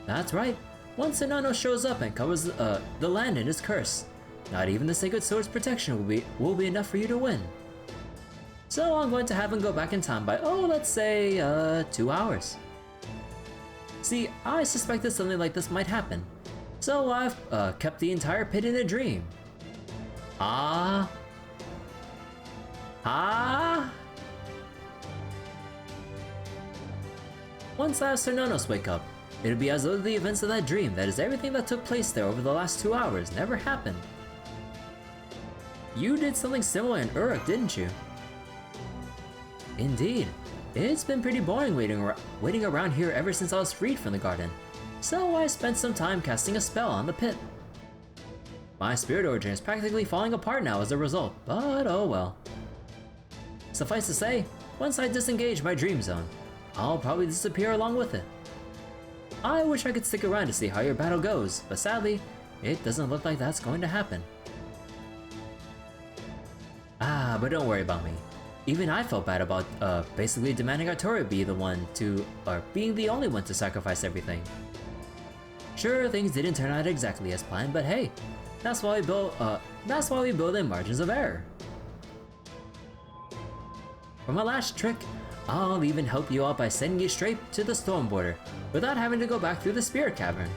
That's right. Once Cernunnos shows up and covers the land in his curse, not even the Sacred Sword's protection will be enough for you to win. So I'm going to have him go back in time by, let's say, 2 hours. See, I suspected something like this might happen, so I've kept the entire pit in a dream. Once I have Cernunnos wake up, it'll be as though the events of that dream, that is everything that took place there over the last 2 hours, never happened. You did something similar in Uruk, didn't you? Indeed. It's been pretty boring waiting around here ever since I was freed from the garden, so I spent some time casting a spell on the pit. My spirit origin is practically falling apart now as a result, but oh well. Suffice to say, once I disengage my dream zone, I'll probably disappear along with it. I wish I could stick around to see how your battle goes, but sadly, it doesn't look like that's going to happen. But don't worry about me. Even I felt bad about basically demanding Arturo be the one to, or being the only one to sacrifice everything. Sure, things didn't turn out exactly as planned, but hey, that's why we build in margins of error. For my last trick, I'll even help you out by sending you straight to the storm border without having to go back through the spirit cavern.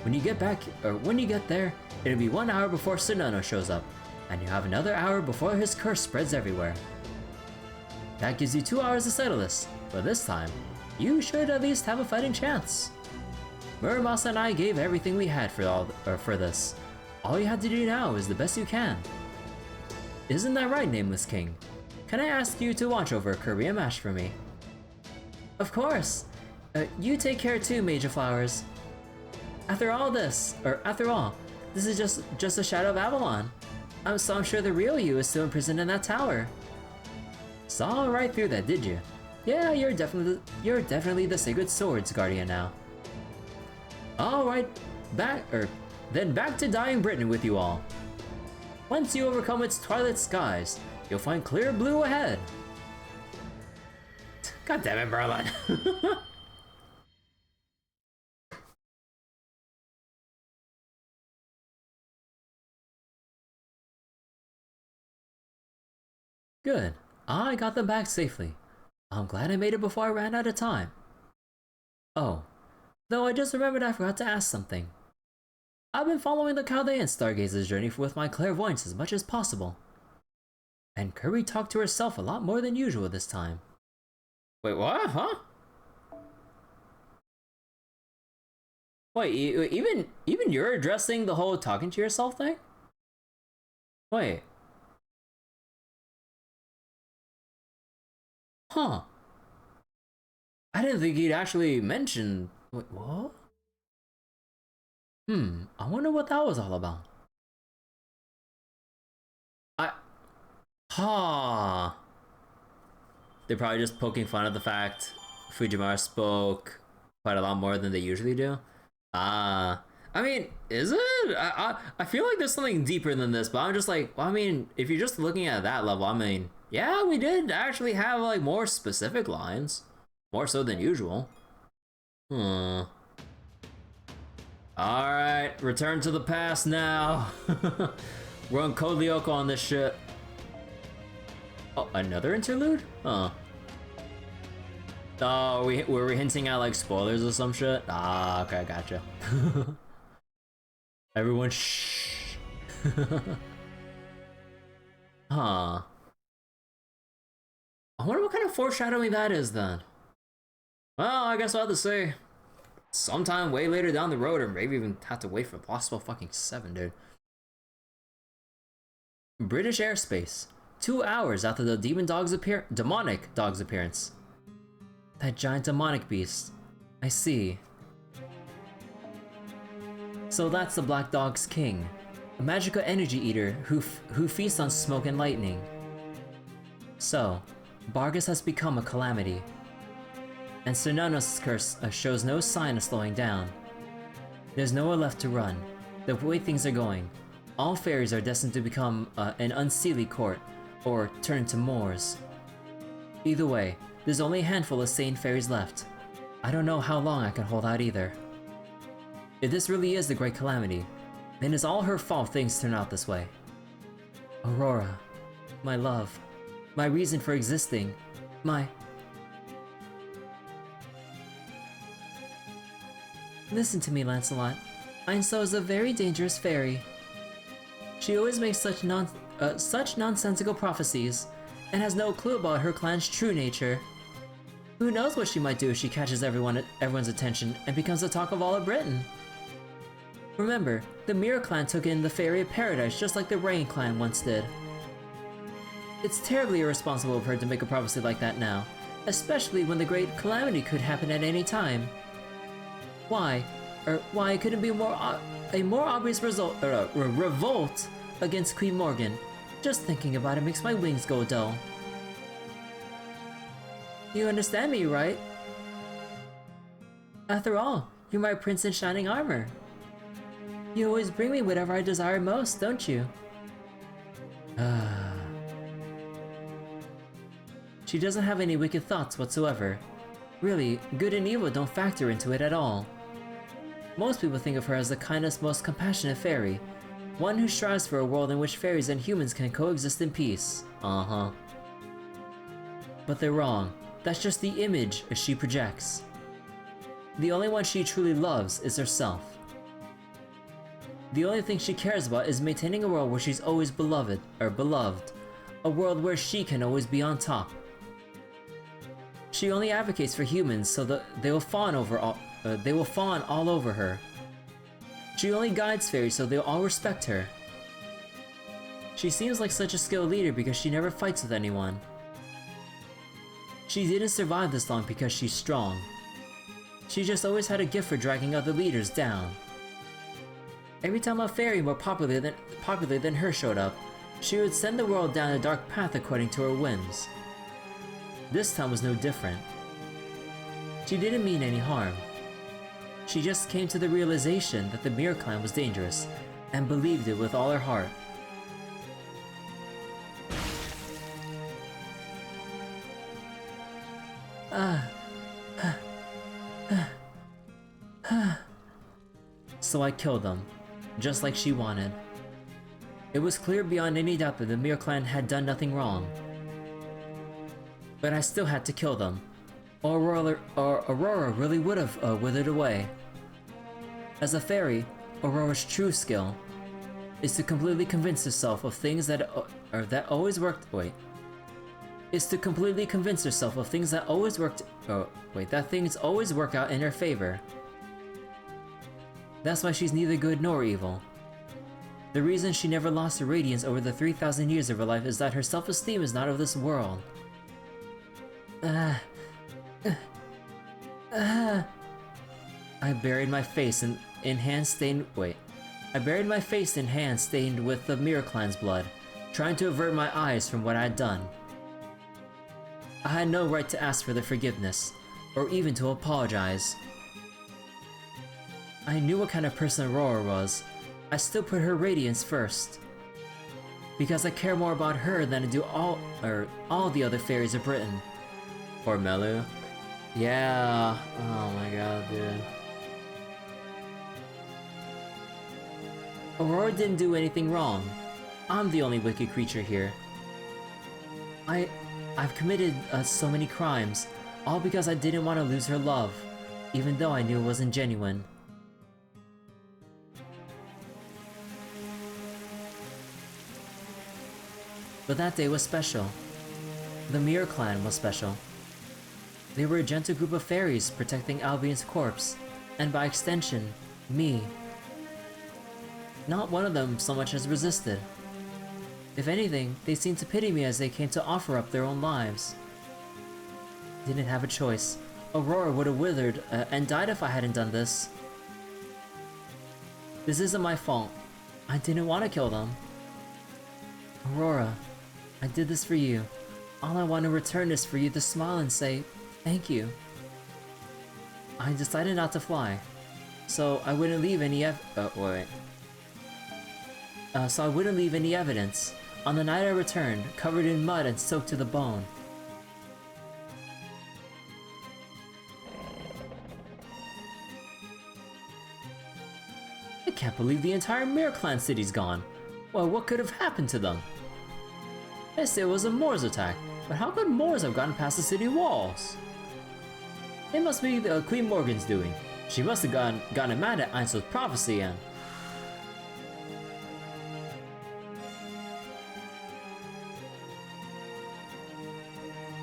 When you get there, it'll be 1 hour before Cernunnos shows up, and you have another hour before his curse spreads everywhere. That gives you 2 hours to settle this, but this time, you should at least have a fighting chance. Muramasa and I gave everything we had for this. All you have to do now is the best you can. Isn't that right, Nameless King? Can I ask you to watch over Korea Mash for me? Of course! You take care too, Mage of Flowers. After all, this is just a shadow of Avalon. So I'm sure the real you is still imprisoned in that tower. Saw right through that, did you? Yeah, you're definitely the Sacred Sword's guardian now. Alright, back to dying Britain with you all. Once you overcome its twilight skies, you'll find clear blue ahead. God damn it, Merlin. Good. I got them back safely. I'm glad I made it before I ran out of time. Oh, though I just remembered I forgot to ask something. I've been following the Chaldean Stargazer's journey with my clairvoyance as much as possible. And Curry talked to herself a lot more than usual this time. Wait, what? Huh? Wait, even you're addressing the whole talking to yourself thing? Wait. Huh. I didn't think he'd actually mention... Wait, what? I wonder what that was all about. They're probably just poking fun at the fact Fujiwara spoke quite a lot more than they usually do. I mean, is it? I feel like there's something deeper than this, but I'm just like, well, I mean, if you're just looking at that level, I mean, yeah, we did actually have like more specific lines. More so than usual. Alright, return to the past now. We're on Code Lyoko on this shit. Oh, another interlude? Huh. Oh, were we hinting at like spoilers or some shit? Ah, okay, gotcha. Everyone shh. Huh. I wonder what kind of foreshadowing that is then. Well, I guess I'll have to say sometime way later down the road, or maybe even have to wait for Lostbelt fucking 7, dude. British airspace. 2 hours after the demonic dog's appearance. That giant demonic beast. I see. So that's the Black Dog's king. A magical energy eater who feasts on smoke and lightning. So, Bargus has become a calamity. And Sernanos' curse shows no sign of slowing down. There's nowhere left to run. The way things are going, all fairies are destined to become an unseelie court, or turn into Moors. Either way, there's only a handful of sane fairies left. I don't know how long I can hold out either. If this really is the Great Calamity, then it's all her fault things turn out this way. Aurora, my love, my reason for existing, my... Listen to me, Lancelot. Ainsel is a very dangerous fairy. She always makes such nonsensical prophecies, and has no clue about her clan's true nature. Who knows what she might do if she catches everyone's attention and becomes the talk of all of Britain? Remember, the Mirror clan took in the Fairy of Paradise just like the Rain clan once did. It's terribly irresponsible of her to make a prophecy like that now, especially when the Great Calamity could happen at any time. Why couldn't it be a more obvious revolt against Queen Morgan? Just thinking about it makes my wings go dull. You understand me, right? After all, you're my prince in shining armor. You always bring me whatever I desire most, don't you? She doesn't have any wicked thoughts whatsoever. Really, good and evil don't factor into it at all. Most people think of her as the kindest, most compassionate fairy, one who strives for a world in which fairies and humans can coexist in peace. Uh-huh. But they're wrong. That's just the image she projects. The only one she truly loves is herself. The only thing she cares about is maintaining a world where she's always beloved, a world where she can always be on top. She only advocates for humans so that they will fawn all over her. She only guides fairies so they'll all respect her. She seems like such a skilled leader because she never fights with anyone. She didn't survive this long because she's strong. She just always had a gift for dragging other leaders down. Every time a fairy more popular than her showed up, she would send the world down a dark path according to her whims. This time was no different. She didn't mean any harm. She just came to the realization that the Mirror clan was dangerous, and believed it with all her heart. So I killed them, just like she wanted. It was clear beyond any doubt that the Mirror clan had done nothing wrong. But I still had to kill them, or Aurora really would have withered away. As a fairy, Aurora's true skill is to completely convince herself of things that always worked out in her favor. That's why she's neither good nor evil. The reason she never lost her radiance over the 3,000 years of her life is that her self-esteem is not of this world. I buried my face in hands stained with the Mirror clan's blood, trying to avert my eyes from what I had done. I had no right to ask for their forgiveness, or even to apologize. I knew what kind of person Aurora was. I still put her radiance first. Because I care more about her than I do all the other fairies of Britain. Poor Melu. Yeah. Oh my god, dude. Aurora didn't do anything wrong. I'm the only wicked creature here. I've committed so many crimes, all because I didn't want to lose her love, even though I knew it wasn't genuine. But that day was special. The Mirror Clan was special. They were a gentle group of fairies protecting Albion's corpse, and by extension, me. Not one of them so much as resisted. If anything, they seemed to pity me as they came to offer up their own lives. Didn't have a choice. Aurora would have withered and died if I hadn't done this. This isn't my fault. I didn't want to kill them. Aurora, I did this for you. All I want in return is for you to smile and say, thank you. I decided not to fly, so I wouldn't leave any so I wouldn't leave any evidence. On the night I returned, covered in mud and soaked to the bone. I can't believe the entire Mirror Clan city's gone. Well, what could have happened to them? They say it was a Moors attack, but how could Moors have gotten past the city walls? It must be Queen Morgan's doing. She must have gotten mad at Einzel's prophecy and...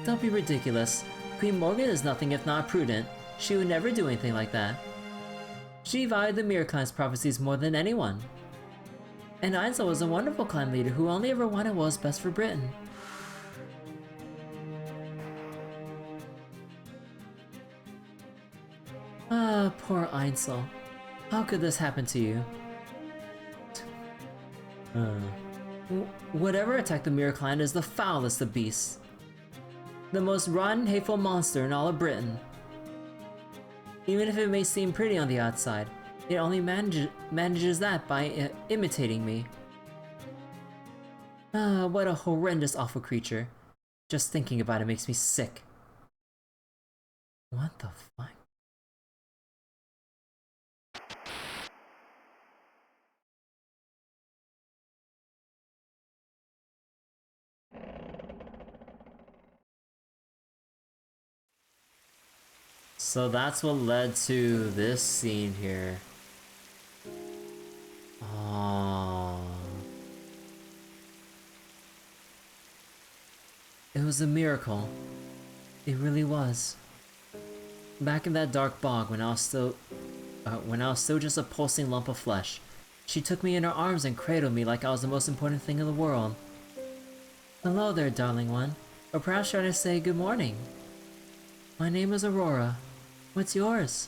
Don't be ridiculous. Queen Morgan is nothing if not prudent. She would never do anything like that. She valued the Mirror Clan's prophecies more than anyone. And Einzel was a wonderful clan leader who only ever wanted what was best for Britain. Ah, poor Einzel. How could this happen to you? Whatever attacked the Mirror Clan is the foulest of beasts. The most rotten, hateful monster in all of Britain. Even if it may seem pretty on the outside, it only manages that by imitating me. Ah, what a horrendous, awful creature. Just thinking about it makes me sick. What the fuck? So that's what led to this scene here. Aww. It was a miracle. It really was. Back in that dark bog when I was still just a pulsing lump of flesh, she took me in her arms and cradled me like I was the most important thing in the world. Hello there, darling one. Or perhaps should I say good morning? My name is Aurora. What's yours?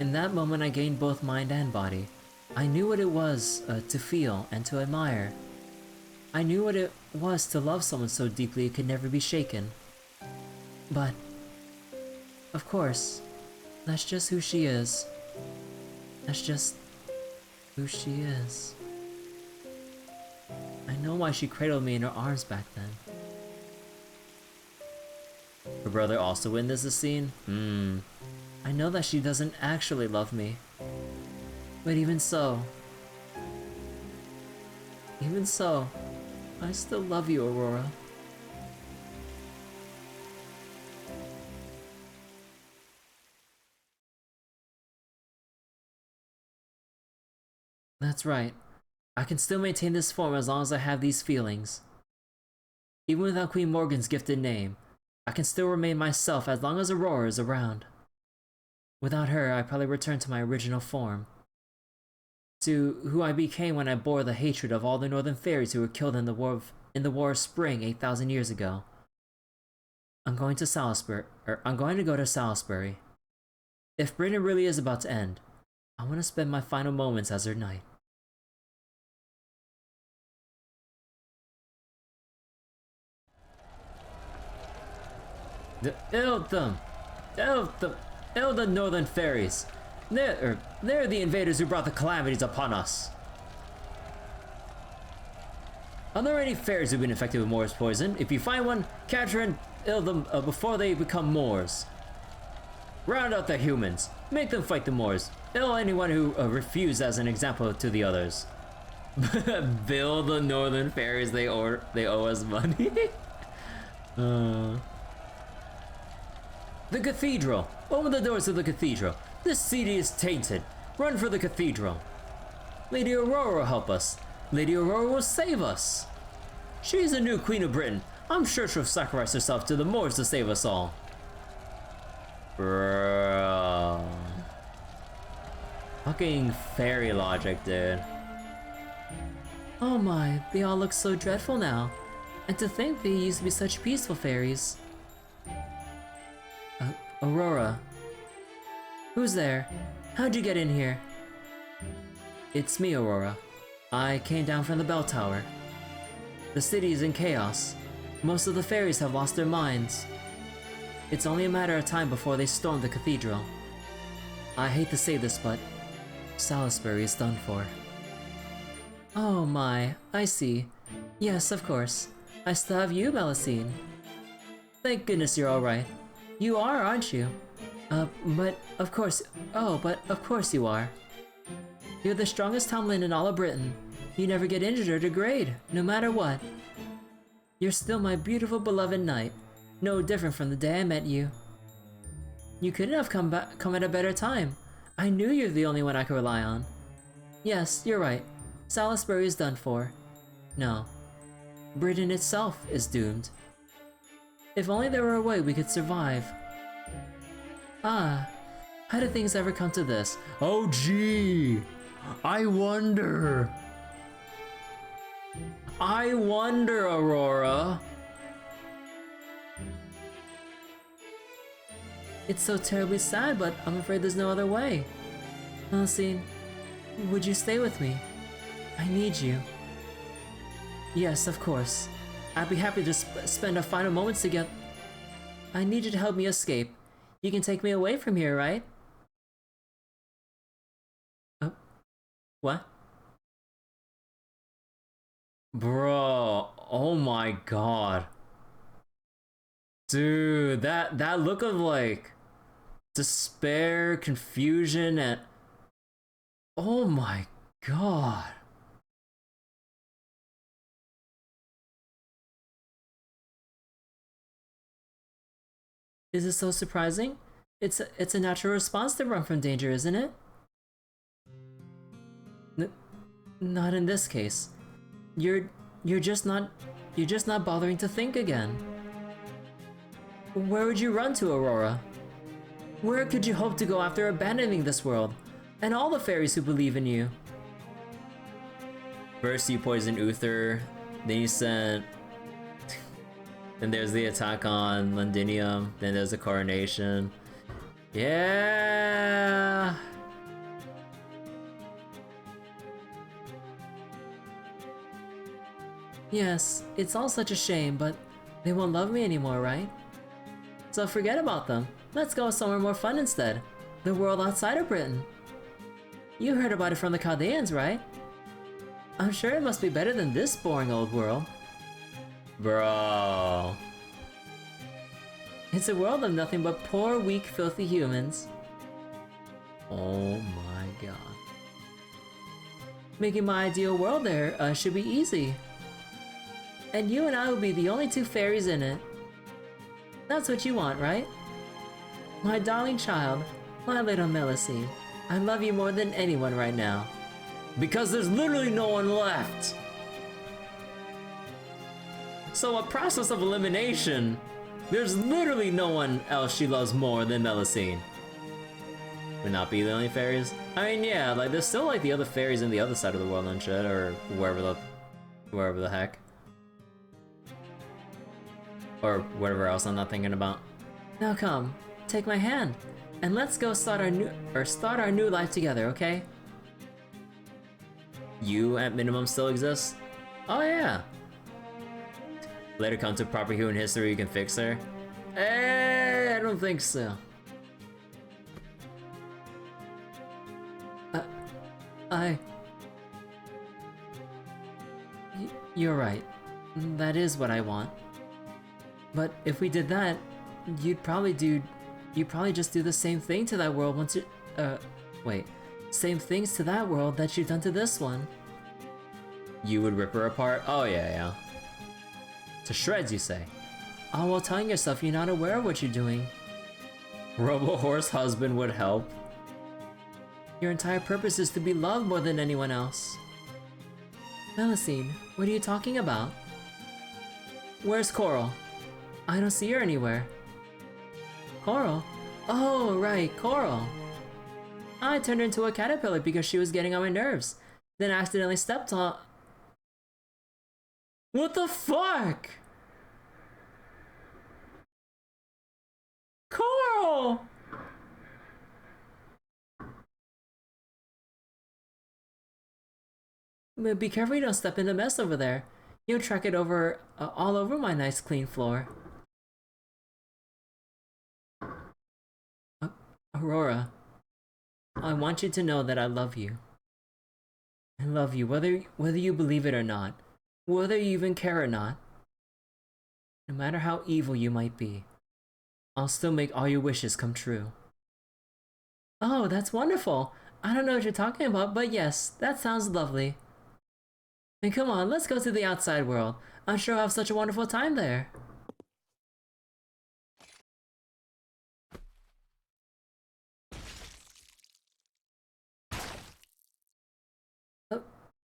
In that moment I gained both mind and body. I knew what it was to feel and to admire. I knew what it was to love someone so deeply it could never be shaken. But, of course, that's just who she is. That's just who she is. I know why she cradled me in her arms back then. Her brother also witnessed the scene? I know that she doesn't actually love me. But even so, I still love you, Aurora. That's right. I can still maintain this form as long as I have these feelings. Even without Queen Morgan's gifted name, I can still remain myself as long as Aurora is around. Without her, I'd probably return to my original form. To who I became when I bore the hatred of all the northern fairies who were killed in the War of Spring 8,000 years ago. I'm going to go to Salisbury. If Britain really is about to end, I want to spend my final moments as her knight. The northern fairies. They're the invaders who brought the calamities upon us. Are there any fairies who've been infected with Moor's poison? If you find one, capture and ill them before they become Moors. Round out the humans. Make them fight the Moors. Ill anyone who refused as an example to the others. Bill the northern fairies, they owe us money. The cathedral! Open the doors of the cathedral! This city is tainted! Run for the cathedral! Lady Aurora will help us! Lady Aurora will save us! She's the new Queen of Britain! I'm sure she'll sacrifice herself to the Moors to save us all! Bro. Fucking fairy logic, dude. Oh my, they all look so dreadful now. And to think they used to be such peaceful fairies. Aurora. Who's there? How'd you get in here? It's me, Aurora. I came down from the bell tower. The city is in chaos. Most of the fairies have lost their minds. It's only a matter of time before they storm the cathedral. I hate to say this, but Salisbury is done for. Oh my, I see. Yes, of course. I still have you, Melusine. Thank goodness you're alright. You are, aren't you? But of course you are. You're the strongest Tomlin in all of Britain. You never get injured or degrade, no matter what. You're still my beautiful beloved knight. No different from the day I met you. You couldn't have come at a better time. I knew you're the only one I could rely on. Yes, you're right. Salisbury is done for. No. Britain itself is doomed. If only there were a way we could survive. Ah, how did things ever come to this? Oh gee, I wonder, Aurora. It's so terribly sad, but I'm afraid there's no other way. Melusine, would you stay with me? I need you. Yes, of course. I'd be happy to spend our final moments together. I need you to help me escape. You can take me away from here, right? What? Bro, oh my god. Dude, that look of like despair, confusion, and oh my god. Is it so surprising? It's a natural response to run from danger, isn't it? Not in this case. You're just not bothering to think again. Where would you run to, Aurora? Where could you hope to go after abandoning this world and all the fairies who believe in you? First you poisoned Uther, then you sent. Then there's the attack on Londinium, then there's the coronation. Yeah. Yes, it's all such a shame, but they won't love me anymore, right? So forget about them. Let's go somewhere more fun instead. The world outside of Britain. You heard about it from the Chaldeans, right? I'm sure it must be better than this boring old world. Bro. It's a world of nothing but poor, weak, filthy humans. Oh my god. Making my ideal world there should be easy. And you and I will be the only two fairies in it. That's what you want, right? My darling child, my little Melusine, I love you more than anyone right now. Because there's literally no one left! So a process of elimination, there's literally no one else she loves more than Melusine. Would not be the only fairies? I mean, yeah, like there's still like the other fairies in the other side of the world and shit, or wherever the heck. Or whatever else I'm not thinking about. Now come, take my hand, and let's go start our new life together, okay? You at minimum still exists? Oh yeah. Later come to proper human history, you can fix her. I don't think so. You're right. That is what I want. But if we did that, you'd probably just do the same thing to that world once you, same things to that world that you've done to this one. You would rip her apart? Oh yeah. To shreds, you say? all while telling yourself you're not aware of what you're doing. Robo-horse husband would help. Your entire purpose is to be loved more than anyone else. Melusine, what are you talking about? Where's Coral? I don't see her anywhere. Coral? Oh, right, Coral. I turned her into a caterpillar because she was getting on my nerves, then accidentally stepped on... What the fuck? Coral! But be careful you don't step in the mess over there. You'll track it over, all over my nice clean floor. Aurora, I want you to know that I love you. I love you whether you believe it or not, whether you even care or not. No matter how evil you might be, I'll still make all your wishes come true. Oh, that's wonderful. I don't know what you're talking about, but yes, that sounds lovely. And come on, let's go to the outside world. I'm sure I'll have such a wonderful time there.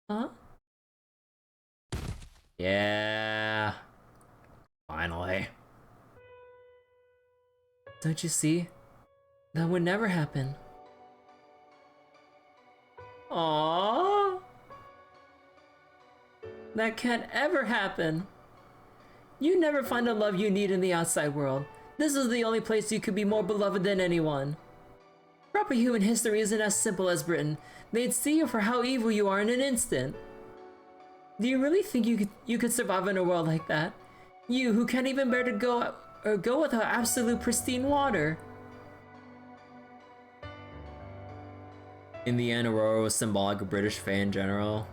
Huh? Yeah. Finally. Don't you see? That would never happen. Aww. That can't ever happen. You never find the love you need in the outside world. This is the only place you could be more beloved than anyone. Proper human history isn't as simple as Britain. They'd see you for how evil you are in an instant. Do you really think you could survive in a world like that? You who can't even bear to go without absolute pristine water. In the end, Aurora was symbolic of British Fae in general.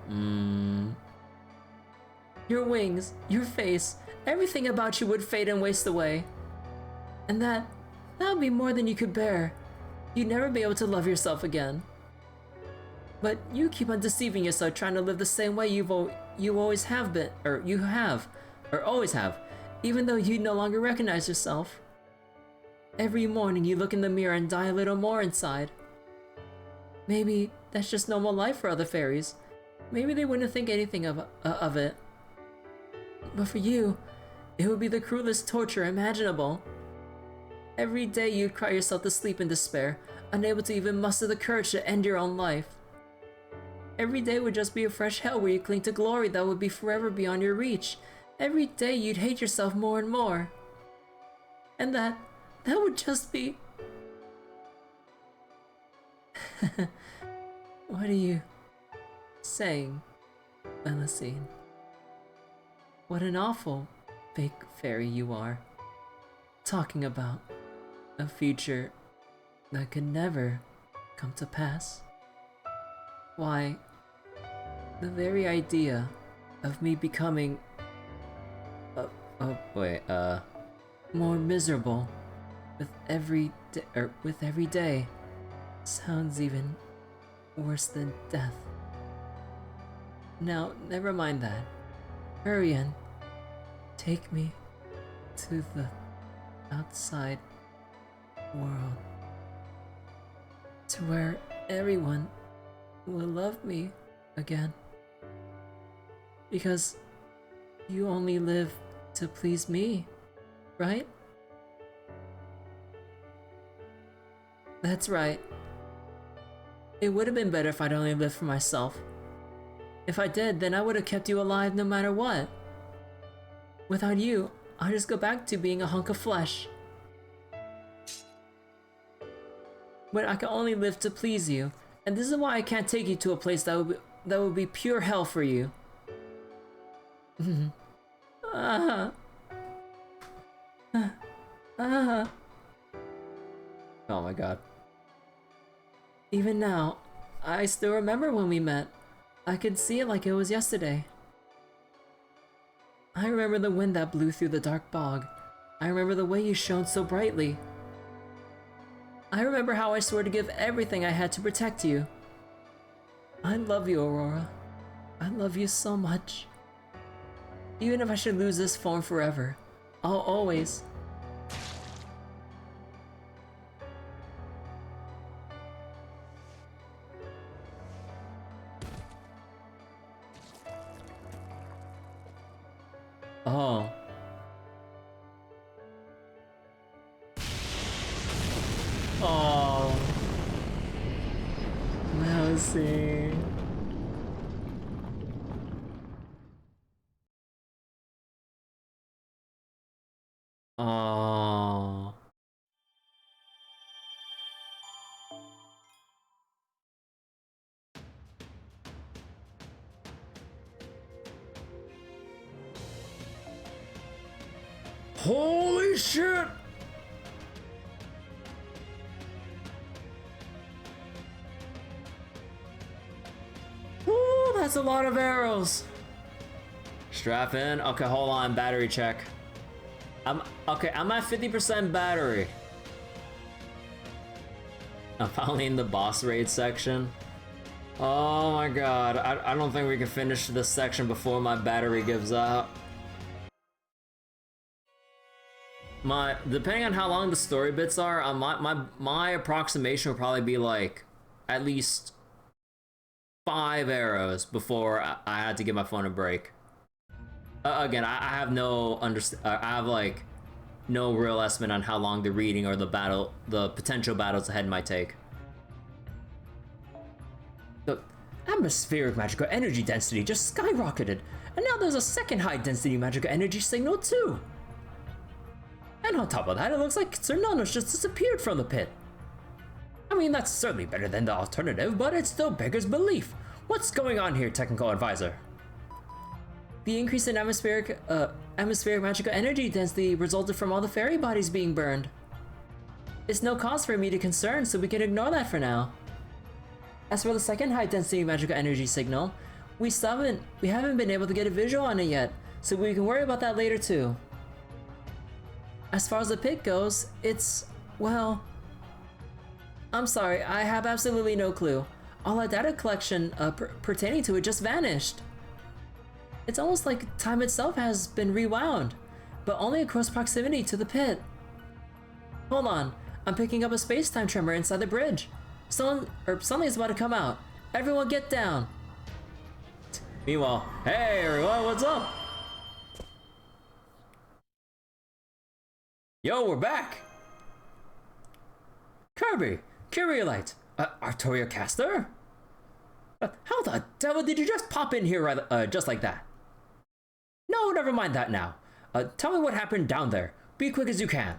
Your wings, your face, everything about you would fade and waste away. And that would be more than you could bear. You'd never be able to love yourself again. But you keep on deceiving yourself, trying to live the same way you always have been, or always have, even though you no longer recognize yourself. Every morning you look in the mirror and die a little more inside. Maybe that's just normal life for other fairies. Maybe they wouldn't think anything of it. But for you, it would be the cruelest torture imaginable. Every day you'd cry yourself to sleep in despair, unable to even muster the courage to end your own life. Every day would just be a fresh hell where you cling to glory that would be forever beyond your reach. Every day you'd hate yourself more and more. And that would just be... What are you saying, Melusine? What an awful fake fairy you are. Talking about a future that could never come to pass. Why, the very idea of me becoming more miserable with every day sounds even worse than death. Now, never mind that. Hurry in. Take me to the outside world. To where everyone will love me again. Because you only live to please me, right? That's right. It would have been better if I'd only lived for myself. If I did, then I would have kept you alive no matter what. Without you, I'll just go back to being a hunk of flesh. But I can only live to please you, and this is why I can't take you to a place that would be pure hell for you. Oh my god. Even now, I still remember when we met. I could see it like it was yesterday. I remember the wind that blew through the dark bog. I remember the way you shone so brightly. I remember how I swore to give everything I had to protect you. I love you, Aurora. I love you so much. Even if I should lose this form forever, Oh, always. Oh. Oh. Mousy. Oh. Holy shit! Ooh, that's a lot of arrows. Strap in. Okay, hold on. Battery check. I'm at 50% battery. I'm finally in the boss raid section. Oh my god. I don't think we can finish this section before my battery gives out. Depending on how long the story bits are, my approximation will probably be like at least 5 arrows before I had to give my phone a break. Again, I have no I have like no real estimate on how long the reading or the potential battles ahead might take. The atmospheric magical energy density just skyrocketed, and now there's a second high density magical energy signal too. And on top of that, it looks like Sir Nonos just disappeared from the pit. I mean, that's certainly better than the alternative, but it still beggars belief. What's going on here, Technical Advisor? The increase in atmospheric magical energy density resulted from all the fairy bodies being burned. It's no cause for me to concern, so we can ignore that for now. As for the second high density magical energy signal, we haven't been able to get a visual on it yet, so we can worry about that later too. As far as the pit goes, it's, well, I'm sorry, I have absolutely no clue. All our data collection pertaining to it just vanished. It's almost like time itself has been rewound, but only in close proximity to the pit. Hold on, I'm picking up a space-time tremor inside the bridge. Something's about to come out. Everyone get down. Meanwhile, hey everyone, what's up? Yo, we're back! Kirby, Curiolite, Artoria Caster? How the devil did you just pop in here just like that? No, never mind that now. Tell me what happened down there. Be quick as you can.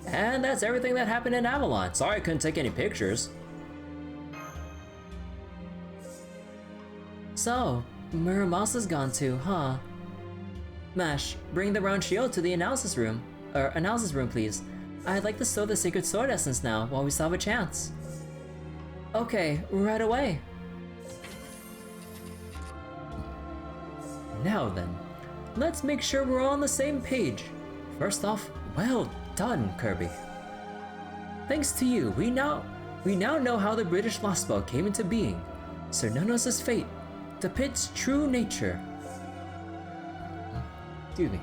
And that's everything that happened in Avalon. Sorry I couldn't take any pictures. So, Muramas is gone too, huh? Mash, bring the round shield to the analysis room. Analysis room, please. I'd like to stow the sacred sword essence now, while we still have a chance. Okay, right away. Now then, let's make sure we're all on the same page. First off, well done, Kirby. Thanks to you, we now know how the British Lostbelt came into being, Sir Nonos' fate, the pit's true nature. Excuse me.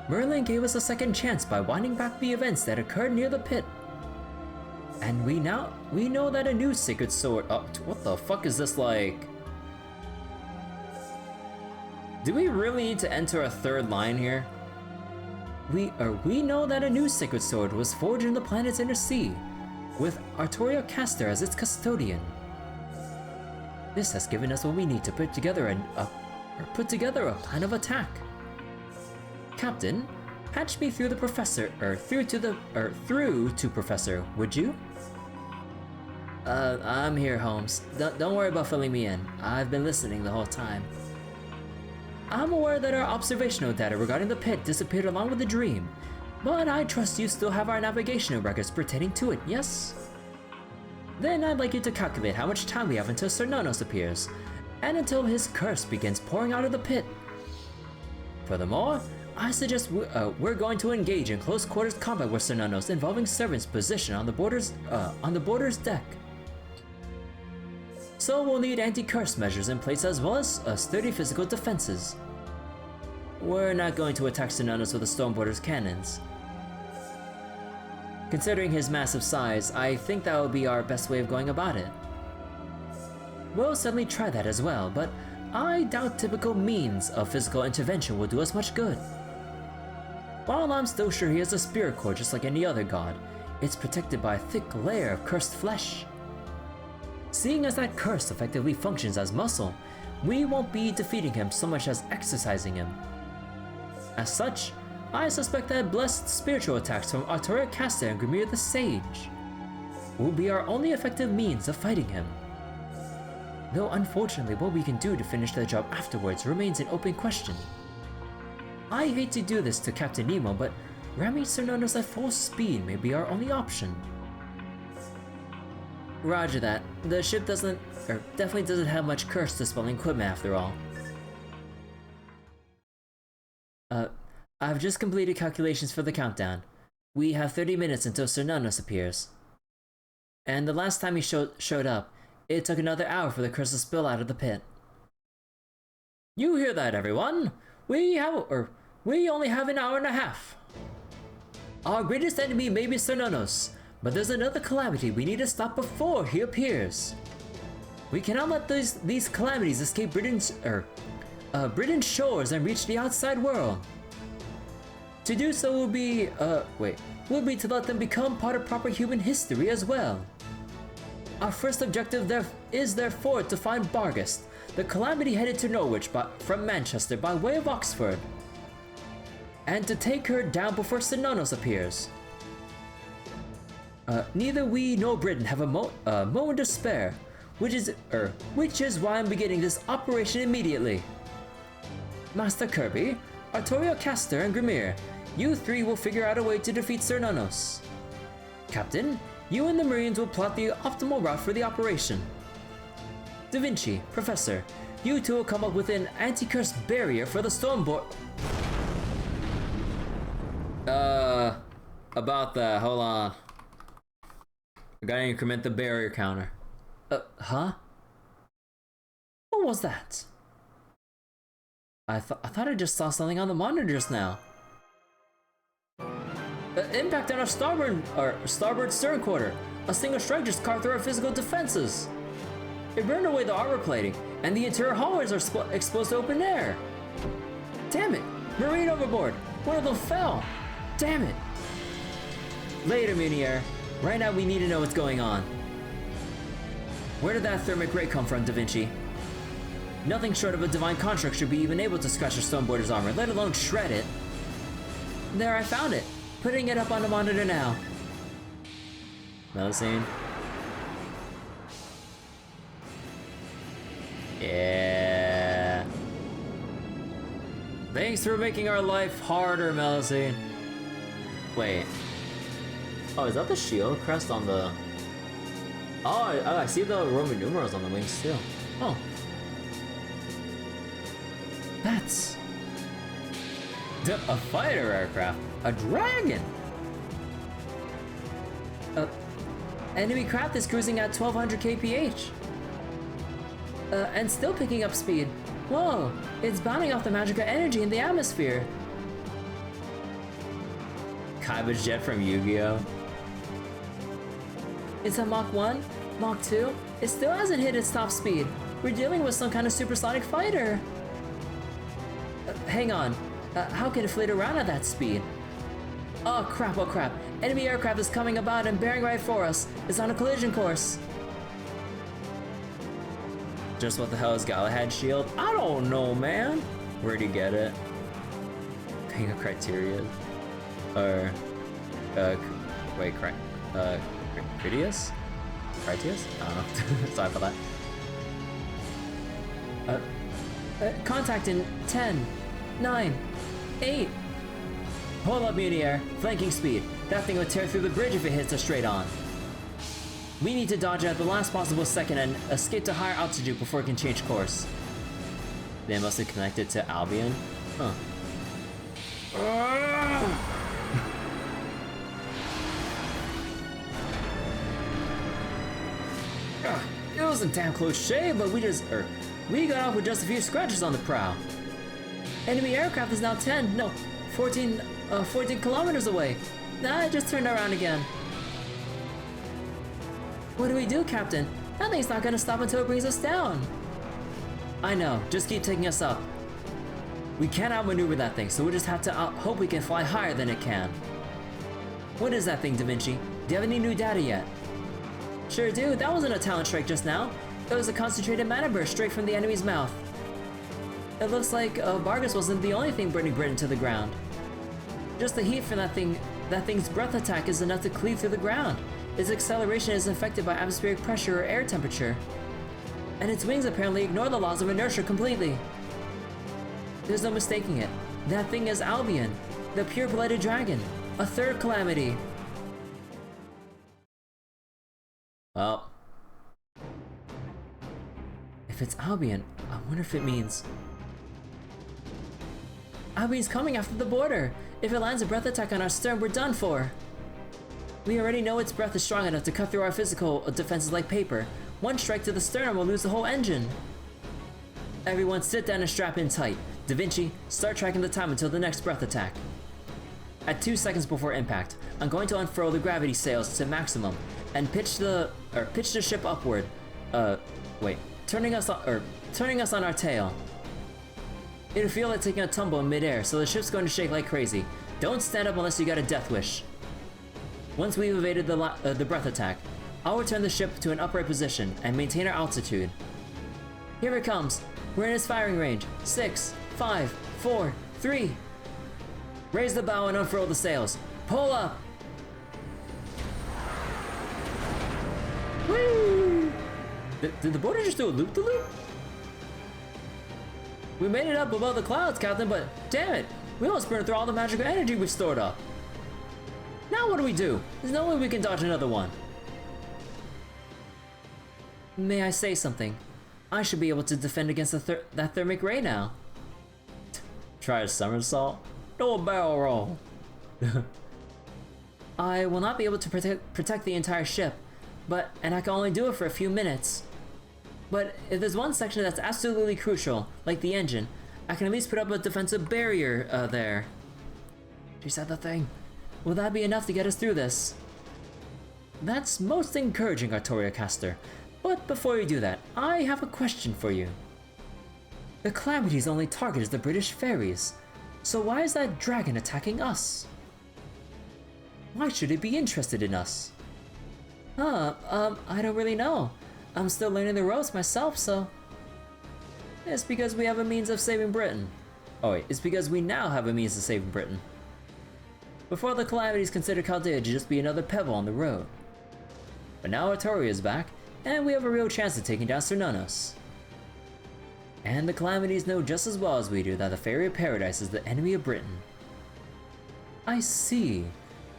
Merlin gave us a second chance by winding back the events that occurred near the pit. And we know that a new sacred sword. Oh, what the fuck is this like? Do we really need to enter a third line here? We know that a new sacred sword was forged in the planet's inner sea, with Artoria Caster as its custodian. This has given us what we need to put together a plan of attack. Captain, patch me through the professor, through to Professor, would you? I'm here, Holmes. Don't worry about filling me in. I've been listening the whole time. I'm aware that our observational data regarding the pit disappeared along with the dream, but I trust you still have our navigational records pertaining to it, yes? Then I'd like you to calculate how much time we have until Sir Nonos appears, and until his curse begins pouring out of the pit. Furthermore, I suggest we're going to engage in close quarters combat with Sir Nonos involving servants positioned on the border's deck. So we'll need anti-curse measures in place as well as sturdy physical defenses. We're not going to attack Sonanos with the Stormborder's cannons. Considering his massive size, I think that would be our best way of going about it. We'll certainly try that as well, but I doubt typical means of physical intervention will do us much good. While I'm still sure he has a spirit core just like any other god, it's protected by a thick layer of cursed flesh. Seeing as that curse effectively functions as muscle, we won't be defeating him so much as exercising him. As such, I suspect that blessed spiritual attacks from Artoria Caster and Grimir the Sage will be our only effective means of fighting him. Though unfortunately what we can do to finish the job afterwards remains an open question. I hate to do this to Captain Nemo, but ramming Sonanos at full speed may be our only option. Roger that. The ship definitely doesn't have much curse dispelling equipment after all. I've just completed calculations for the countdown. We have 30 minutes until Sonanos appears. And the last time he showed up, it took another hour for the curse to spill out of the pit. You hear that, everyone? We only have an hour and a half. Our greatest enemy may be Sonanos, but there's another calamity we need to stop before he appears. We cannot let these calamities escape Britain's shores and reach the outside world. To do so will be to let them become part of proper human history as well. Our first objective is therefore to find Bargast, the calamity headed to Norwich from Manchester by way of Oxford, and to take her down before Sonanos appears. Neither we nor Britain have a moment to spare, which is why I'm beginning this operation immediately. Master Kirby, Artoria Caster, and Grimir, you three will figure out a way to defeat Sonanos. Captain, you and the Marines will plot the optimal route for the operation. Da Vinci, Professor, you two will come up with an anti-curse barrier for the Stormborder. About that, hold on. I gotta increment the barrier counter. Huh? What was that? I thought I just saw something on the monitor just now. Impact on our starboard stern quarter. A single strike just carved through our physical defenses. It burned away the armor plating, and the interior hallways are exposed to open air. Damn it! Marine overboard! One of them fell! Damn it! Later, Munier. Right now we need to know what's going on. Where did that thermic ray come from, Da Vinci? Nothing short of a divine construct should be even able to scratch a Stormborder's armor, let alone shred it. There, I found it. Putting it up on the monitor now. Melusine. Yeah. Thanks for making our life harder, Melusine. Wait. Oh, is that the shield crest on the... Oh, I see the Roman numerals on the wings too. Oh. That's... a fighter aircraft. A dragon! Enemy craft is cruising at 1200 kph. And still picking up speed. Whoa, it's bounding off the magical energy in the atmosphere. Kaiba's jet from Yu-Gi-Oh! It's a Mach 1, Mach 2. It still hasn't hit its top speed. We're dealing with some kind of supersonic fighter. Hang on. How can it flit around at that speed? Oh crap, oh crap. Enemy aircraft is coming about and bearing right for us. It's on a collision course. Just what the hell is Galahad's shield? I don't know, man. Where'd you get it? Being a criteria. Or... wait, Critias? Critias? I don't know. Sorry about that. Contact in 10, 9, 8. Hold up, Munier. Flanking speed. That thing would tear through the bridge if it hits us straight on. We need to dodge it at the last possible second and escape to higher altitude before it can change course. They must have connected to Albion? Huh. Use wasn't damn close shave, but we got off with just a few scratches on the prow. Enemy aircraft is now 14 kilometers away. Nah, it just turned around again. What do we do, Captain? That thing's not gonna stop until it brings us down. I know, just keep taking us up. We can't outmaneuver that thing, so we just have to hope we can fly higher than it can. What is that thing, Da Vinci? Do you have any new data yet? Sure do, that wasn't a talent strike just now. It was a concentrated mana burst straight from the enemy's mouth. It looks like Vargas wasn't the only thing burning Britain to the ground. Just the heat from that thing's breath attack is enough to cleave through the ground. Its acceleration is affected by atmospheric pressure or air temperature. And its wings apparently ignore the laws of inertia completely. There's no mistaking it. That thing is Albion, the pure-blooded dragon, a third calamity. Well, if it's Albion, I wonder if it means... Albion's coming after the border! If it lands a breath attack on our stern, we're done for! We already know its breath is strong enough to cut through our physical defenses like paper. One strike to the stern and we'll lose the whole engine. Everyone sit down and strap in tight. Da Vinci, start tracking the time until the next breath attack. At 2 seconds before impact, I'm going to unfurl the gravity sails to maximum and pitch the ship upward. Turning us on our tail. It'll feel like taking a tumble in midair, so the ship's going to shake like crazy. Don't stand up unless you got a death wish. Once we've evaded the breath attack, I'll return the ship to an upright position and maintain our altitude. Here it comes. We're in its firing range. 6, 5, 4, 3. Raise the bow and unfurl the sails. Pull up! Woo! Did the border just do a loop-de-loop? We made it up above the clouds, Captain, but damn it! We almost burned through all the magical energy we stored up. Now what do we do? There's no way we can dodge another one. May I say something? I should be able to defend against that thermic ray now. Try a somersault? No, a barrel roll. I will not be able to protect the entire ship, and I can only do it for a few minutes. But if there's one section that's absolutely crucial, like the engine, I can at least put up a defensive barrier there. She said the thing. Will that be enough to get us through this? That's most encouraging, Artoria Caster. But before you do that, I have a question for you. The Calamity's only target is the British ferries. So why is that dragon attacking us? Why should it be interested in us? I don't really know. I'm still learning the ropes myself, so... It's because we have a means of saving Britain. Oh wait, it's because we now have a means of saving Britain. Before the Calamities considered Chaldea to just be another pebble on the road. But now Artoria is back, and we have a real chance of taking down Cernonos. And the Calamities know just as well as we do that the Fairy of Paradise is the enemy of Britain. I see.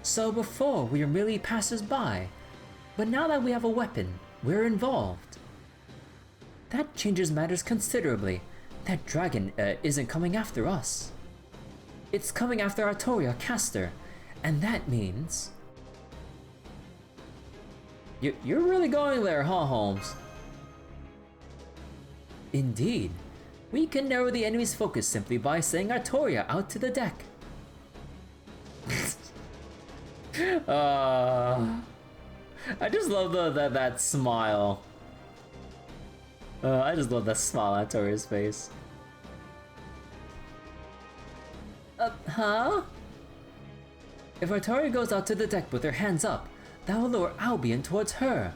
So before we were merely passers-by, but now that we have a weapon, we're involved. That changes matters considerably. That dragon isn't coming after us. It's coming after Artoria Caster, and that means... You're really going there, huh, Holmes? Indeed. We can narrow the enemy's focus simply by sending Artoria out to the deck. I just love that smile. I just love that smile on Artoria's face. Huh? If Artoria goes out to the deck with her hands up, that will lure Albion towards her.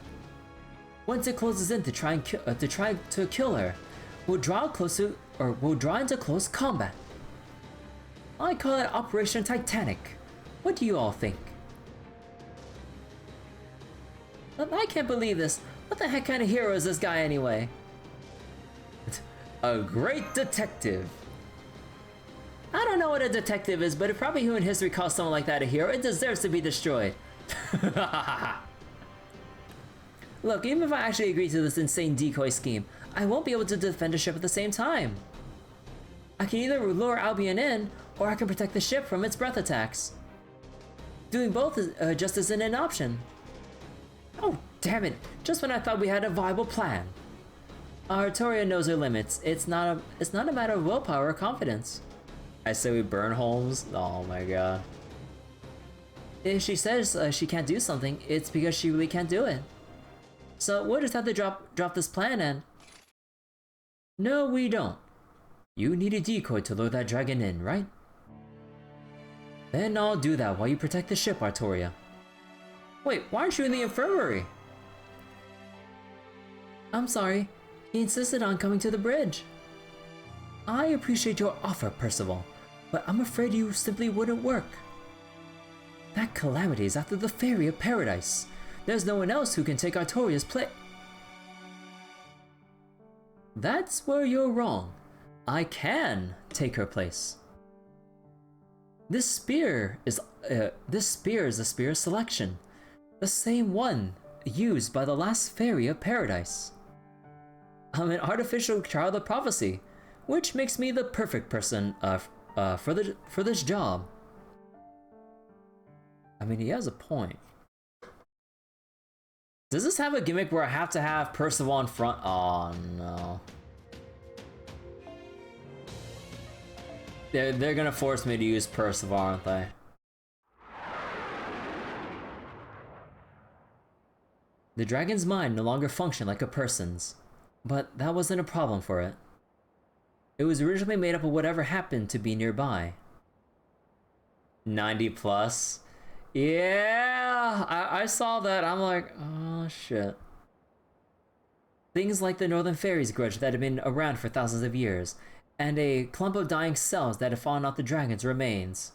Once it closes in to try to kill her, we'll draw into close combat. I call it Operation Titanic. What do you all think? I can't believe this. What the heck kind of hero is this guy anyway? A great detective. I don't know what a detective is, but if probably who in history calls someone like that a hero, it deserves to be destroyed. Look, even if I actually agree to this insane decoy scheme, I won't be able to defend a ship at the same time. I can either lure Albion in, or I can protect the ship from its breath attacks. Doing both just isn't an option. Oh, damn it! Just when I thought we had a viable plan. Artoria knows her limits. It's not a matter of willpower or confidence. I say we burn Holmes. Oh my god. If she says she can't do something, it's because she really can't do it. So we'll just have to drop this plan and... No, we don't. You need a decoy to lure that dragon in, right? Then I'll do that while you protect the ship, Artoria. Wait, why aren't you in the infirmary? I'm sorry. He insisted on coming to the bridge. I appreciate your offer, Percival, but I'm afraid you simply wouldn't work. That calamity is after the Fairy of Paradise. There's no one else who can take Artoria's place. That's where you're wrong. I can take her place. This spear is a spear of selection, the same one used by the last Fairy of Paradise. I'm an artificial child of prophecy, which makes me the perfect person for this job. I mean, he has a point. Does this have a gimmick where I have to have Percival in front? Oh no. They're gonna force me to use Percival, aren't they? The dragon's mind no longer functioned like a person's, but that wasn't a problem for it. It was originally made up of whatever happened to be nearby. 90 plus? Yeah, I saw that. I'm like, oh shit. Things like the Northern Fairies grudge that had been around for thousands of years, and a clump of dying cells that had fallen off the dragon's remains.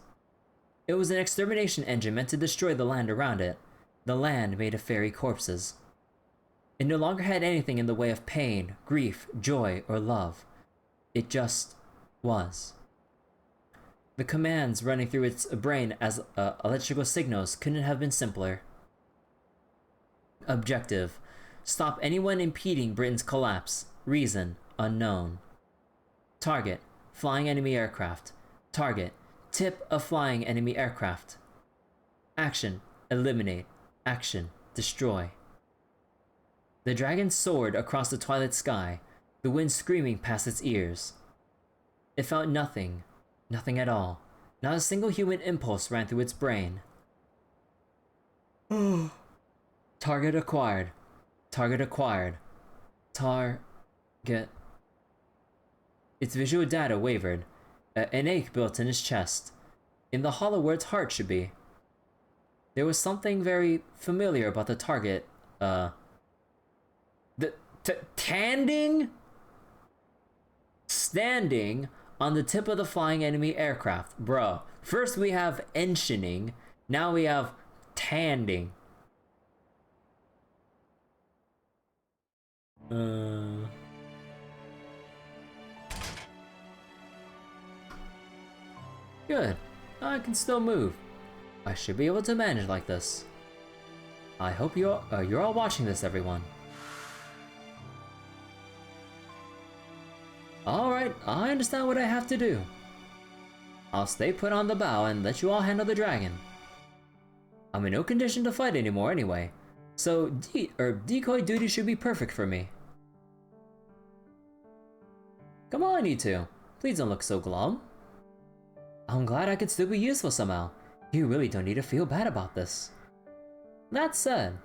It was an extermination engine meant to destroy the land around it, the land made of fairy corpses. It no longer had anything in the way of pain, grief, joy, or love. It just was. The commands running through its brain as electrical signals couldn't have been simpler. Objective: stop anyone impeding Britain's collapse. Reason: unknown. Target: flying enemy aircraft. Target: tip of flying enemy aircraft. Action: eliminate. Action: destroy. The dragon soared across the twilight sky, the wind screaming past its ears. It felt nothing. Nothing at all. Not a single human impulse ran through its brain. Target acquired. Target acquired. Target. Its visual data wavered. An ache built in his chest, in the hollow where its heart should be. There was something very familiar about the target, standing on the tip of the flying enemy aircraft. Bro, first we have ensigning, now we have tanding. Good. I can still move. I should be able to manage like this. I hope you're all watching this, everyone. Alright, I understand what I have to do. I'll stay put on the bow and let you all handle the dragon. I'm in no condition to fight anymore anyway, so decoy duty should be perfect for me. Come on, you two. Please don't look so glum. I'm glad I could still be useful somehow. You really don't need to feel bad about this. That said,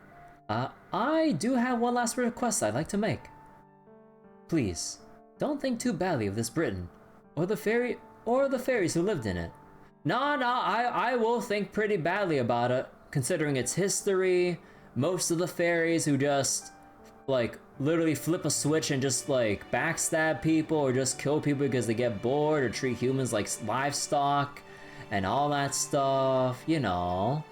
I do have one last request I'd like to make. Please, don't think too badly of this Britain, or the fairies who lived in it. No, I will think pretty badly about it, considering its history, most of the fairies who just, like, literally flip a switch and just, like, backstab people or just kill people because they get bored or treat humans like livestock and all that stuff, you know.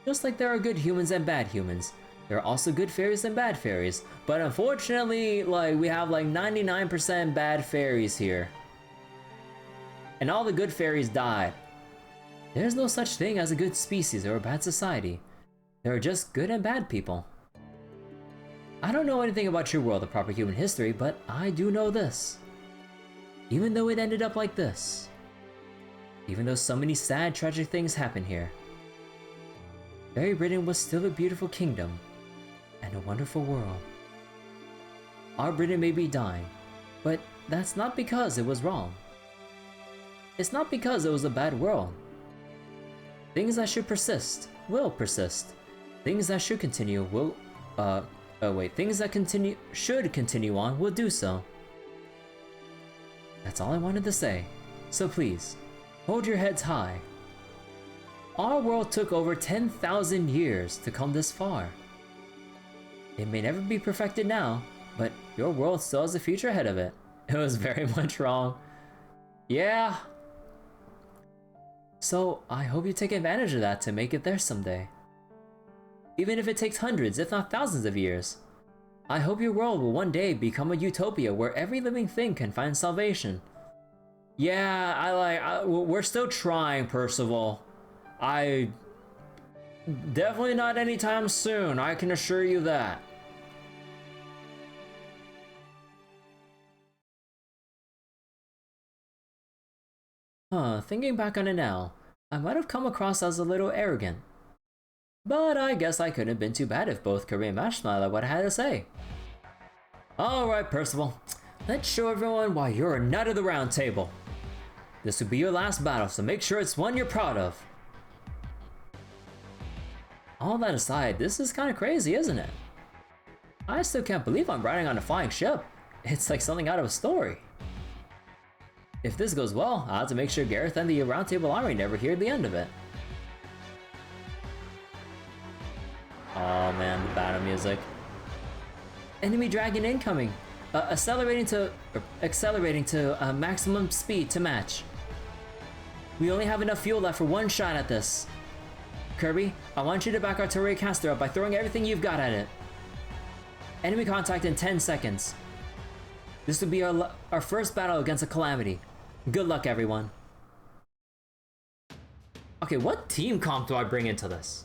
Just like there are good humans and bad humans, there are also good fairies and bad fairies, but unfortunately, like, we have like 99% bad fairies here. And all the good fairies died. There's no such thing as a good species or a bad society. There are just good and bad people. I don't know anything about your world of proper human history, but I do know this. Even though it ended up like this, even though so many sad, tragic things happened here, Fairy Britain was still a beautiful kingdom. and a wonderful world. Our Britain may be dying, but that's not because it was wrong. It's not because it was a bad world. Things that should persist will persist. Things that should continue will, things that should continue on will do so. That's all I wanted to say. So please, hold your heads high. Our world took over 10,000 years to come this far. It may never be perfected now, but your world still has a future ahead of it. It was very much wrong. Yeah. So I hope you take advantage of that to make it there someday. Even if it takes hundreds, if not thousands of years. I hope your world will one day become a utopia where every living thing can find salvation. Yeah, we're still trying, Percival. Definitely not anytime soon, I can assure you that. Thinking back on it now, I might have come across as a little arrogant. But I guess I couldn't have been too bad if both Kirby and Mashma like what I had to say. Alright, Percival, let's show everyone why you're a nut of the round table. This will be your last battle, so make sure it's one you're proud of. All that aside, this is kinda crazy, isn't it? I still can't believe I'm riding on a flying ship. It's like something out of a story. If this goes well, I'll have to make sure Gareth and the Round Table Army never hear the end of it. Oh man, the battle music. Enemy dragon incoming! Accelerating to maximum speed to match. We only have enough fuel left for one shot at this. Kirby, I want you to back our Artillery Caster up by throwing everything you've got at it. Enemy contact in 10 seconds. This will be our first battle against a Calamity. Good luck, everyone. Okay, what team comp do I bring into this?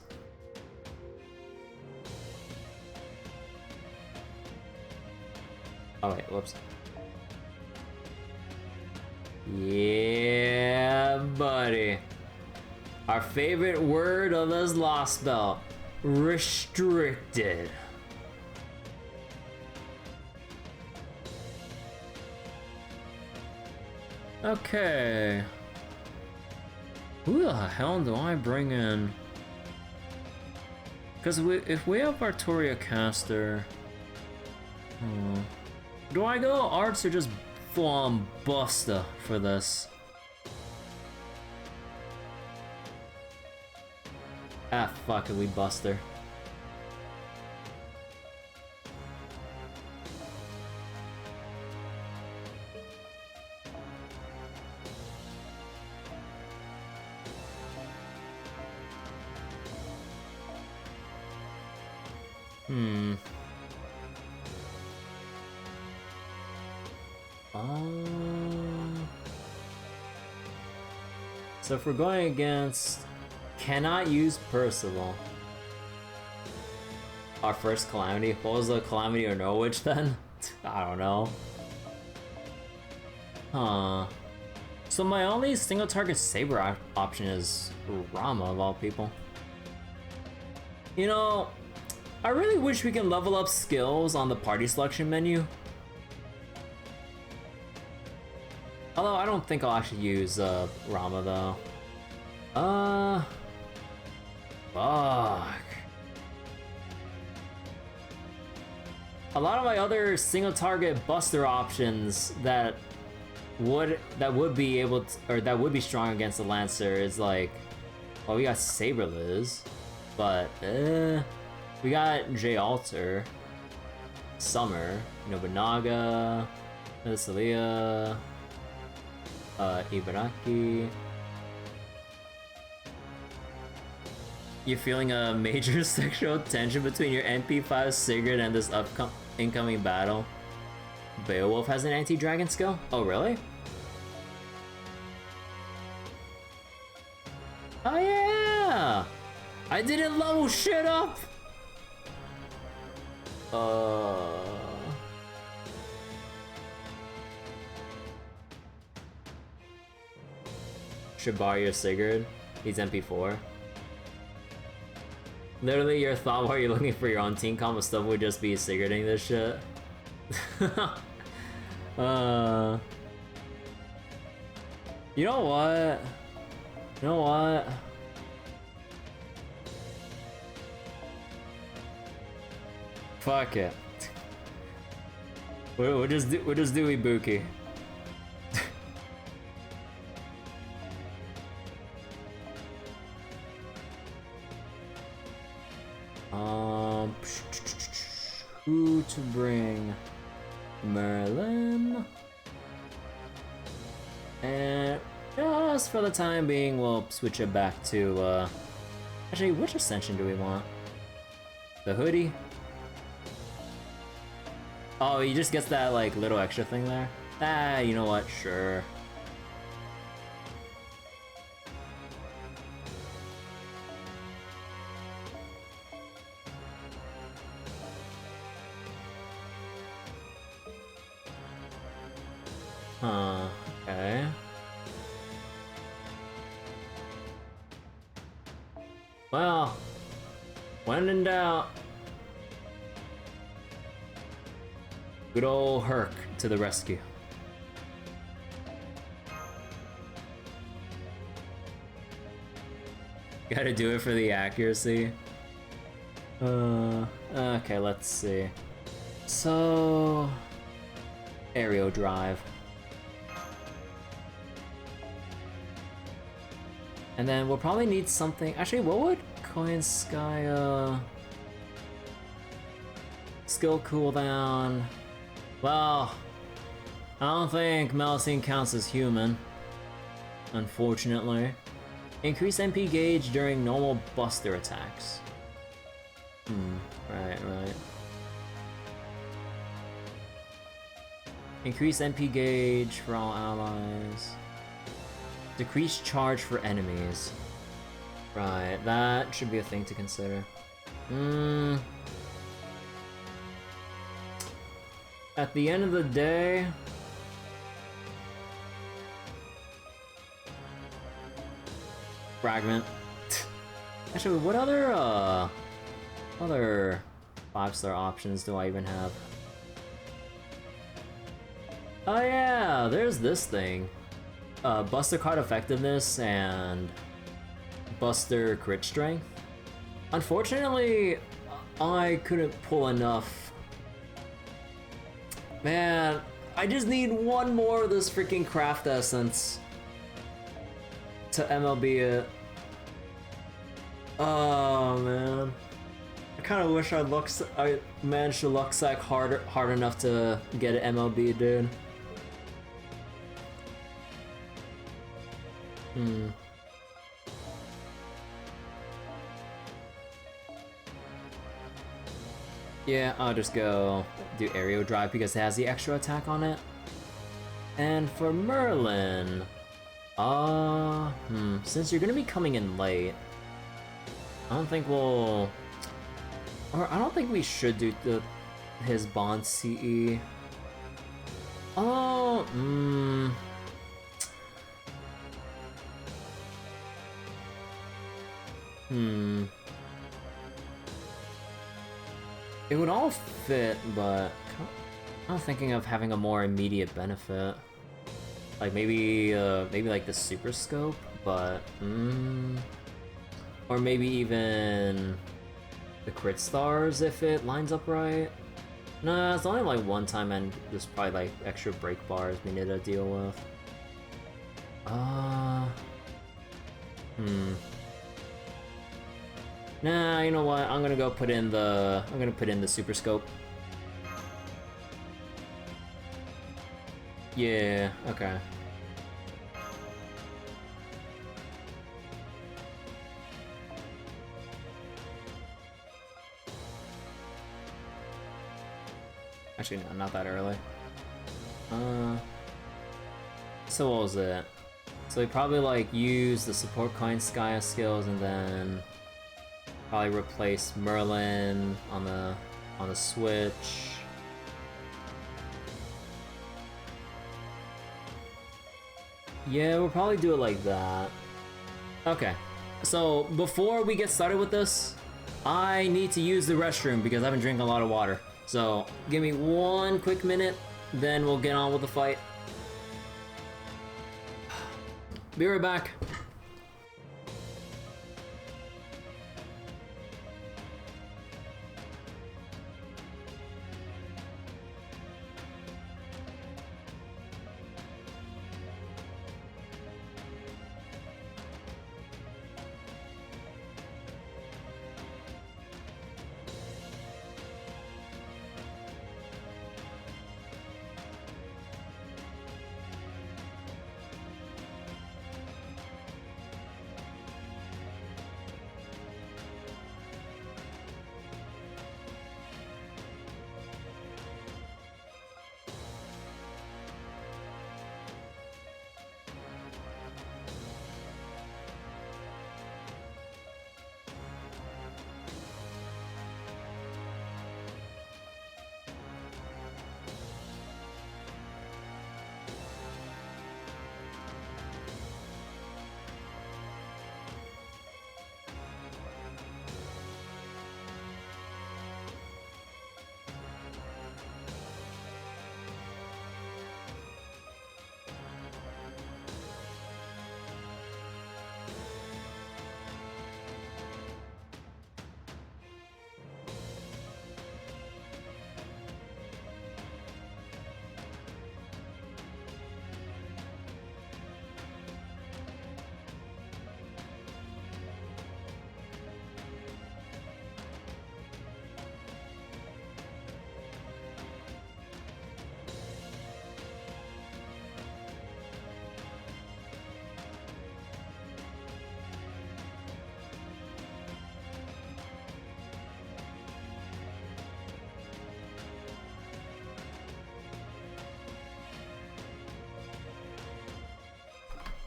Oh wait, whoops. Yeah, buddy. Our favorite word of this Lostbelt. Restricted. Okay. Who the hell do I bring in? Because if we have Artoria Caster... Do I go Arts or just full-on Busta for this? Ah, fuck it, we Buster. So if we're going against cannot use Percival. Our first Calamity. What was the Calamity or Norwich then? I don't know. Huh. So my only single target Saber option is Rama of all people. You know, I really wish we can level up skills on the party selection menu. Although I don't think I'll actually use Rama though. Fuck. A lot of my other single target Buster options that would be able to, or that would be strong against the Lancer is like, well, we got Saber Liz, but we got J Alter, Summer, Nobunaga, Celia. Ibaraki. You feeling a major sexual tension between your NP5 Sigurd and this incoming battle? Beowulf has an anti-dragon skill? Oh, really? Oh yeah! I didn't level shit up! Shibari or Sigurd. He's MP4. Literally, your thought while you're looking for your own team combo stuff would just be secreting this shit. You know what? You know what? Fuck it. We'll just do Ibuki. Who to bring? Merlin. And just for the time being, we'll switch it back to, actually, which ascension do we want? The hoodie? Oh, he just gets that, like, little extra thing there? Ah, you know what? Sure. Huh, okay. Well, when in doubt, good old Herc to the rescue. Gotta do it for the accuracy. Okay, let's see. So, aerial drive. And then we'll probably need something. Actually, what would Coin Sky skill cooldown? Well, I don't think Melusine counts as human, unfortunately. Increase MP gauge during normal buster attacks. Right. Increase MP gauge for all allies. Decrease charge for enemies. Right, that should be a thing to consider. At the end of the day, fragment. Actually, what other 5-star options do I even have? Oh yeah, there's this thing. Buster card effectiveness and Buster crit strength. Unfortunately, I couldn't pull enough. Man, I just need one more of this freaking craft essence to MLB it. Oh man, I kind of wish I managed to luck sack hard enough to get an MLB, dude. Yeah, I'll just go do aerial drive because it has the extra attack on it. And for Merlin, since you're gonna be coming in late, I don't think we should do his bond CE. It would all fit, but I'm thinking of having a more immediate benefit. Like maybe like the super scope, but or maybe even the crit stars if it lines up right. Nah, it's only like one time and there's probably like extra break bars we need to deal with. Nah, you know what? I'm gonna put in the super scope. Yeah, okay. Actually, no, not that early. So what was it? So we probably like use the support coin Skya skills and then probably replace Merlin on the switch. Yeah, we'll probably do it like that. Okay. So before we get started with this, I need to use the restroom because I've been drinking a lot of water. So give me 1 quick minute, then we'll get on with the fight. Be right back.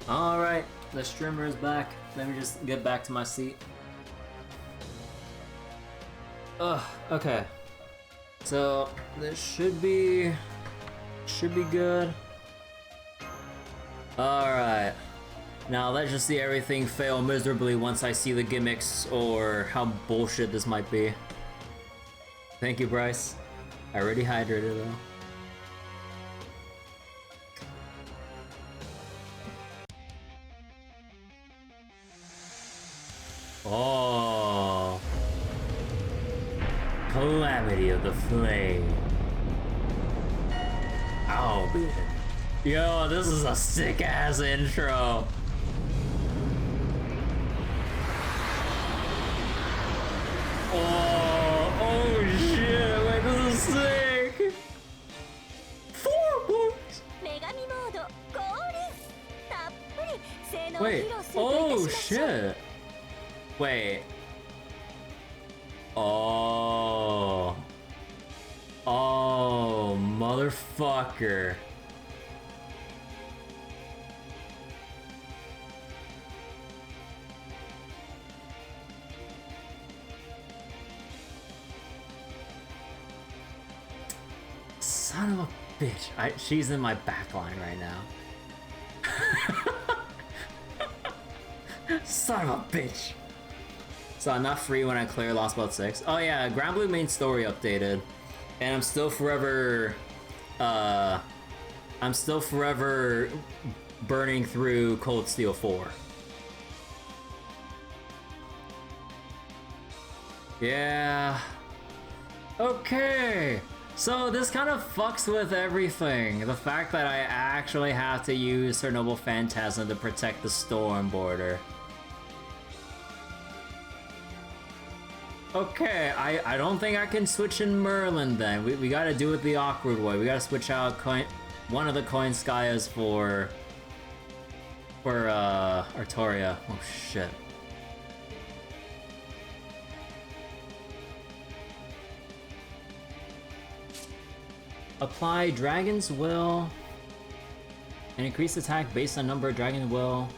Alright, the streamer is back. Let me just get back to my seat. Ugh, okay. So, this should be good. Alright. Now let's just see everything fail miserably once I see the gimmicks or how bullshit this might be. Thank you, Bryce. I already hydrated though. Oh, Calamity of the Flame. Oh, man. Yo, this is a sick ass intro. Oh shit, wait, this is sick. 4 points. Wait, oh shit. Wait. Oh. Oh, motherfucker. Son of a bitch. She's in my backline right now. Son of a bitch. So I'm not free when I clear Lostbelt 6. Oh yeah, Grand Blue main story updated. And I'm still forever burning through Cold Steel 4. Yeah. Okay. So this kind of fucks with everything. The fact that I actually have to use her Noble Phantasm to protect the Storm border. Okay, I don't think I can switch in Merlin then. We gotta do it the awkward way. We gotta switch out one of the coin Skyas for Artoria. Oh shit. Apply Dragon's Will and increase attack based on number of Dragon Will.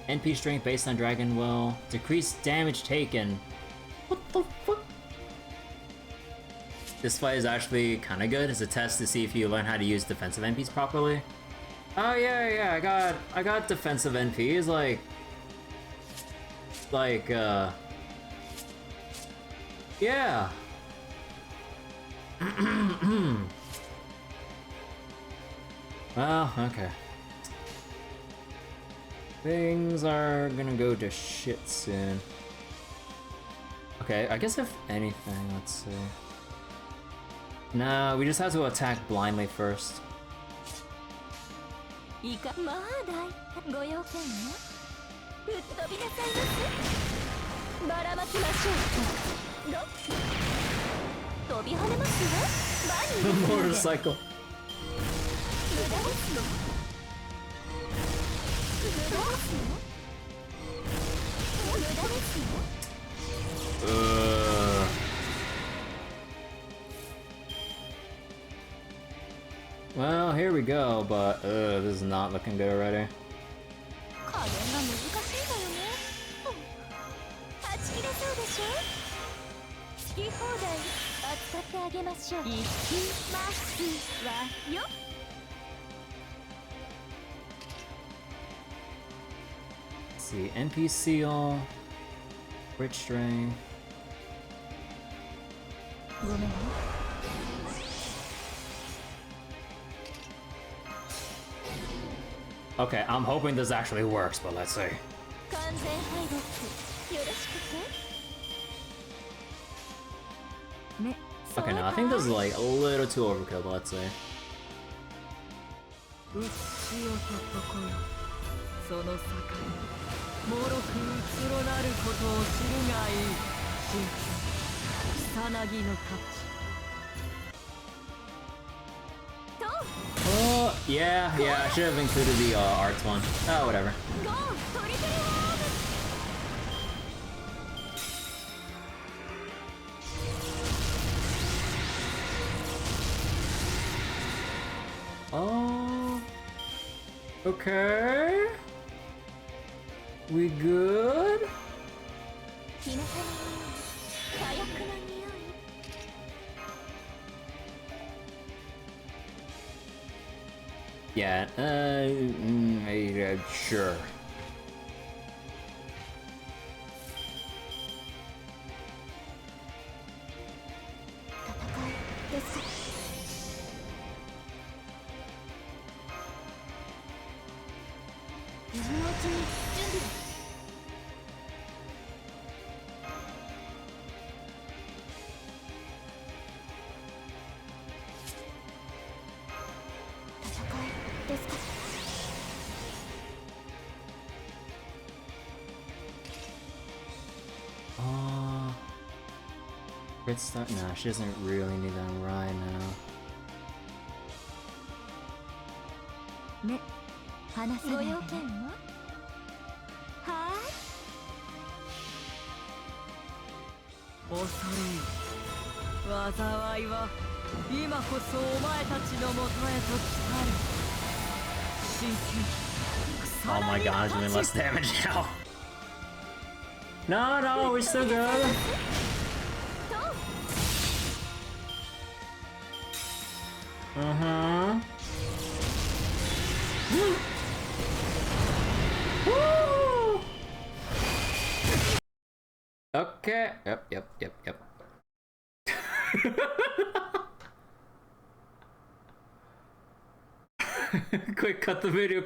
NP strength based on Dragon Will. Decrease damage taken. What the fuck? This fight is actually kind of good. It's a test to see if you learn how to use defensive NPs properly. Oh yeah, I got defensive NPs Yeah. Well, okay. Things are gonna go to shit soon. Okay, I guess if anything, let's see. Nah, we just have to attack blindly first. いいかまあ大ご用件は吹っ飛びなさいますばらまきましょうど飛び跳ねますよバニー Motorcycle. 無駄ですよ無駄ですよ無駄ですよ Well, here we go, but this is not looking good already. 加減が難しいわよねはち切れそうでしょ好き放題扱ってあげましょう行きますわよ Let's see, NP Seal, Rich String. ごめんね Okay, I'm hoping this actually works, but let's see. 完全敗北よろしくてね Okay, no, I think this is like a little too overkill, but let's see. うっしよととこよその境もろくうつろなることを知るがいい新草薙のタッチ Oh, yeah, I should have included the arts one. Oh, whatever. ゴートリプルワー Oh, okay. We good? 日向の火薬の匂い Yeah, sure. 戦いですか 今のうちに準備を 戦いですか Grid start? Nah, she doesn't really need that right now. ね話せないご用件ははーい 恐れよ災いは今こそお前たちのもとへと来たる真剣 Oh my god, I'm doing less damage now. No, we're still good. Uh-huh. Woo! Okay. Yep. Quick, cut the video.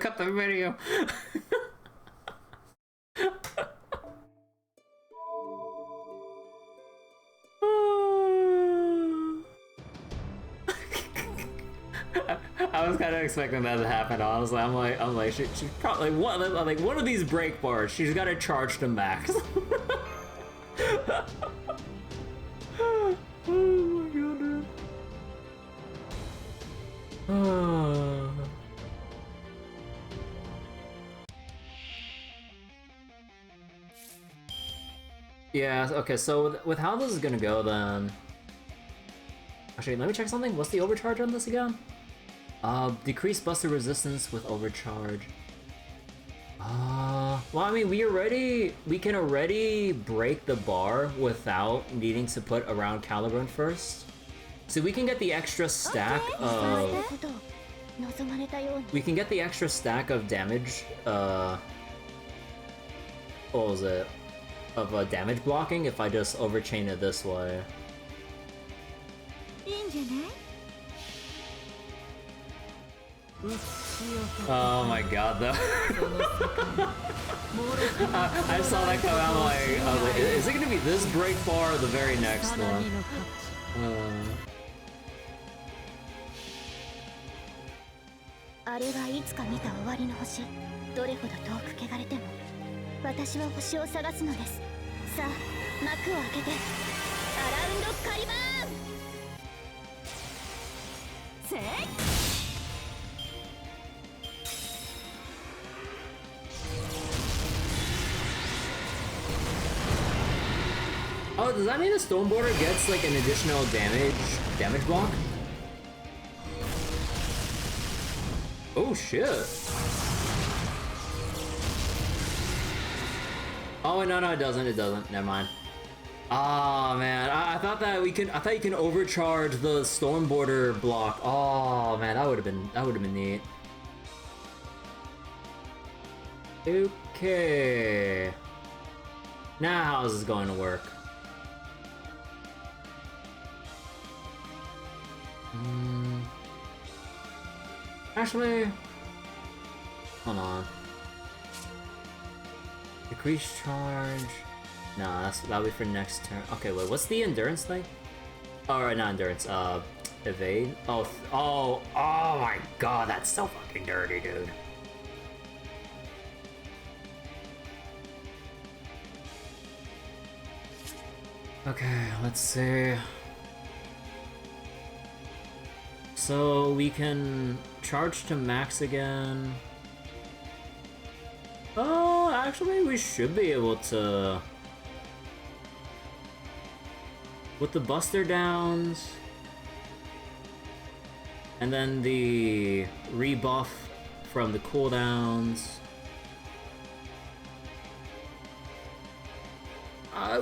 I was kind of expecting that to happen. Honestly, I'm like, she's probably one of these break bars. She's got to charge to max. Oh my god, dude. Yeah. Okay. So with how this is gonna go, then. Actually, let me check something. What's the overcharge on this again? Decrease buster resistance with overcharge. Well, I mean, we can already break the bar without needing to put around Caliburn first. So we can get the extra stack of... We can get the extra stack of damage, what was it? of damage blocking if I just overchain it this way. いいんじゃない？ Oh my god, though. I saw that come out like, I was like, is it gonna be this break bar or the very next one? あれはいつか見た終わりの星。どれほど遠く汚れても、私は星を探すのです。さあ、幕を開けて、アラウンドカリバーン。せい。 Oh, does that mean the Stormborder gets like an additional damage block? Oh shit. Oh no, it doesn't, never mind. Oh man, I thought that I thought you can overcharge the Stormborder block. Oh man, that would have been neat. Okay. Now how is this going to work? Actually, hold on. Decrease charge. Nah, that'll be for next turn. Okay, wait, what's the endurance thing? Oh, right, not endurance. Evade. Oh my god, that's so fucking dirty, dude. Okay, let's see. So we can charge to max again. Oh, actually we should be able to. With the Buster Downs. And then the rebuff from the cooldowns.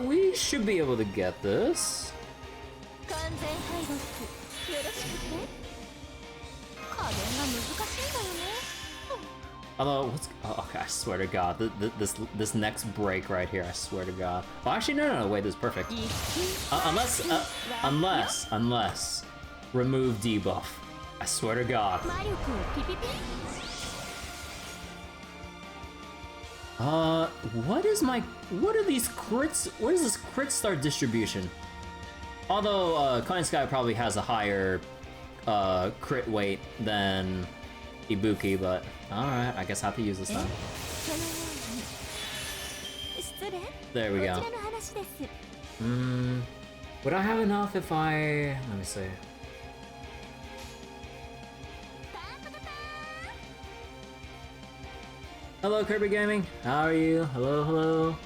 We should be able to get this. Although, okay, I swear to God, this next break right here, I swear to God. Well, actually, no, wait, this is perfect. Unless, remove debuff. I swear to God. What are these crits? What is this crit start distribution? Although, Kind Sky probably has a higher, crit weight than Ibuki, but alright, I guess I have to use this time. There we go. Would I have enough if I... let me see. Hello, Kirby Gaming. How are you? Hello.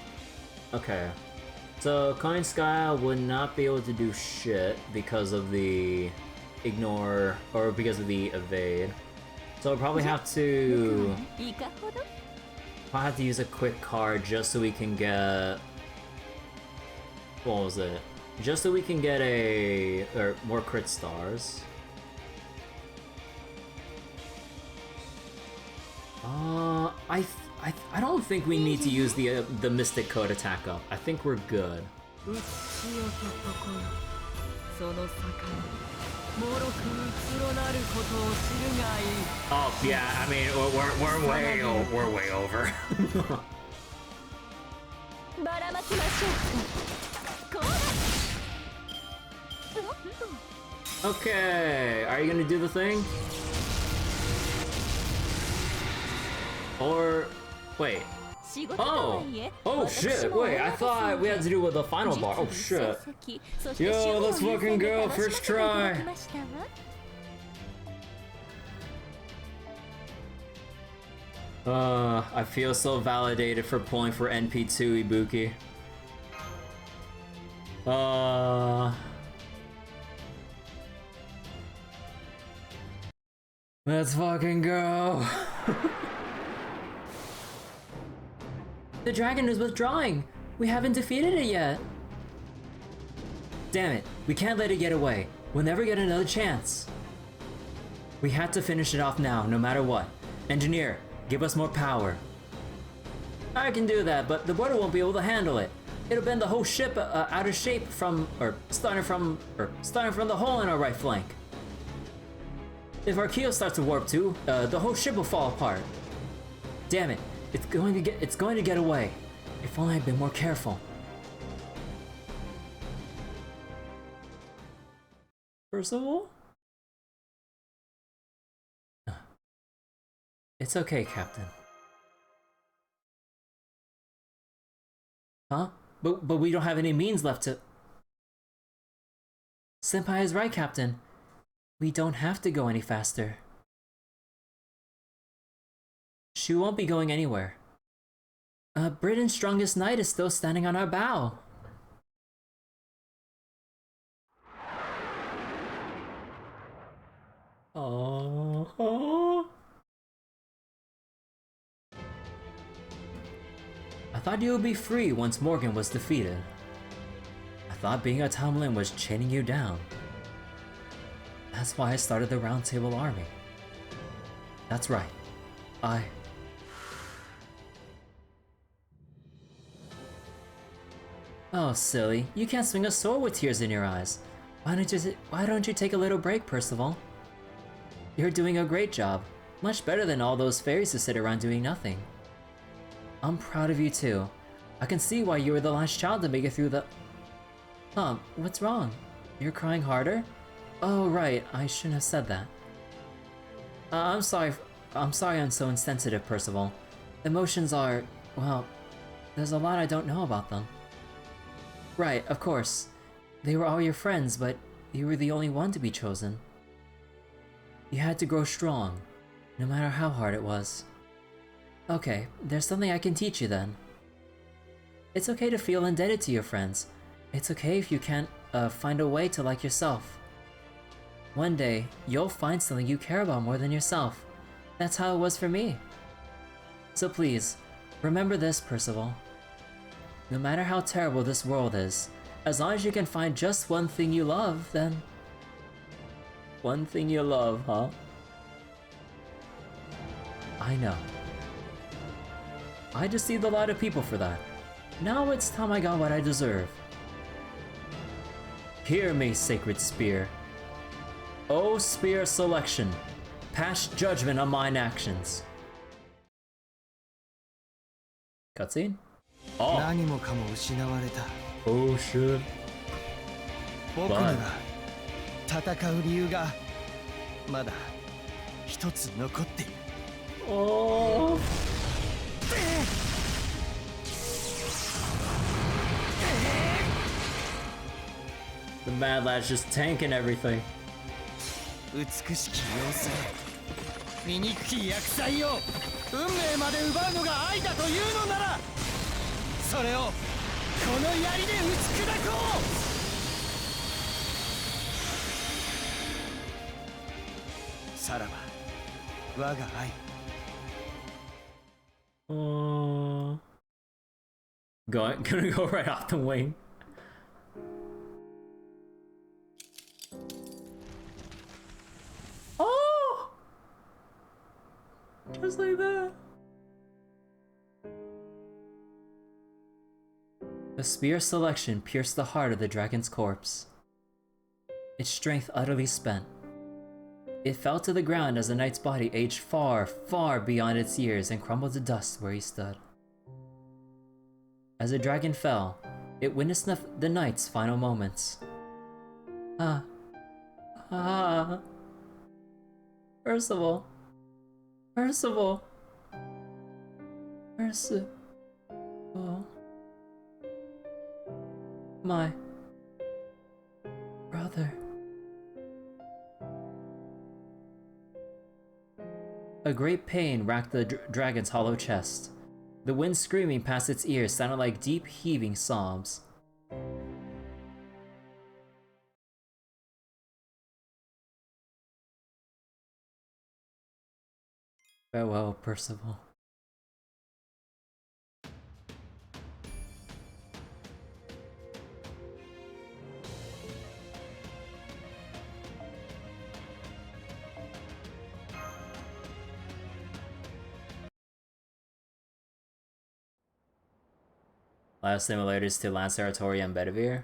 Okay. So, Kind Sky would not be able to do shit because of the ignore, or because of the evade. So I'll probably have to use a quick card just so we can get... what was it? Just so we can get more crit stars. I don't think we need to use the Mystic Code attack up. I think we're good. Oh yeah, I mean we're way over. Okay, are you gonna do the thing? Or wait. Oh shit, wait, I thought we had to do with the final bar. Oh shit. Yo, let's fucking go, first try. I feel so validated for pulling for NP2 Ibuki. Let's fucking go. The dragon is withdrawing! We haven't defeated it yet! Damn it, we can't let it get away. We'll never get another chance. We have to finish it off now, no matter what. Engineer, give us more power. I can do that, but the border won't be able to handle it. It'll bend the whole ship out of shape starting from the hole in our right flank. If our keel starts to warp too, the whole ship will fall apart. Damn it! It's going to get away. If only I'd been more careful. Percival? It's okay, Captain. Huh? But we don't have any means left to... Senpai is right, Captain. We don't have to go any faster. She won't be going anywhere. Britain's strongest knight is still standing on our bow. Oh. I thought you would be free once Morgan was defeated. I thought being a Tomlin was chaining you down. That's why I started the Round Table Army. That's right. Oh, silly. You can't swing a sword with tears in your eyes. Why don't you take a little break, Percival? You're doing a great job. Much better than all those fairies who sit around doing nothing. I'm proud of you too. I can see why you were the last child to make it through the... Huh, what's wrong? You're crying harder? Oh, right, I shouldn't have said that. I'm sorry I'm so insensitive, Percival. Emotions are... well, there's a lot I don't know about them. Right, of course. They were all your friends, but you were the only one to be chosen. You had to grow strong, no matter how hard it was. Okay, there's something I can teach you then. It's okay to feel indebted to your friends. It's okay if you can't find a way to like yourself. One day, you'll find something you care about more than yourself. That's how it was for me. So please, remember this, Percival. No matter how terrible this world is, as long as you can find just one thing you love, then... One thing you love, huh? I know. I deceived a lot of people for that. Now it's time I got what I deserve. Hear me, Sacred Spear. O Spear Selection, pass judgment on mine actions. Cutscene? Oh. Oh shit. But... 戦う理由がまだ一つ残っている。Oh. The Mad Lad's just tanking everything. 美しき妖精、醜き厄災を運命まで奪うのが愛だというのなら、それをこの槍で打ち砕こう。さらば我が愛。Gonna go right off the wing. Oh! Just like that. The spear selection pierced the heart of the dragon's corpse. Its strength utterly spent. It fell to the ground as the knight's body aged far, far beyond its years and crumbled to dust where he stood. As the dragon fell, it witnessed the knight's final moments. Percival. Percival. My brother. A great pain racked the dragon's hollow chest. The wind screaming past its ears sounded like deep, heaving sobs. Farewell, Percival. lot of similarities to Lancer, Artoria, and Bedivere.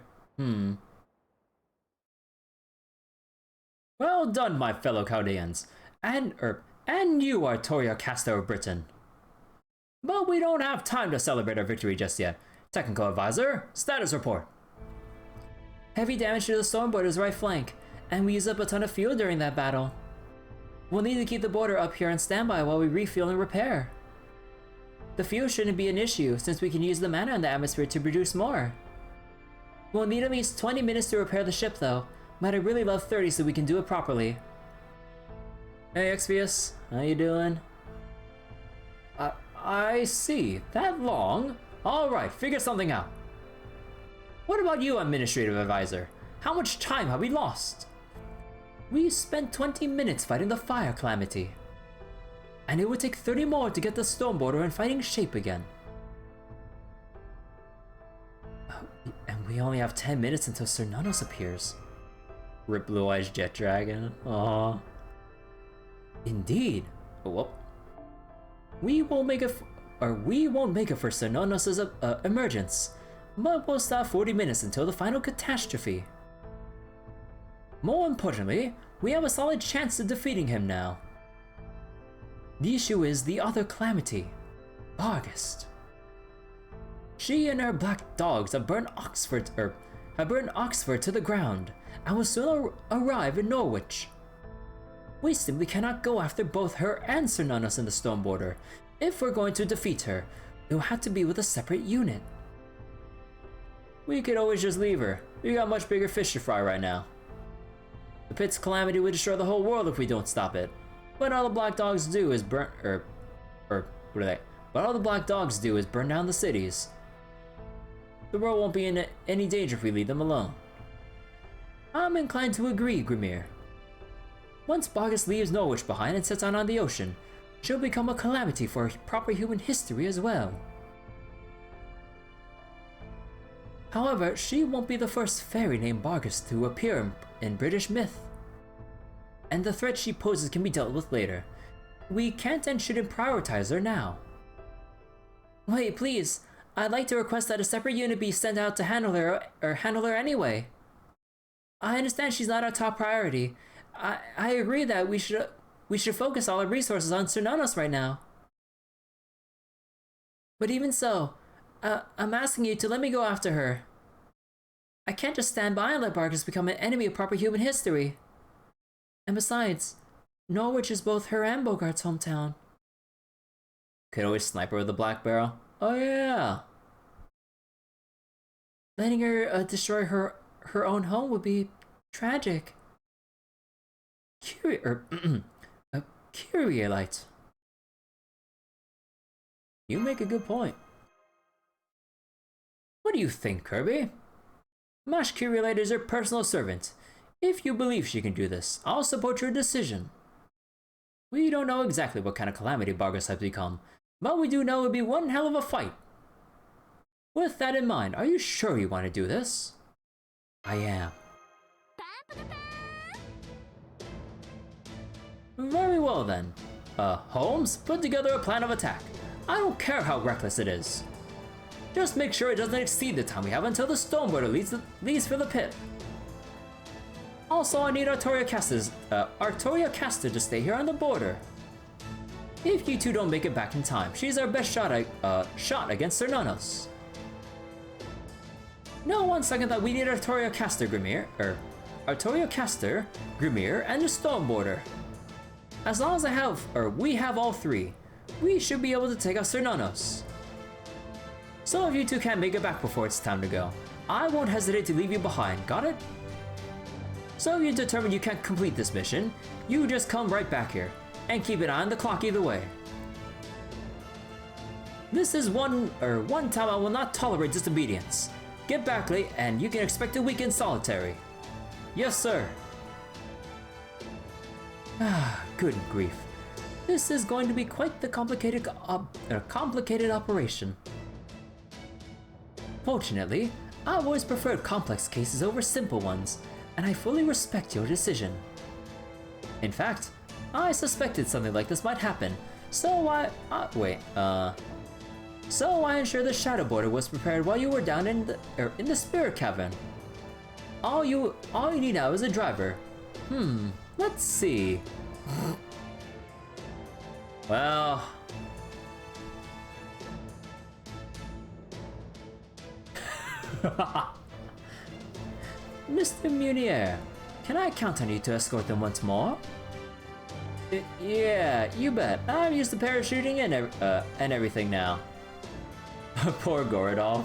Well done, my fellow Chaldeans. And you, Artoria Caster of Britain. But we don't have time to celebrate our victory just yet. Technical Advisor, status report. Heavy damage to the storm border's right flank, and we used up a ton of fuel during that battle. We'll need to keep the border up here on standby while we refuel and repair. The fuel shouldn't be an issue, since we can use the mana in the atmosphere to produce more. We'll need at least 20 minutes to repair the ship though, but I'd really love 30 so we can do it properly. Hey Exvius, how you doing? I see. That long? Alright, figure something out. What about you, Administrative Advisor? How much time have we lost? We spent 20 minutes fighting the fire calamity. And it would take 30 more to get the storm border in fighting shape again. And we only have 10 minutes until Sir Nanos appears. Rip Blue Eyes Jet Dragon. Aww. Indeed. Well, we won't make it for Sir Nanos' emergence, but we'll stop 40 minutes until the final catastrophe. More importantly, we have a solid chance of defeating him now. The issue is the other calamity, Barghest. She and her black dogs have burned Oxford to the ground and will soon arrive in Norwich. We simply cannot go after both her and Sir Nanos in the storm border. If we're going to defeat her, it will have to be with a separate unit. We could always just leave her. We got much bigger fish to fry right now. The pit's calamity would destroy the whole world if we don't stop it. But all the black dogs do is burn down the cities. The world won't be in any danger if we leave them alone. I'm inclined to agree, Grimir. Once Barghest leaves Norwich behind and sets out on the ocean, she'll become a calamity for proper human history as well. However, she won't be the first fairy named Barghest to appear in British myth. And the threat she poses can be dealt with later. We can't and shouldn't prioritize her now. Wait, please. I'd like to request that a separate unit be sent out to handle her anyway. I understand she's not our top priority. I agree that we should focus all our resources on Sir Nanos right now. But even so, I'm asking you to let me go after her. I can't just stand by and let Barghest become an enemy of proper human history. And besides, Norwich is both her and Bogart's hometown. Could always snipe her with a black barrel. Oh yeah. Letting her destroy her own home would be tragic. Curialite. You make a good point. What do you think, Kirby? Mash Curialite is her personal servant. If you believe she can do this, I'll support your decision. We don't know exactly what kind of calamity Barghest has become, but we do know it would be one hell of a fight. With that in mind, are you sure you want to do this? I am. Very well then. Holmes, put together a plan of attack. I don't care how reckless it is. Just make sure it doesn't exceed the time we have until the Stormborder leaves for the pit. Also, I need Artoria Caster to stay here on the border. If you two don't make it back in time, she's our best shot against Sir Nanos. No, 1 second that we need Artoria Caster, Grimir, and the Stormborder. As long as we have all three, we should be able to take out Sir Nanos. So if you two can't make it back before it's time to go, I won't hesitate to leave you behind, got it? So if you're determined you can't complete this mission, you just come right back here, and keep an eye on the clock either way. This is one time I will not tolerate disobedience. Get back late and you can expect a week in solitary. Yes, sir. Good grief. This is going to be quite the complicated operation. Fortunately, I've always preferred complex cases over simple ones, and I fully respect your decision. In fact, I suspected something like this might happen, so So I ensure the shadow border was prepared while you were down in the spirit cavern. All you need now is a driver. Let's see. Well, Mr. Munier, can I count on you to escort them once more? Yeah, you bet. I'm used to parachuting and everything now. Poor Gorodolph.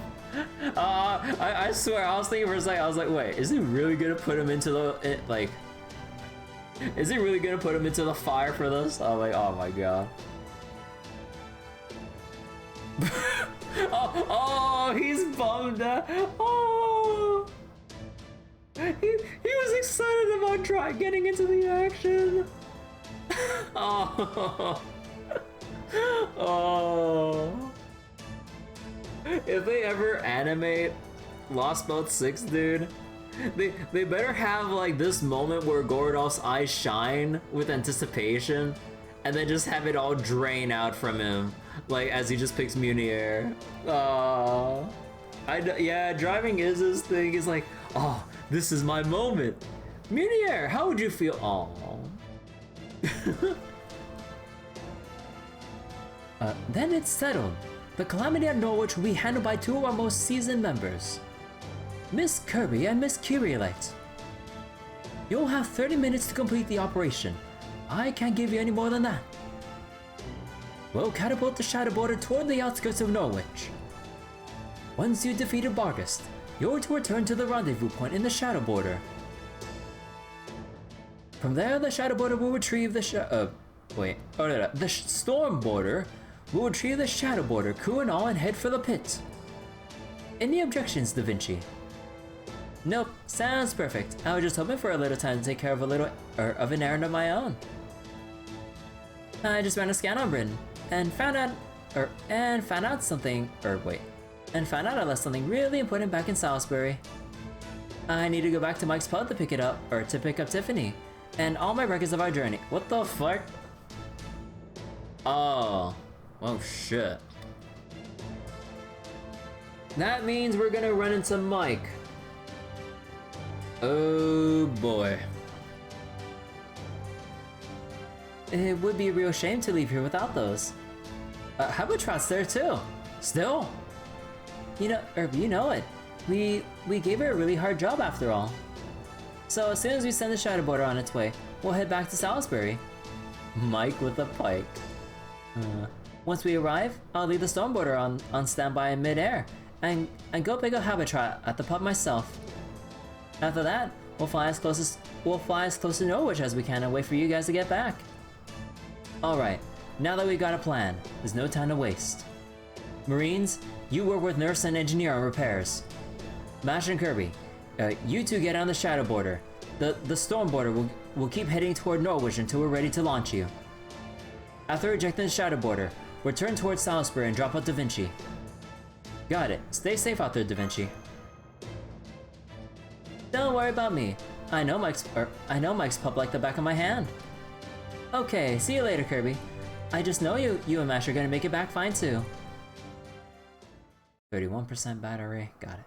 I swear, I was thinking for a second, I was like, wait, is he really gonna put him into the, is he really gonna put him into the fire for this? I'm like, oh my god. oh, he's bummed out. Oh, he was excited about getting into the action. Oh, oh. If they ever animate Lostbelt 6, dude, they better have like this moment where Gorodolph's eyes shine with anticipation, and then just have it all drain out from him, like as he just picks Munier. Oh, yeah, driving is his thing. He's like, oh, this is my moment. Munier, how would you feel? Oh. Then it's settled. The calamity at Norwich will be handled by two of our most seasoned members, Miss Kirby and Miss Curiolite. You'll have 30 minutes to complete the operation. I can't give you any more than that. We'll catapult the shadow border toward the outskirts of Norwich. Once you've defeated Bargast, you're to return to the rendezvous point in the shadow border. From there, the shadow border will retrieve the storm border will retrieve the shadow border, crew and all, and head for the pit. Any objections, Da Vinci? Nope, sounds perfect. I was just hoping for a little time to take care of an errand of my own. I just ran a scan on Britain and found out I left something really important back in Salisbury. I need to go back to Mike's pub to pick it up, or to pick up Tiffany, and all my records of our journey. What the fuck? Oh shit. That means we're gonna run into Mike. Oh boy. It would be a real shame to leave here without those. Habitrot's there too. Still. You know it. We gave her a really hard job after all. So as soon as we send the shadow border on its way, we'll head back to Salisbury. Mike with a pike. Once we arrive, I'll leave the storm border on standby in mid-air, and go pick up Habitrot at the pub myself. After that, we'll fly as close to Norwich as we can and wait for you guys to get back. Alright, now that we've got a plan, there's no time to waste. Marines, you work with Nurse and Engineer on repairs. Mash and Kirby, you two get on the shadow border. The storm border will keep heading toward Norwich until we're ready to launch you. After ejecting the shadow border, return towards Salisbury and drop out Da Vinci. Got it. Stay safe out there, Da Vinci. Don't worry about me. I know Mike's pub like the back of my hand. Okay, see you later, Kirby. I just know you and Mash are gonna make it back fine too. 31% battery. Got it.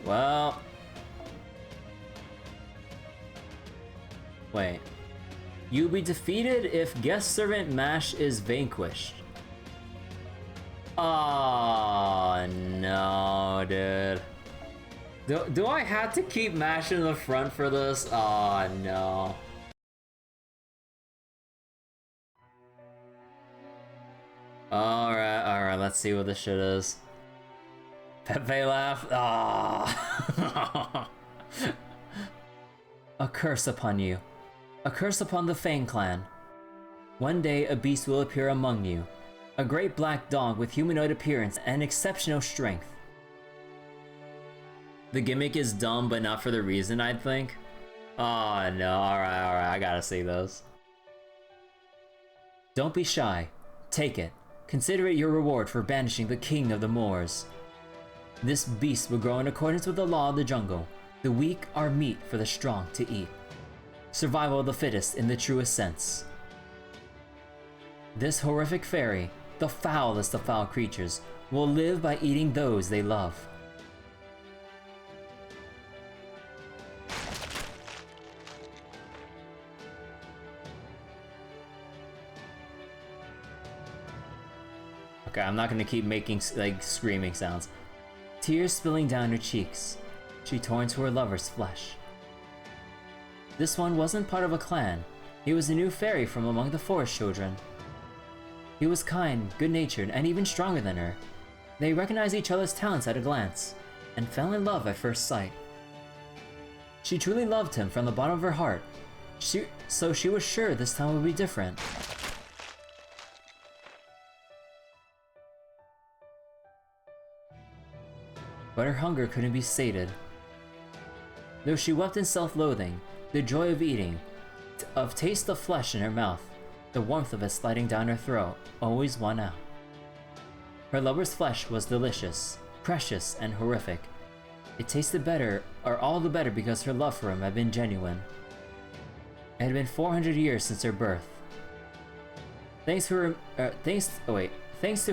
Well, wait. You'll be defeated if guest servant Mash is vanquished. Oh no, dude. Do I have to keep Mash in the front for this? Oh no. Alright, let's see what this shit is. Pepe laugh. Ah. A curse upon you. A curse upon the Fang clan. One day a beast will appear among you. A great black dog with humanoid appearance and exceptional strength. The gimmick is dumb, but not for the reason I'd think. Oh no, alright, I gotta see those. Don't be shy. Take it. Consider it your reward for banishing the king of the Moors. This beast will grow in accordance with the law of the jungle. The weak are meat for the strong to eat. Survival of the fittest in the truest sense. This horrific fairy, the foulest of foul creatures, will live by eating those they love. Okay, I'm not gonna keep making like screaming sounds. Tears spilling down her cheeks, she tore into her lover's flesh. This one wasn't part of a clan. He was a new fairy from among the forest children. He was kind, good-natured, and even stronger than her. They recognized each other's talents at a glance, and fell in love at first sight. She truly loved him from the bottom of her heart, so she was sure this time would be different. But her hunger couldn't be sated. Though she wept in self-loathing, the joy of eating, of taste of flesh in her mouth, the warmth of it sliding down her throat, always won out. Her lover's flesh was delicious, precious, and horrific. It tasted better, or all the better because her love for him had been genuine. It had been 400 years since her birth. Thanks to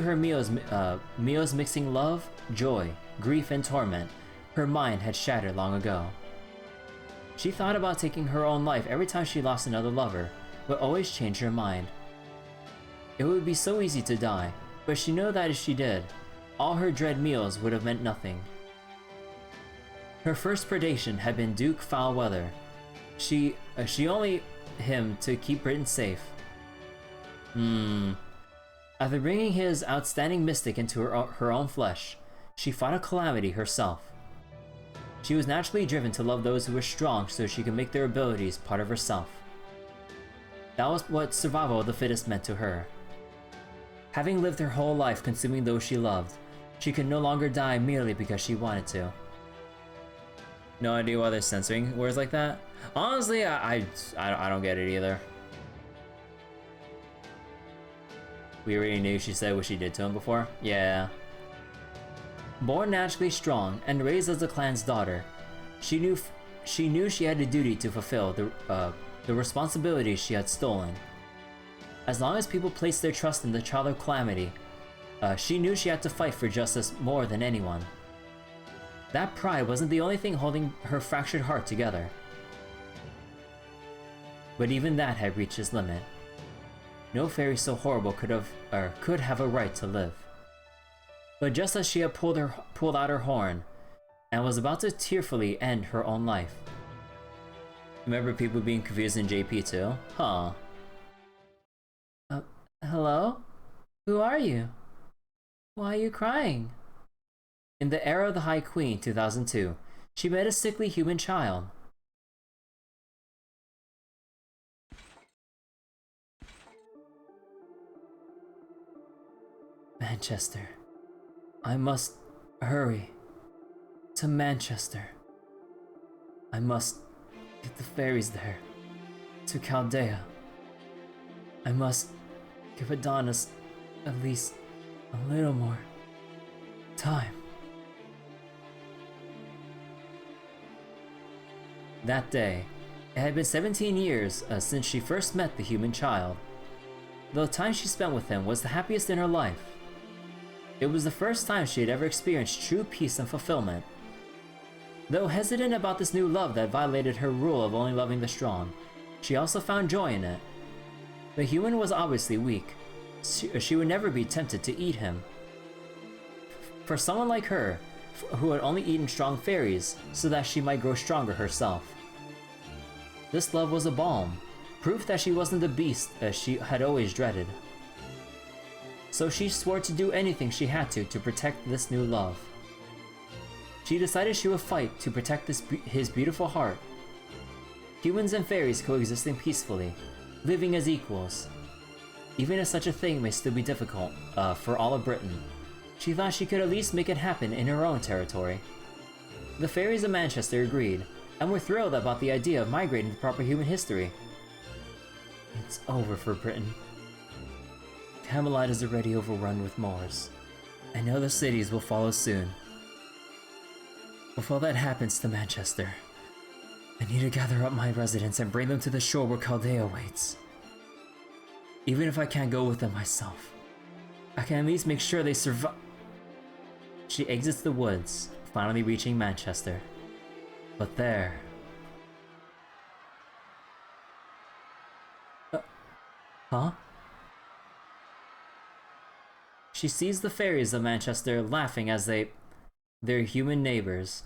her meals mixing love, joy, grief, and torment, her mind had shattered long ago. She thought about taking her own life every time she lost another lover, but always changed her mind. It would be so easy to die, but she knew that if she did, all her dread meals would have meant nothing. Her first predation had been Duke Foulweather. She only him to keep Britain safe. After bringing his outstanding mystic into her own flesh, she fought a calamity herself. She was naturally driven to love those who were strong so she could make their abilities part of herself. That was what survival of the fittest meant to her. Having lived her whole life consuming those she loved, she could no longer die merely because she wanted to. No idea why they're censoring words like that. Honestly, I don't get it either. We already knew she said what she did to him before. Yeah. Born naturally strong and raised as the clan's daughter, she knew she had a duty to fulfill the responsibilities she had stolen. As long as people placed their trust in the Child of Calamity, she knew she had to fight for justice more than anyone. That pride wasn't the only thing holding her fractured heart together. But even that had reached its limit. No fairy so horrible could have a right to live. But just as she had pulled out her horn, and was about to tearfully end her own life. Remember people being confused in JP too? Huh. Hello? Who are you? Why are you crying? In the Era of the High Queen, 2002, she met a sickly human child. Manchester. I must hurry to Manchester. I must get the fairies there, to Chaldea. I must give Adonis at least a little more time. That day, it had been 17 years since she first met the human child. The time she spent with him was the happiest in her life. It was the first time she had ever experienced true peace and fulfillment. Though hesitant about this new love that violated her rule of only loving the strong, she also found joy in it. The human was obviously weak. She would never be tempted to eat him. For someone like her, who had only eaten strong fairies so that she might grow stronger herself. This love was a balm, proof that she wasn't the beast as she had always dreaded. So she swore to do anything she had to protect this new love. She decided she would fight to protect his beautiful heart. Humans and fairies coexisting peacefully, living as equals. Even if such a thing may still be difficult for all of Britain, she thought she could at least make it happen in her own territory. The fairies of Manchester agreed, and were thrilled about the idea of migrating to proper human history. It's over for Britain. Camelot is already overrun with Moors. I know the cities will follow soon. before that happens to Manchester, I need to gather up my residents and bring them to the shore where Chaldea waits. Even if I can't go with them myself, I can at least make sure they survive. She exits the woods, finally reaching Manchester. But there... Huh? She sees the fairies of Manchester laughing as their human neighbors.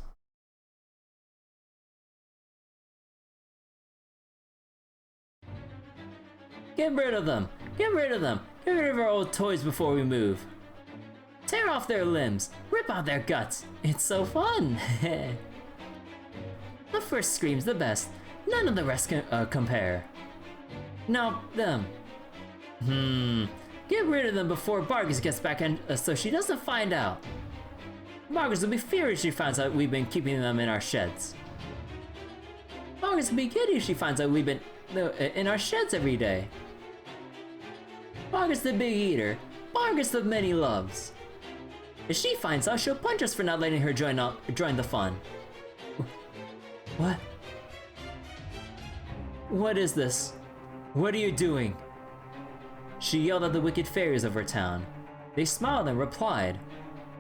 Get rid of them! Get rid of them! Get rid of our old toys before we move! Tear off their limbs! Rip out their guts! It's so fun! The first scream's the best. None of the rest can compare. Now, them. Get rid of them before Bargus gets back and so she doesn't find out. Bargus will be furious if she finds out we've been keeping them in our sheds. Bargus will be giddy if she finds out we've been in our sheds every day. Bargus the big eater. Bargus the many loves. If she finds out, she'll punch us for not letting her join the fun. What? What is this? What are you doing? She yelled at the wicked fairies of her town. They smiled and replied,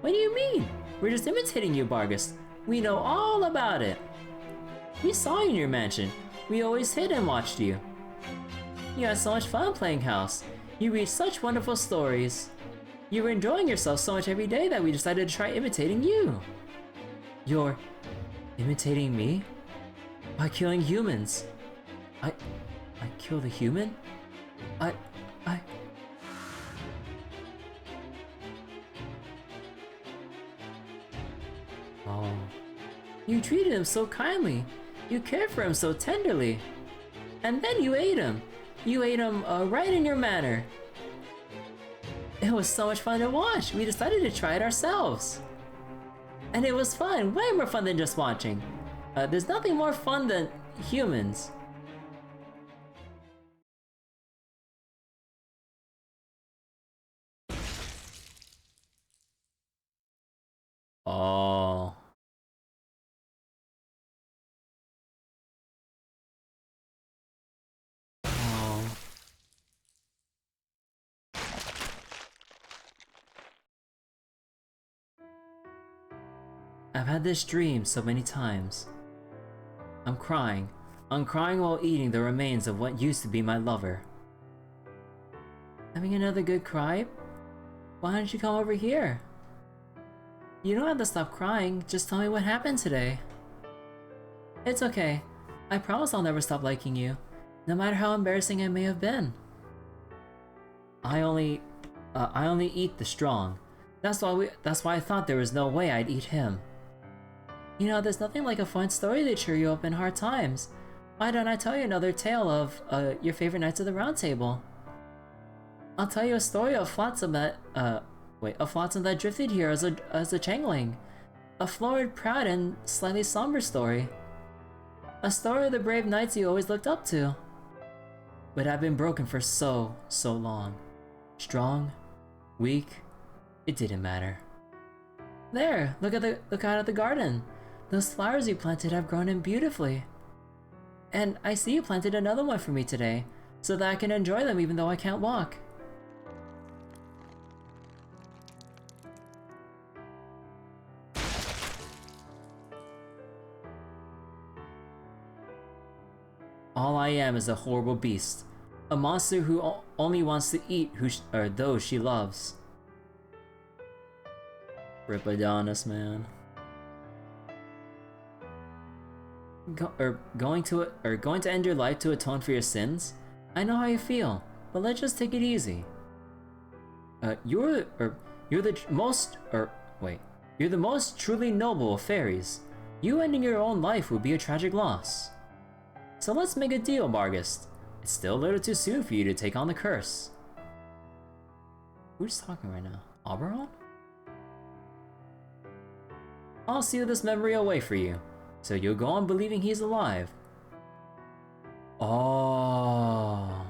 What do you mean? We're just imitating you, Bargus. We know all about it. We saw you in your mansion. We always hid and watched you. You had so much fun playing house. You read such wonderful stories. You were enjoying yourself so much every day that we decided to try imitating you. You're imitating me? By killing humans. I killed a human? Oh. You treated him so kindly. You cared for him so tenderly. And then you ate him. You ate him right in your manner. It was so much fun to watch. We decided to try it ourselves. And it was fun. Way more fun than just watching. There's nothing more fun than humans. Oh. I've had this dream so many times. I'm crying. I'm crying while eating the remains of what used to be my lover. Having another good cry? Why don't you come over here? You don't have to stop crying, just tell me what happened today. It's okay. I promise I'll never stop liking you, no matter how embarrassing I may have been. I only eat the strong. That's why I thought there was no way I'd eat him. You know, there's nothing like a fun story to cheer you up in hard times. Why don't I tell you another tale of your favorite Knights of the Round Table? I'll tell you a story of Flotsam that drifted here as a changeling. A florid, proud, and slightly somber story. A story of the brave knights you always looked up to. But have been broken for so long. Strong, weak, it didn't matter. There, look out at the garden. Those flowers you planted have grown in beautifully. And I see you planted another one for me today, so that I can enjoy them even though I can't walk. All I am is a horrible beast. A monster who only wants to eat those she loves. Rip Adonis, man. Going to end your life to atone for your sins? I know how you feel, but let's just take it easy. You're the most truly noble of fairies. You ending your own life would be a tragic loss. So let's make a deal, Bargus. It's still a little too soon for you to take on the curse. Who's talking right now? Oberon? I'll seal this memory away for you, so you'll go on believing he's alive. Oh.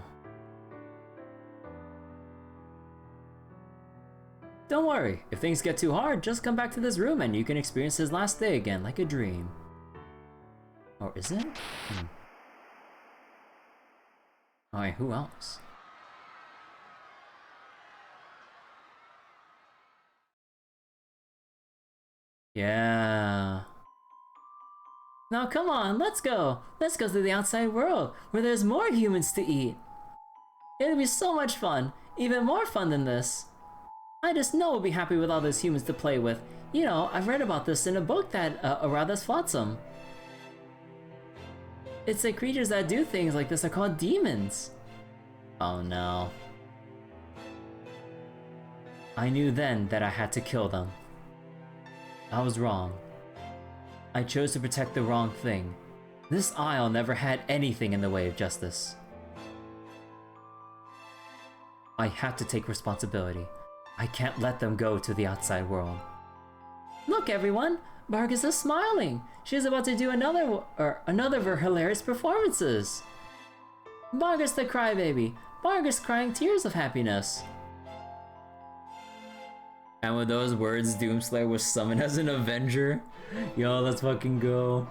Don't worry, if things get too hard, just come back to this room and you can experience his last day again like a dream. Or is it? Alright, who else? Yeah. Now come on, let's go! Let's go to the outside world, where there's more humans to eat! It'll be so much fun, even more fun than this. I just know we'll be happy with all those humans to play with. You know, I've read about this in a book that Arata's fought some. It's the creatures that do things like this are called demons. Oh no. I knew then that I had to kill them. I was wrong. I chose to protect the wrong thing. This isle never had anything in the way of justice. I had to take responsibility. I can't let them go to the outside world. Look everyone! Vargas is smiling! She's about to do another of her hilarious performances! Vargas the crybaby! Vargas crying tears of happiness! And with those words, Doomslayer was summoned as an Avenger. Yo, let's fucking go.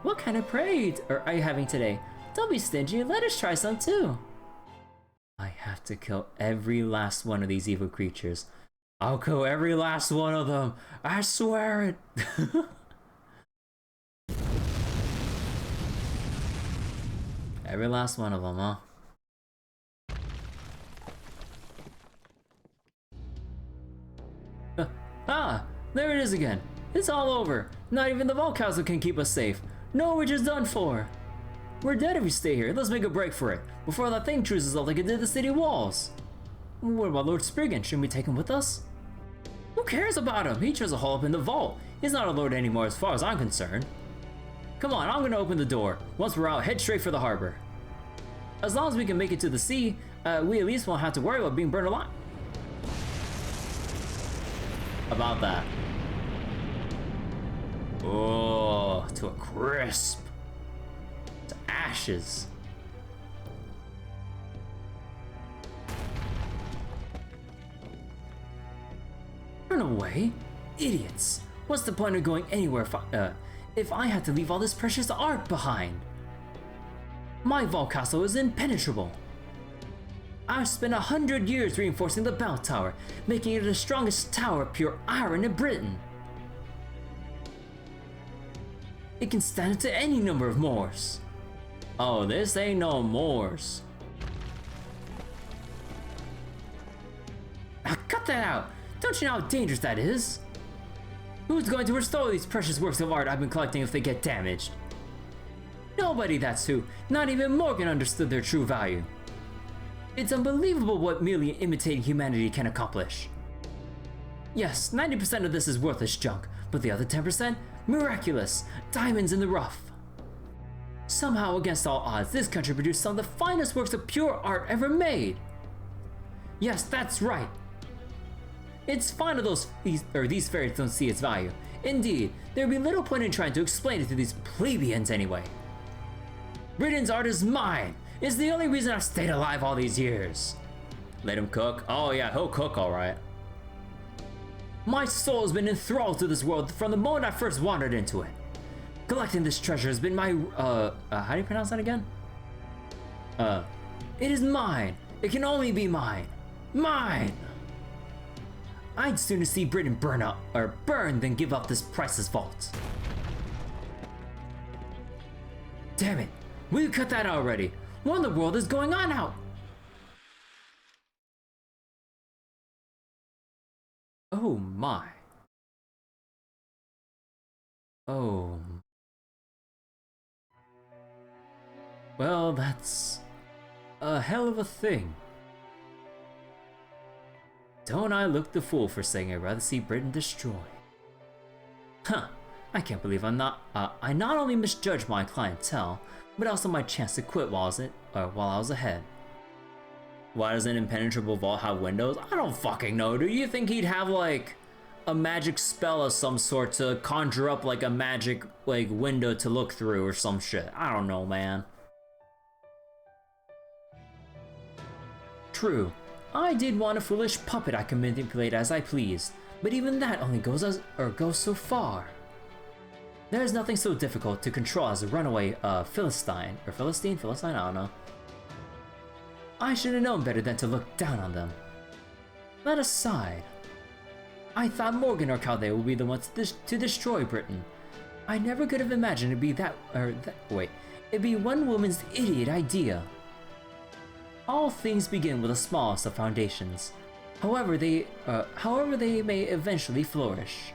What kind of parade are you having today? Don't be stingy, let us try some too. I have to kill every last one of these evil creatures. I'll kill every last one of them. I swear it. Every last one of them, huh? There it is again. It's all over. Not even the Vault Castle can keep us safe. No, we're just done for. We're dead if we stay here. Let's make a break for it before that thing chooses up like it did the city walls. What about Lord Spriggan? Shouldn't we take him with us? Who cares about him? He chose a hole up in the vault. He's not a lord anymore as far as I'm concerned. Come on, I'm gonna open the door. Once we're out, head straight for the harbor. As long as we can make it to the sea, we at least won't have to worry about being burned alive. About that. Oh, to a crisp. To ashes. Run away? Idiots. What's the point of going anywhere if I had to leave all this precious art behind? My vault castle is impenetrable. I've spent 100 years reinforcing the bell tower, making it the strongest tower of pure iron in Britain. It can stand up to any number of Moors. Oh, this ain't no Moors. Now cut that out! Don't you know how dangerous that is? Who's going to restore these precious works of art I've been collecting if they get damaged? Nobody, that's who. Not even Morgan understood their true value. It's unbelievable what merely imitating humanity can accomplish. Yes, 90% of this is worthless junk, but the other 10%? Miraculous! Diamonds in the rough. Somehow, against all odds, this country produced some of the finest works of pure art ever made. Yes, that's right. It's fine if these fairies don't see its value. Indeed, there would be little point in trying to explain it to these plebeians anyway. Britain's art is mine. It's the only reason I've stayed alive all these years. Let him cook? Oh yeah, he'll cook alright. My soul has been enthralled to this world from the moment I first wandered into it. Collecting this treasure has been my, how do you pronounce that again? It is mine. It can only be mine. Mine! I'd sooner see Britain burn than give up this priceless vault. Damn it! Will you cut that out already? What in the world is going on out? Oh my. Oh. Well, that's a hell of a thing. Don't I look the fool for saying I'd rather see Britain destroyed? Huh, I can't believe I not only misjudged my clientele, but also my chance to quit while I was ahead. Why does an impenetrable vault have windows? I don't fucking know. Do you think he'd have like a magic spell of some sort to conjure up like a magic like window to look through or some shit? I don't know, man. True. I did want a foolish puppet I could manipulate as I pleased, but even that only goes so far. There's nothing so difficult to control as a runaway Philistine, I don't know. I should have known better than to look down on them. That aside, I thought Morgan or Calde would be the ones to destroy Britain. I never could have imagined it'd be one woman's idiot idea. All things begin with the smallest of foundations. However they may eventually flourish.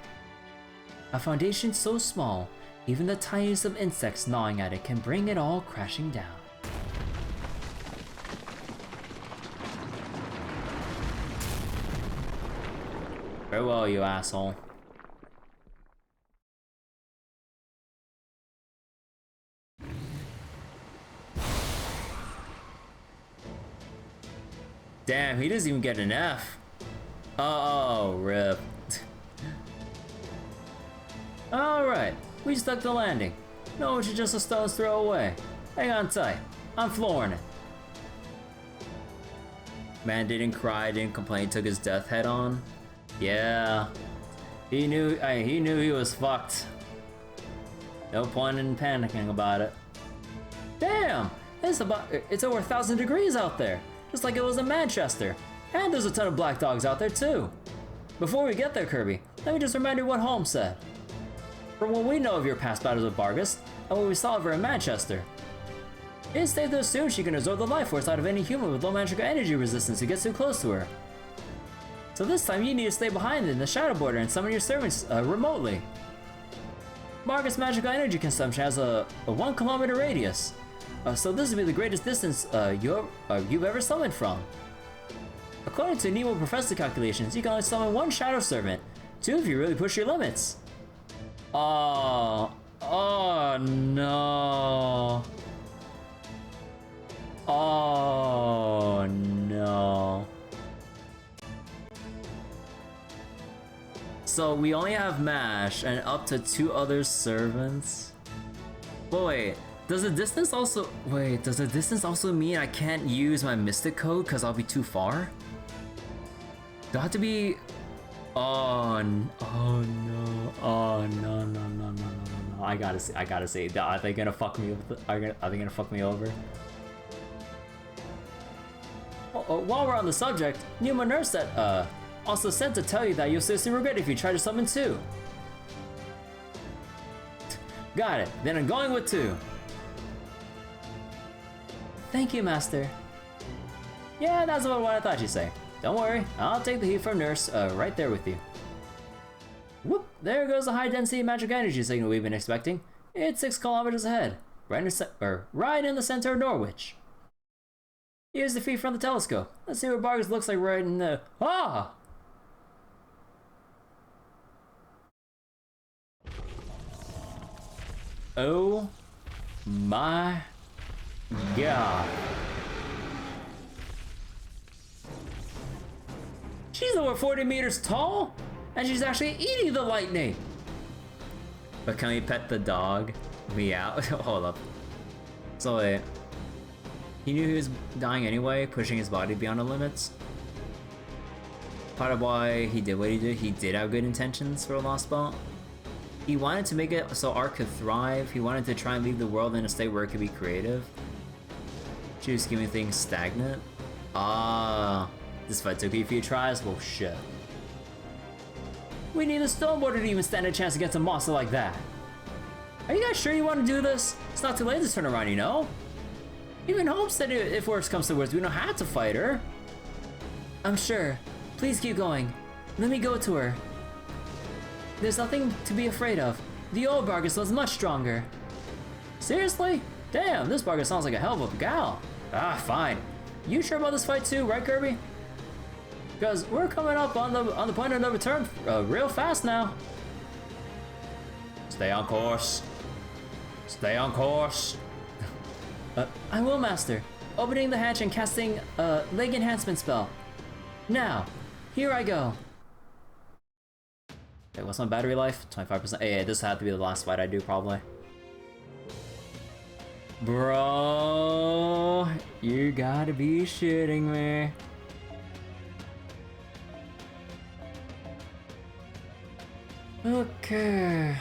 A foundation so small, even the tiniest of insects gnawing at it can bring it all crashing down. Farewell, you asshole. Damn, he doesn't even get an F. Oh, rip. Alright, we stuck the landing. No, it's just a stone's throw away. Hang on tight. I'm flooring it. Man didn't cry, didn't complain, took his death head on. Yeah. He knew he was fucked. No point in panicking about it. Damn! It's over 1,000 degrees out there. Just like it was in Manchester. And there's a ton of black dogs out there too. Before we get there, Kirby, let me just remind you what Holmes said. From what we know of your past battles with Bargus, and what we saw of her in Manchester, it's safe to assume she can absorb the life force out of any human with low magical energy resistance who gets too close to her. So this time you need to stay behind in the shadow border and summon your servants remotely. Bargus' magical energy consumption has a 1 kilometer radius. So this would be the greatest distance you've ever summoned from. According to Nemo Professor calculations, you can only summon 1 shadow servant, 2 if you really push your limits. Oh no. Oh no. So we only have Mash and up to 2 other servants? But wait. Does the distance also mean I can't use my Mystic Code because I'll be too far? Do I have to be... Oh no. I gotta say, are they gonna fuck me over? While we're on the subject, Numa Nurse also said to tell you that you'll seriously regret if you try to summon 2. Got it, then I'm going with 2. Thank you, Master. Yeah, that's about what I thought you'd say. Don't worry, I'll take the heat from Nurse right there with you. Whoop! There goes the high-density magic energy signal we've been expecting. It's 6 kilometers ahead, right in the center of Norwich. Here's the feed from the telescope. Let's see what Bargus looks like right in the... Ah! Oh my God. She's over 40 meters tall, and she's actually eating the lightning. But can we pet the dog? Meow. Hold up. So wait. He knew he was dying anyway, pushing his body beyond the limits. Part of why he did what he did, he did have good intentions for a Lostbelt. He wanted to make it so art could thrive. He wanted to try and leave the world in a state where it could be creative. She was keeping things stagnant. Ah, this fight took a few tries. Well, shit. We need a Stoneborder to even stand a chance against a monster like that. Are you guys sure you want to do this? It's not too late to turn around, you know? Even Hope said if worse comes to worse, we don't have to fight her. I'm sure. Please keep going. Let me go to her. There's nothing to be afraid of. The old Bargus was much stronger. Seriously? Damn, this Bargus sounds like a hell of a gal. Ah, fine. You sure about this fight too, right, Kirby? Because we're coming up on the point of no return real fast now. Stay on course. Stay on course. I will, Master. Opening the hatch and casting a leg enhancement spell. Now, here I go. Okay, what's my battery life? 25%. Hey, this had to be the last fight I do, probably. Bro, you gotta be shitting me. Okay.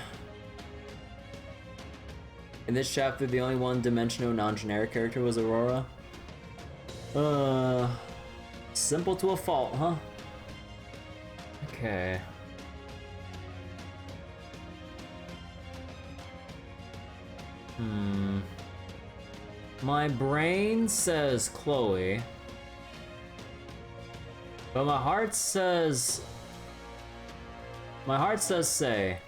In this chapter, the only one-dimensional, non-generic character was Aurora. Simple to a fault, huh? Okay. My brain says Chloe, but my heart says Say.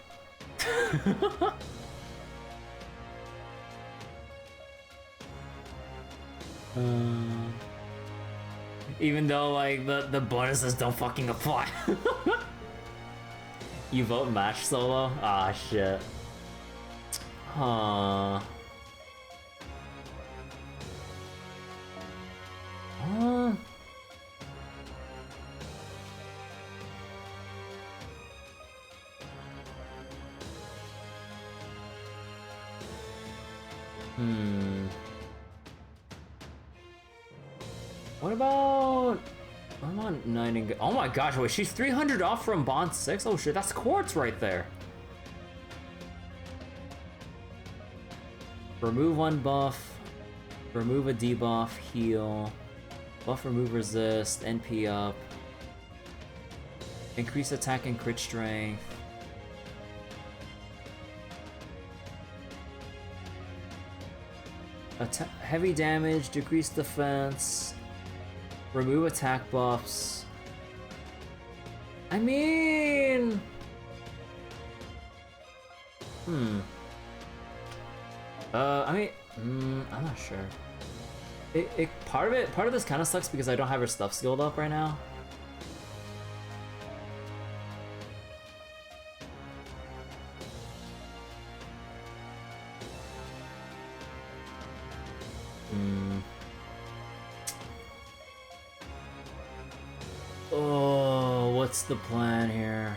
Even though like the bonuses don't fucking apply. You vote match solo? Ah shit. Huh. Huh. What about Nightingale? Oh my gosh, wait, she's 300 off from Bond 6? Oh shit, that's Quartz right there. Remove one buff, remove a debuff, heal, buff, remove resist, NP up, increase attack and crit strength. Heavy damage, decrease defense, remove attack buffs. I mean... I'm not sure. Part of this kind of sucks because I don't have her stuff skilled up right now. Oh, what's the plan here?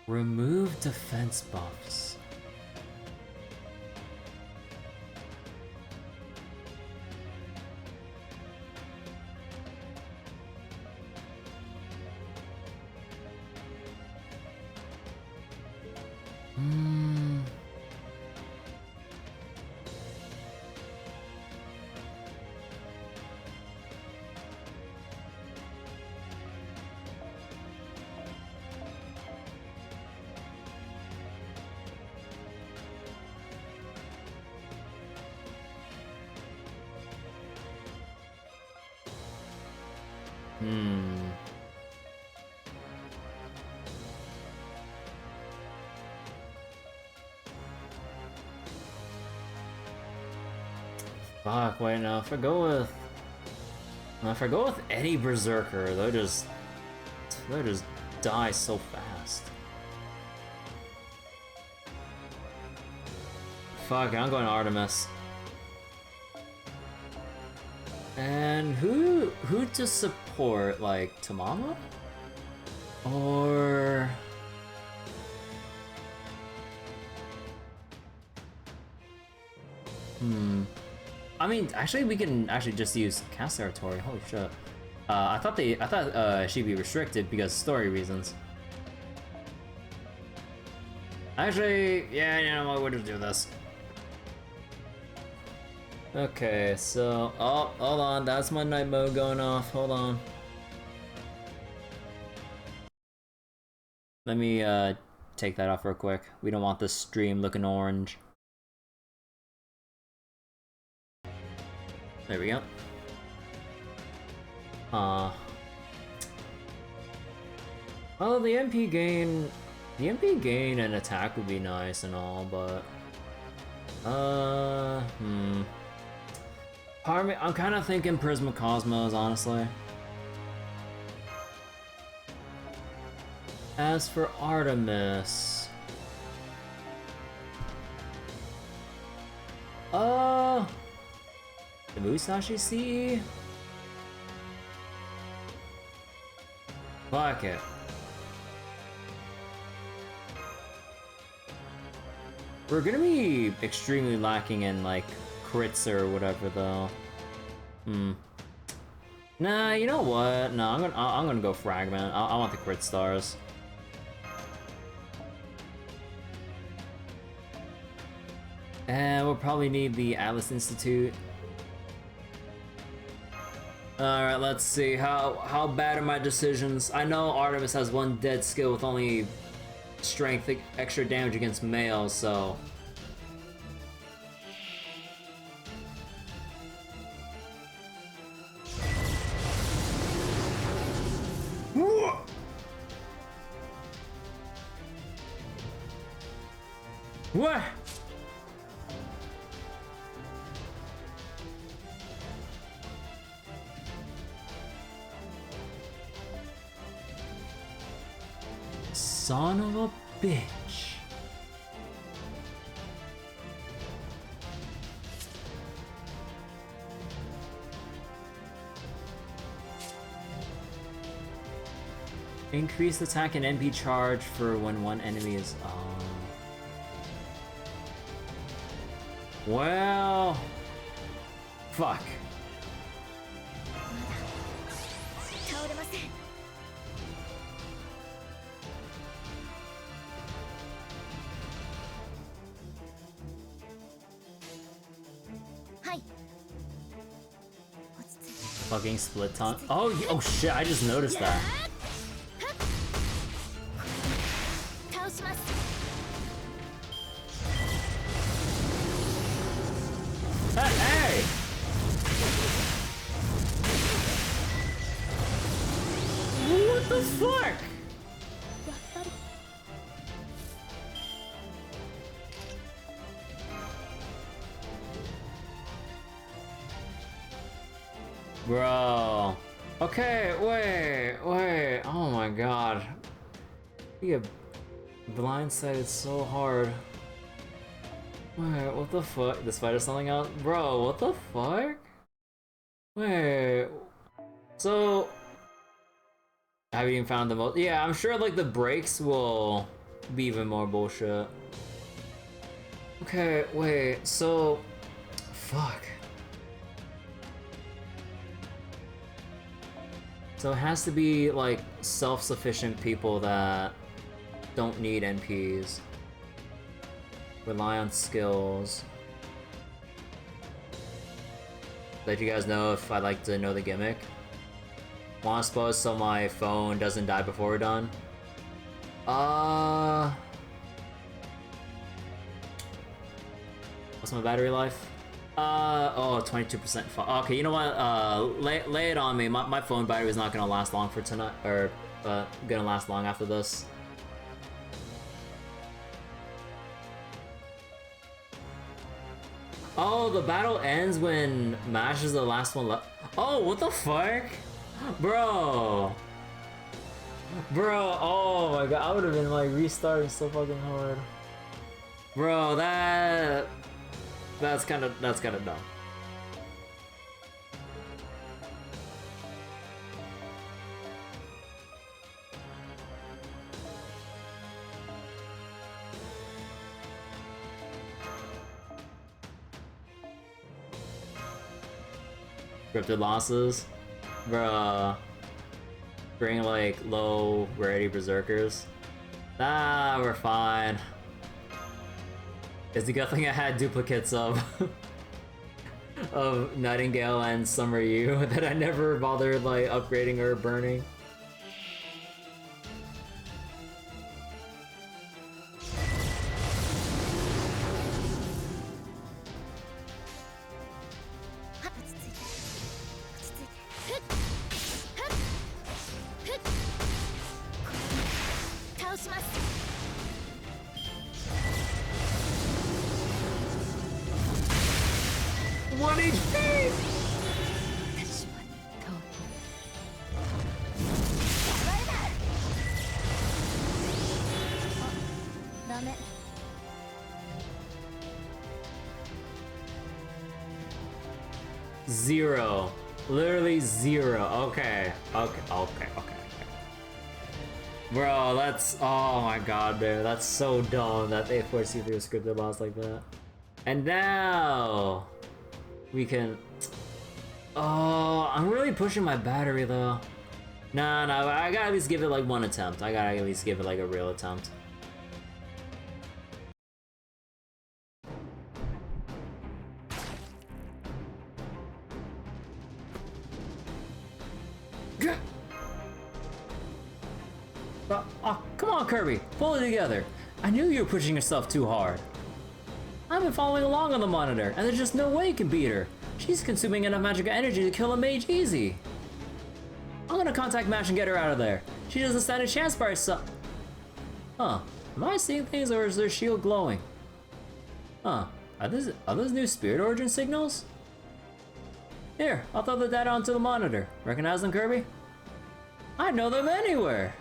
Remove defense buffs. Fuck, wait, no, if I go with any Berserker, they'll just die so fast. Fuck, I'm going Artemis. And who to support, like Tamama? Or I mean, actually, we can actually just use Cast Territory. Holy shit! I thought she'd be restricted because story reasons. Actually, yeah, you know what? We'll just do this. Okay, so oh, hold on, that's my night mode going off. Hold on. Let me take that off real quick. We don't want this stream looking orange. There we go. Well, the MP gain and attack would be nice and all, but part of me, I'm kind of thinking Prisma Cosmos, honestly. As for Artemis, the Musashi CE? Fuck it. We're gonna be extremely lacking in like crits or whatever though. Nah, you know what? No, I'm gonna go fragment. I want the crit stars. And we'll probably need the Atlas Institute. Alright, let's see. How bad are my decisions? I know Artemis has one dead skill with only strength extra damage against males, so... What? Son of a bitch. Increase attack and MP charge for when one enemy is well, fuck. 倒れません。はい。落ち着いて。 Fucking split taunt. Oh, oh shit, I just noticed that. 倒します。 Hey! What the fuck? やっぱり。 Bro. Okay, wait. Oh my god. We get blindsided so hard. Wait, what the fuck? The spider's something else? Bro, what the fuck? Wait. So... I haven't even found the most... Yeah, I'm sure like the breaks will be even more bullshit. Okay, wait, so... Fuck. So it has to be like self-sufficient people that don't need NPs. Rely on skills. Let you guys know if I'd like to know the gimmick. Wanna suppose so my phone doesn't die before we're done? What's my battery life? Oh, 22%. Okay, you know what? Lay it on me. My phone battery is not gonna last long for tonight, or gonna last long after this. Oh, the battle ends when Mash is the last one left. Oh, what the fuck? Bro. Bro, oh my god, I would have been like restarting so fucking hard. Bro, that's kind of dumb. Scripted losses? Bruh. Bring like low rarity berserkers. Ah, we're fine. It's the good thing I had duplicates of of Nightingale and Summer U that I never bothered like upgrading or burning. One HP! 私は倒れあ、ダメ。 Zero. Literally zero. Okay. Bro, that's, oh my god, dude, that's so dumb that they force you through a scripted boss like that. And now we can. Oh, I'm really pushing my battery though. Nah, I gotta at least give it like one attempt. I gotta at least give it like a real attempt. Oh, come on, Kirby, pull it together. I knew you were pushing yourself too hard. I've been following along on the monitor, and there's just no way you can beat her. She's consuming enough magical energy to kill a mage easy. I'm gonna contact Mash and get her out of there. She doesn't stand a chance by herself. Huh, am I seeing things or is their shield glowing? Huh, are those new spirit origin signals? Here, I'll throw the data onto the monitor. Recognize them, Kirby? I know them anywhere.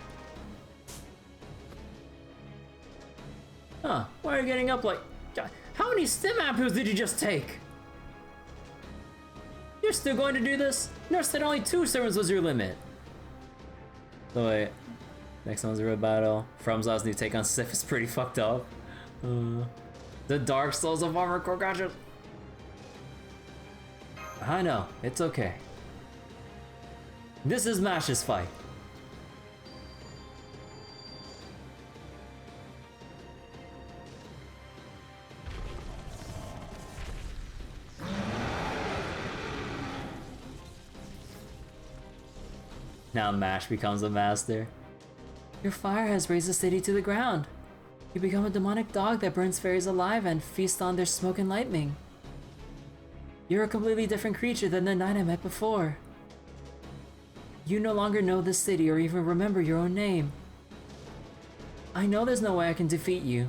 Huh, why are you getting up like... How many stim apples did you just take? You're still going to do this? Nurse said only 2 servants was your limit. So wait, next one's a real battle. From's new take on Sif is pretty fucked up. The Dark Souls of Armor Core gotcha. I know, it's okay. This is Mash's fight. Now Mash becomes a master. Your fire has raised the city to the ground. You become a demonic dog that burns fairies alive and feasts on their smoke and lightning. You're a completely different creature than the knight I met before. You no longer know this city or even remember your own name. I know there's no way I can defeat you.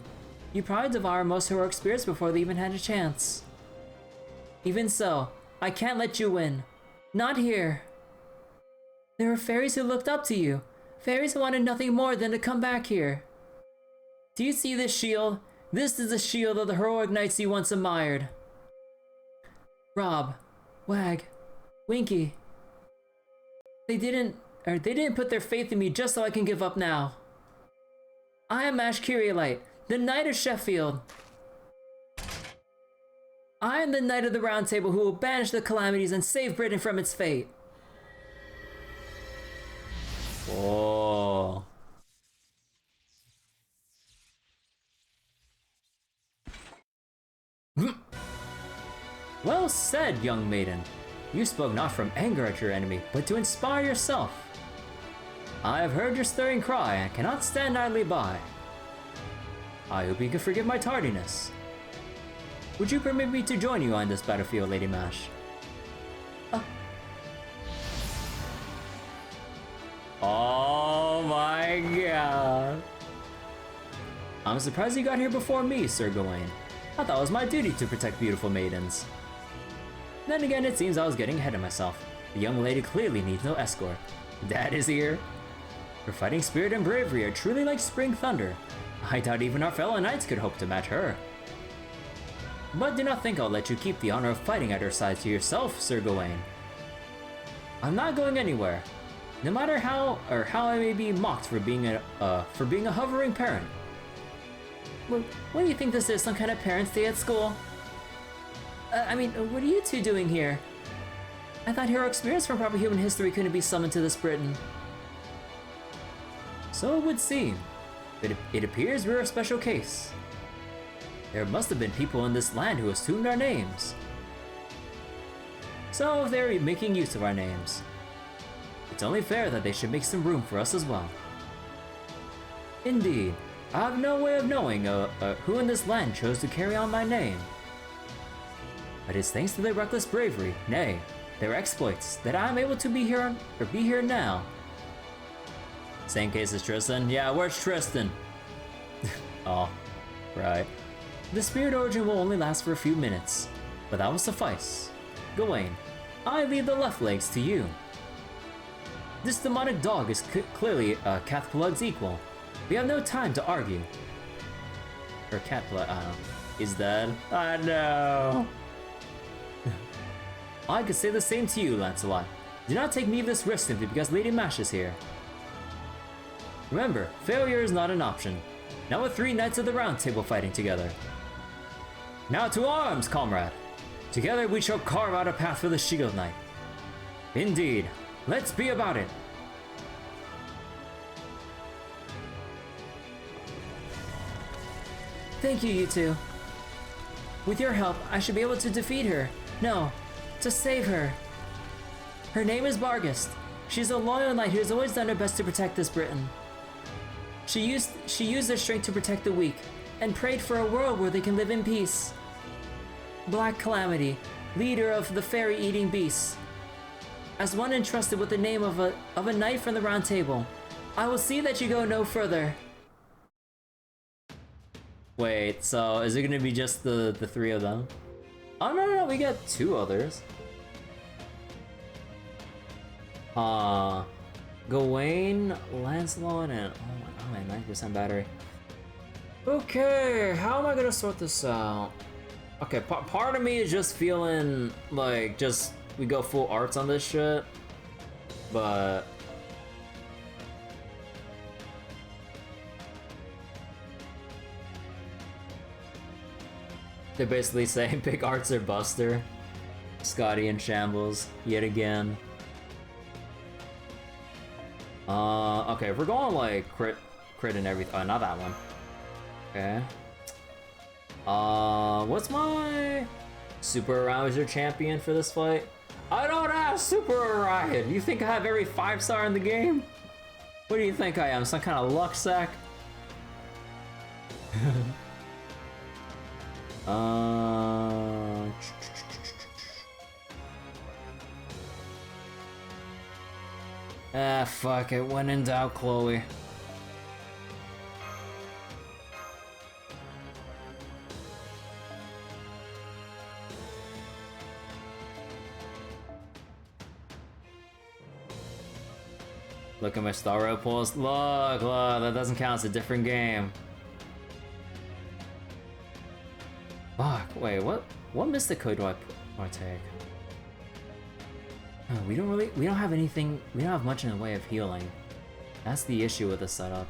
You probably devour most heroic spirits before they even had a chance. Even so, I can't let you win. Not here. There were fairies who looked up to you. Fairies who wanted nothing more than to come back here. Do you see this shield? This is the shield of the heroic knights you once admired. Rob, Wag, Winky. They didn't put their faith in me just so I can give up now. I am Ash Kyrielite, the Knight of Sheffield. I am the Knight of the Round Table who will banish the calamities and save Britain from its fate. Oh. Well said, young maiden. You spoke not from anger at your enemy, but to inspire yourself. I have heard your stirring cry and cannot stand idly by. I hope you can forgive my tardiness. Would you permit me to join you on this battlefield, Lady Mash? Oh my god. I'm surprised you got here before me, Sir Gawain. I thought it was my duty to protect beautiful maidens. Then again, it seems I was getting ahead of myself. The young lady clearly needs no escort. Dad is here. Her fighting spirit and bravery are truly like spring thunder. I doubt even our fellow knights could hope to match her. But do not think I'll let you keep the honor of fighting at her side to yourself, Sir Gawain. I'm not going anywhere. No matter how I may be mocked for being a hovering parent. What do you think this is? Some kind of parents' day at school? I mean, what are you two doing here? I thought heroic spirits from proper human history couldn't be summoned to this Britain. So it would seem. It appears we're a special case. There must have been people in this land who assumed our names. So if they're making use of our names, it's only fair that they should make some room for us as well. Indeed, I have no way of knowing who in this land chose to carry on my name. But it's thanks to their reckless bravery, nay, their exploits, that I am able to be here now. Same case as Tristan. Yeah, where's Tristan? Oh, right. The spirit origin will only last for a few minutes, but that will suffice. Gawain, I leave the left legs to you. This demonic dog is clearly Cathplugg's equal. We have no time to argue. Or Catplug, is dead. I know. I could say the same to you, Lancelot. Do not take needless risk simply because Lady Mash is here. Remember, failure is not an option. Now with 3 Knights of the Round Table fighting together. Now to arms, comrade! Together we shall carve out a path for the Shield Knight. Indeed, let's be about it! Thank you, you two. With your help, I should be able to defeat her. No, to save her. Her name is Bargist. She's a loyal knight who has always done her best to protect this Britain. She used their strength to protect the weak, and prayed for a world where they can live in peace. Black Calamity, leader of the fairy-eating beasts. As one entrusted with the name of a knight from the Round Table, I will see that you go no further. Wait, so is it gonna be just the 3 of them? Oh no, we got 2 others. Gawain, Lancelot, and oh my 9% battery. Okay, how am I gonna sort this out? Okay, part of me is just feeling like we go full arts on this shit, but they're basically saying pick arts or buster. Scotty in shambles yet again. Okay, if we're going like crit and everything. Oh, not that one. Okay. What's my Super Arouser champion for this fight? I don't have Super Orion! You think I have every 5-star in the game? What do you think I am? Some kind of luck sack? Fuck it. When in doubt, Chloe. Look at my star rail pulls. Look, that doesn't count. It's a different game. Fuck, wait, what mystic code do I take? Oh, we don't have anything, we don't have much in the way of healing. That's the issue with the setup.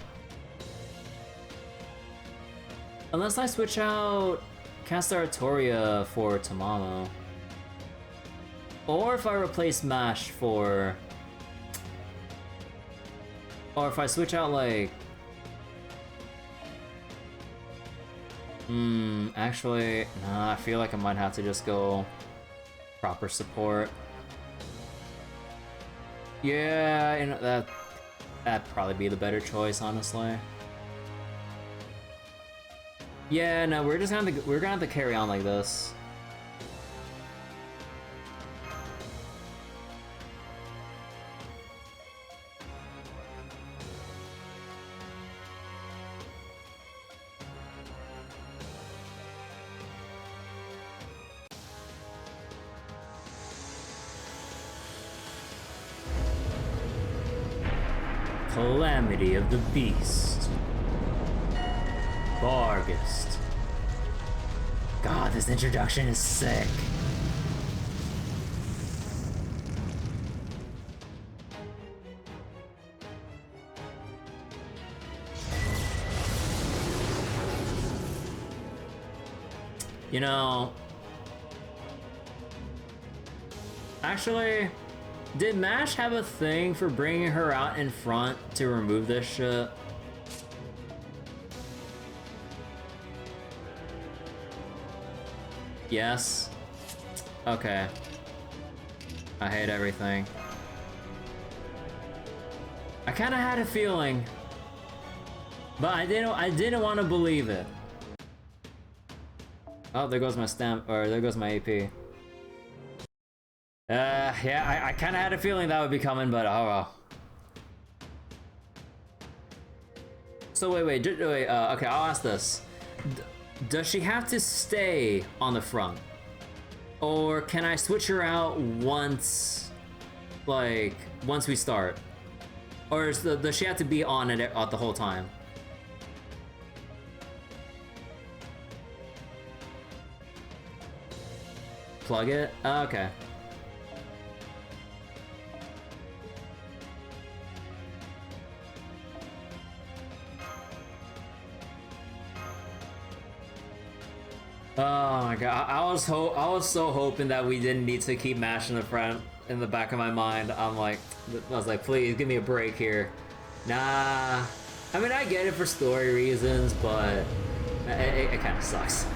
Unless I switch out Castaratoria for Tamamo. Or if I replace Mash for... Or if I switch out like... Actually, nah, I feel like I might have to just go proper support. Yeah, you know, that'd probably be the better choice, honestly. Yeah, no, we're gonna have to carry on like this. Calamity of the Beast. Bargist. God, this introduction is sick. You know... Actually... Did MASH have a thing for bringing her out in front to remove this shit? Yes? Okay. I hate everything. I kinda had a feeling, but I didn't want to believe it. Oh, there goes my stamp, or there goes my AP. Yeah, I kind of had a feeling that would be coming, but oh well. So wait, okay, I'll ask this. Does she have to stay on the front? Or can I switch her out once we start? Or does she have to be on it the whole time? Plug it? Okay. Oh my god, I was so hoping that we didn't need to keep mashing the front in the back of my mind. I was like, please give me a break here. Nah, I mean I get it for story reasons, but it kind of sucks.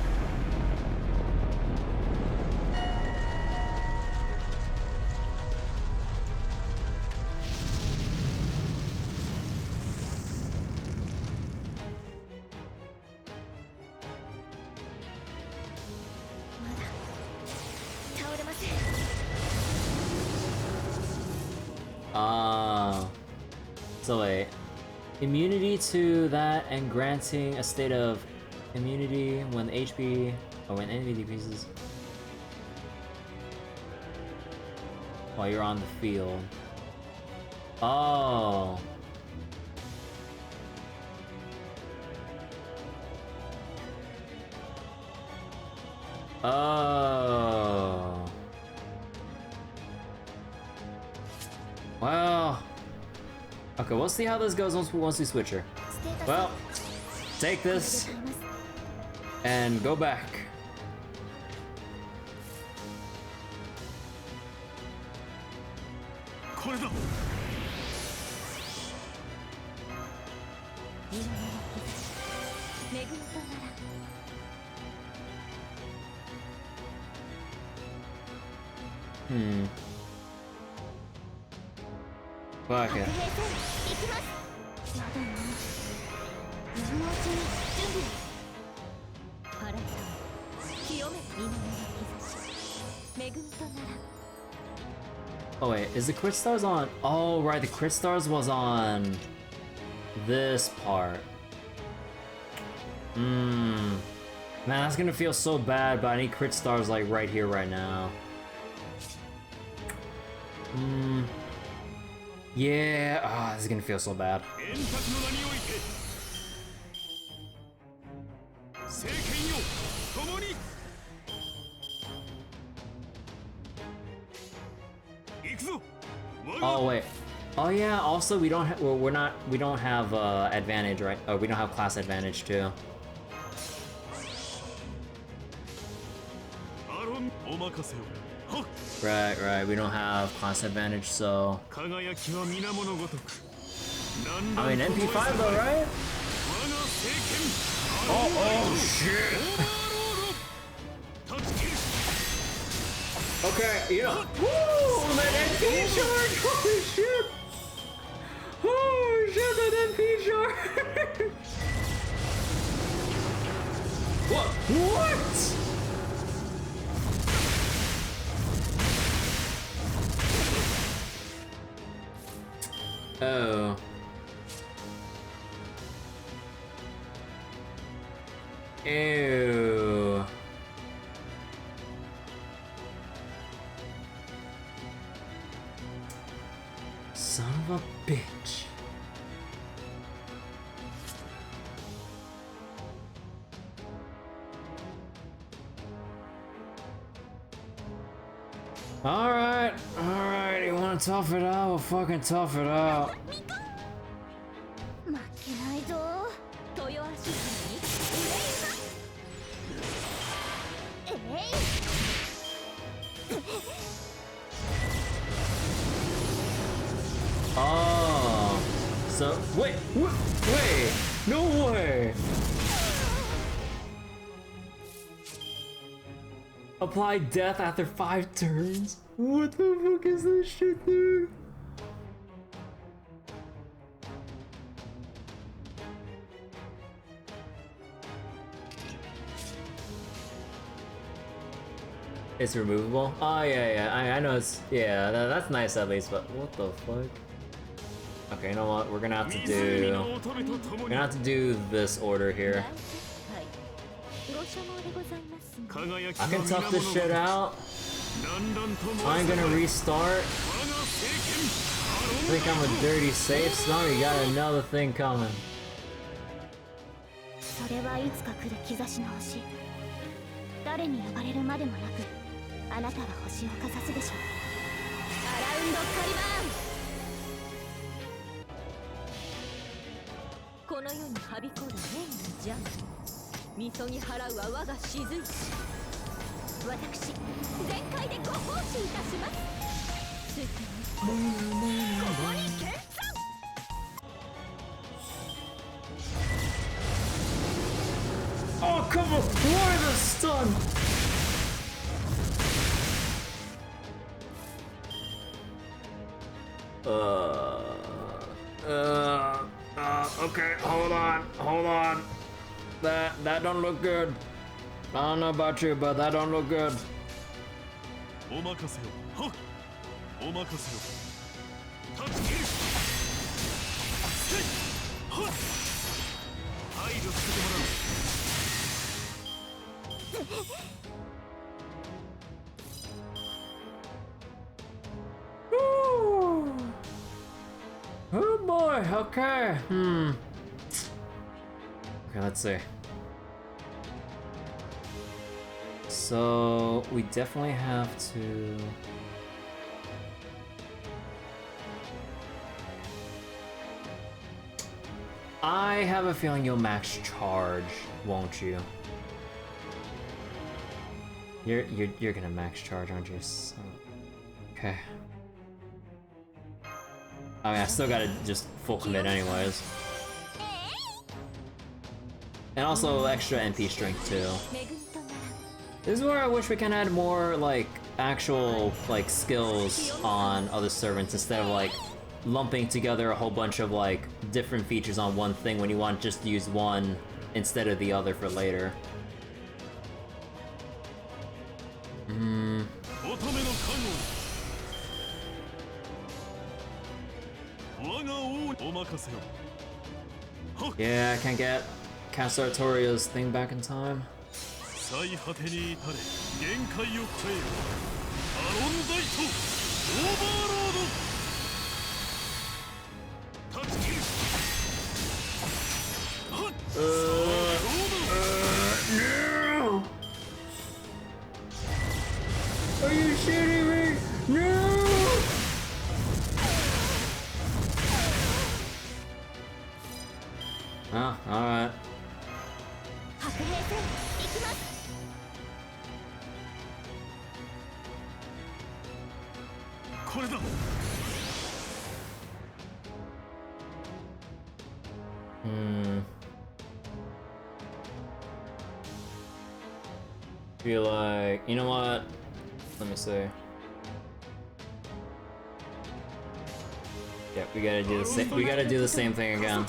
So wait, immunity to that and granting a state of immunity when HP or when enemy decreases while you're on the field. Oh. Oh. Well. Okay, we'll see how this goes once we switch her. Well, take this and go back. Fuck it. Oh wait, is the crit stars on? Oh right, the crit stars was on this part. Man, that's gonna feel so bad, but I need crit stars like right here, right now. Yeah, oh, this is gonna feel so bad. Oh wait. Oh yeah. Also, we don't have. Well, we don't have advantage, right? Oh, we don't have class advantage too. Right. We don't have class advantage, so. I mean, MP5 though, right? Oh shit. Okay, yeah. Woo! That MP charge! Holy shit! Oh shit, that MP charge! What? What? Oh. Ew. Son of a bitch. Alright, you wanna tough it out? We'll fucking tough it out. Oh, so wait, no way. Apply death after 5 turns. What the fuck is this shit, dude? It's removable? Oh yeah, I know it's, yeah, that's nice at least, but what the fuck? Okay, you know what, we're gonna have to do this order here. I can tough this shit out. I'm gonna restart. I think I'm a dirty safe, so you got another thing coming. みそぎ払うは我が雫石。私全開でご奉仕いたします。ついてここに見参。Oh, come on! Why the stun? Okay, hold on. That don't look good. I don't know about you, but that don't look good. お任せよ。はっ。お任せよ。立ち切る。せい。はっ。排除してもらう。Oh boy, okay. Okay, let's see. So, we definitely have to... I have a feeling you'll max charge, won't you? You're gonna max charge, aren't you? So, okay. I mean, I still gotta just full commit anyways. And also extra MP strength too. This is where I wish we can add more like actual like skills on other servants instead of like lumping together a whole bunch of like different features on one thing when you want to just use one instead of the other for later. Yeah, I can't get Cast Artoria's thing back in time. No! Are you shitting me? No! Oh, alright. Feel like, you know what? Let me see. Yeah, we gotta do the same. We gotta do the same thing again.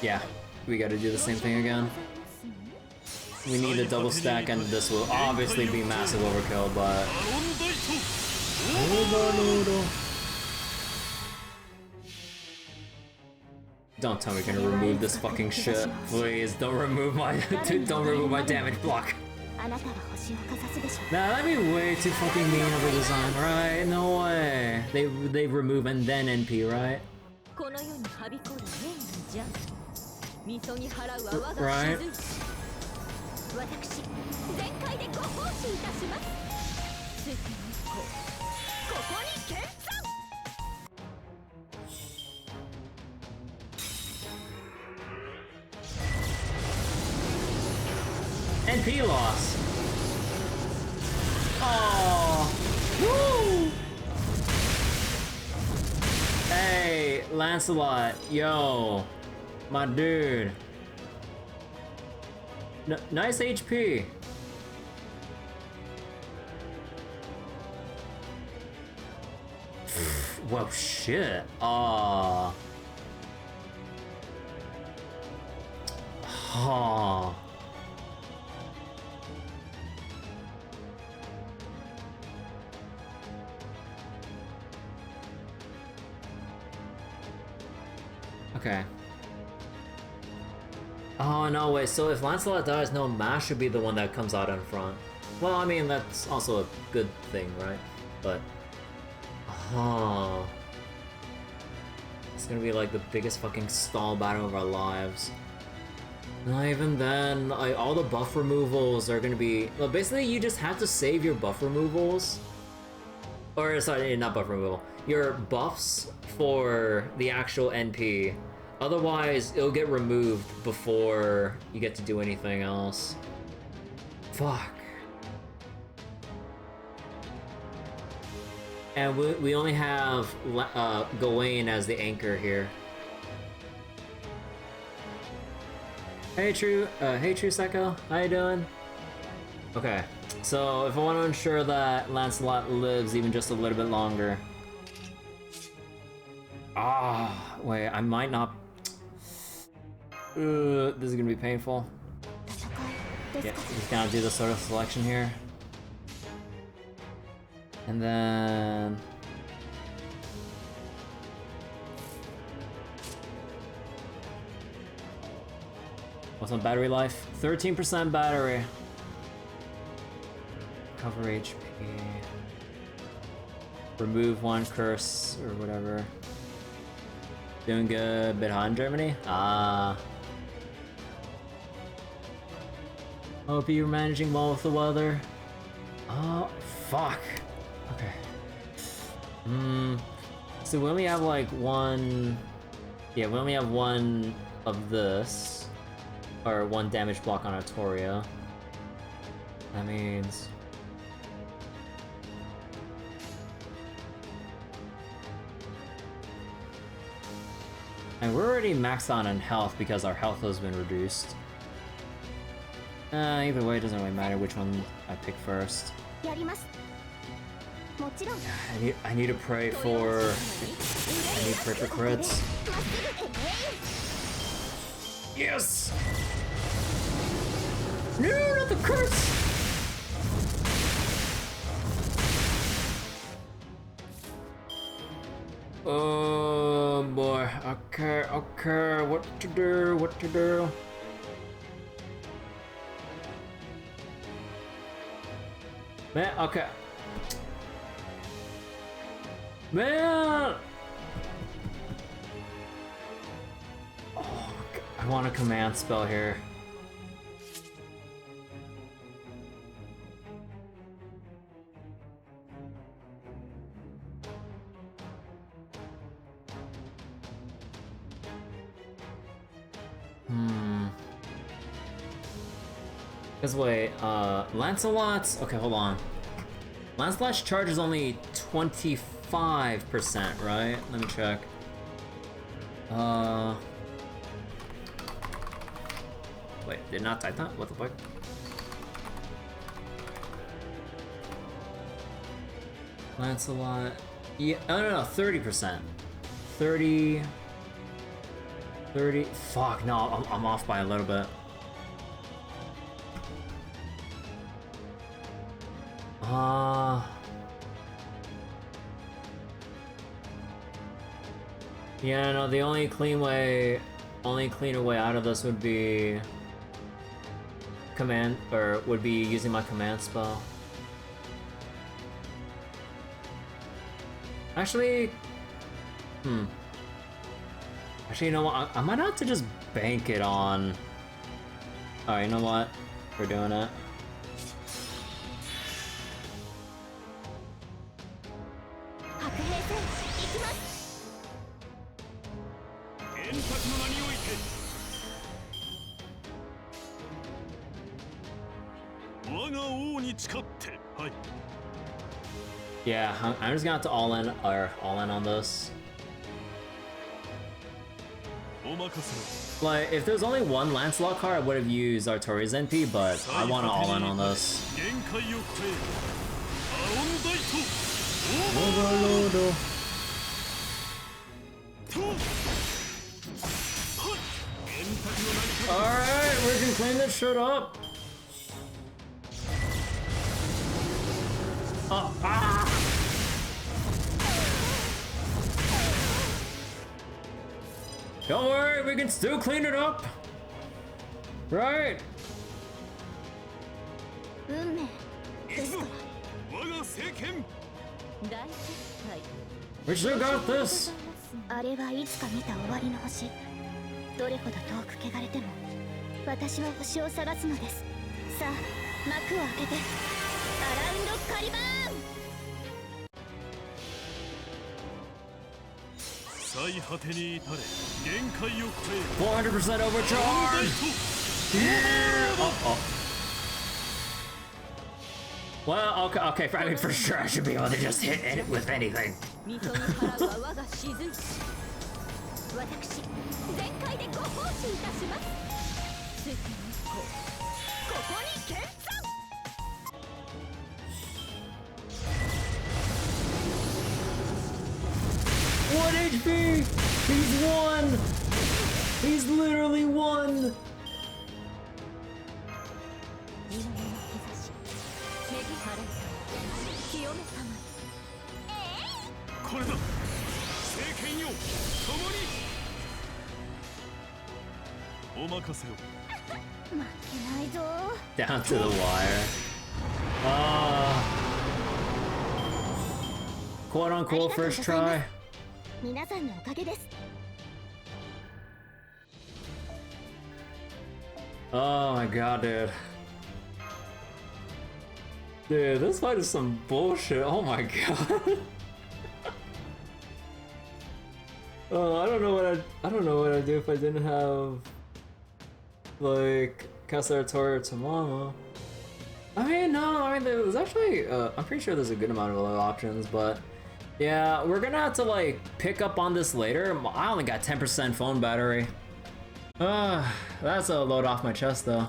Yeah, we gotta do the same thing again. We need a double stack, and this will obviously be massive overkill, but. Don't tell me you're gonna remove this fucking shit. Please, don't remove my don't remove my damage block. Nah, that'd be way too fucking mean of a design, right? No way. They remove and then NP, right? Right? NP loss. Oh, woo! Hey, Lancelot, yo, my dude. Nice HP. Well, shit. Oh. Okay. Oh, no, wait, so if Lancelot dies, no, Mash should be the one that comes out in front. Well, I mean, that's also a good thing, right? But... Oh... It's gonna be like the biggest fucking stall battle of our lives. Not even then, like, all the buff removals are gonna be... Well, basically, you just have to save your buff removals or sorry, not buff removal, your buffs for the actual NP. Otherwise, it'll get removed before you get to do anything else. Fuck. And we only have Gawain as the anchor here. Hey True Seko, how you doing? Okay, so if I want to ensure that Lancelot lives even just a little bit longer. Ah, wait, I might not. This is gonna be painful. Yeah, just gotta do this sort of selection here. And then... what's my battery life? 13% battery. Cover HP. Remove one curse or whatever. Doing good. Bit hot in Germany? Ah. Hope you're managing well with the weather. Oh, fuck. Okay. So we only have like one... yeah, we only have one of this. Or one damage block on Artoria. That means... and we're already maxed out on health because our health has been reduced. Either way, it doesn't really matter which one I pick first. I need to pray for... I need to pray for crits. Yes! No, not the curse! Oh boy, okay, what to do? Man, okay. Man! Oh, I want a command spell here. Because wait, Lancelot's... okay, hold on. Lancelot's charge is only 25%, right? Let me check. Wait, did not type that? What the fuck? Lancelot... yeah, no, 30%. 30... fuck, no, I'm off by a little bit. Yeah, no, the only cleaner way out of this would be would be using my command spell. Actually, actually, you know what? I might have to just bank it on. Alright, you know what? We're doing it. Yeah, I'm just gonna have to all in on this. Like, if there's only one Lancelot card, I would have used Artoria's NP, but I want to all in on this. Alright, we can clean this shit up. Don't worry, we can still clean it up. Right? We still got this. あれはいつか見た終わりの星。どれほど遠く汚れても、私は星を探すのです。さあ、幕を開けて、アラウンドカリバーン。最果てに至れ限界を超える 400% overcharge! Yeah! Oh. Well, okay, I mean, for sure I should be able to just hit it with anything. 溝に払うは我が雫。私、全開でご奉仕いたします。水天一行、ここに見参。1 HP! He's one! He's literally one! 今の日差し、メギハレン、清め様。これだ聖剣よ共にお任せを負けないぞ。 Down to the wire. Quote unquote first try. 皆さんのおかげです。 Oh my god, dude. Dude, this fight is some bullshit. Oh my god. Oh, I don't know what I'd do if I didn't have like Cassaratori or Tamama. I mean, no, I mean there was actually I'm pretty sure there's a good amount of other options, but yeah, we're gonna have to like pick up on this later. I only got 10% phone battery. That's a load off my chest though.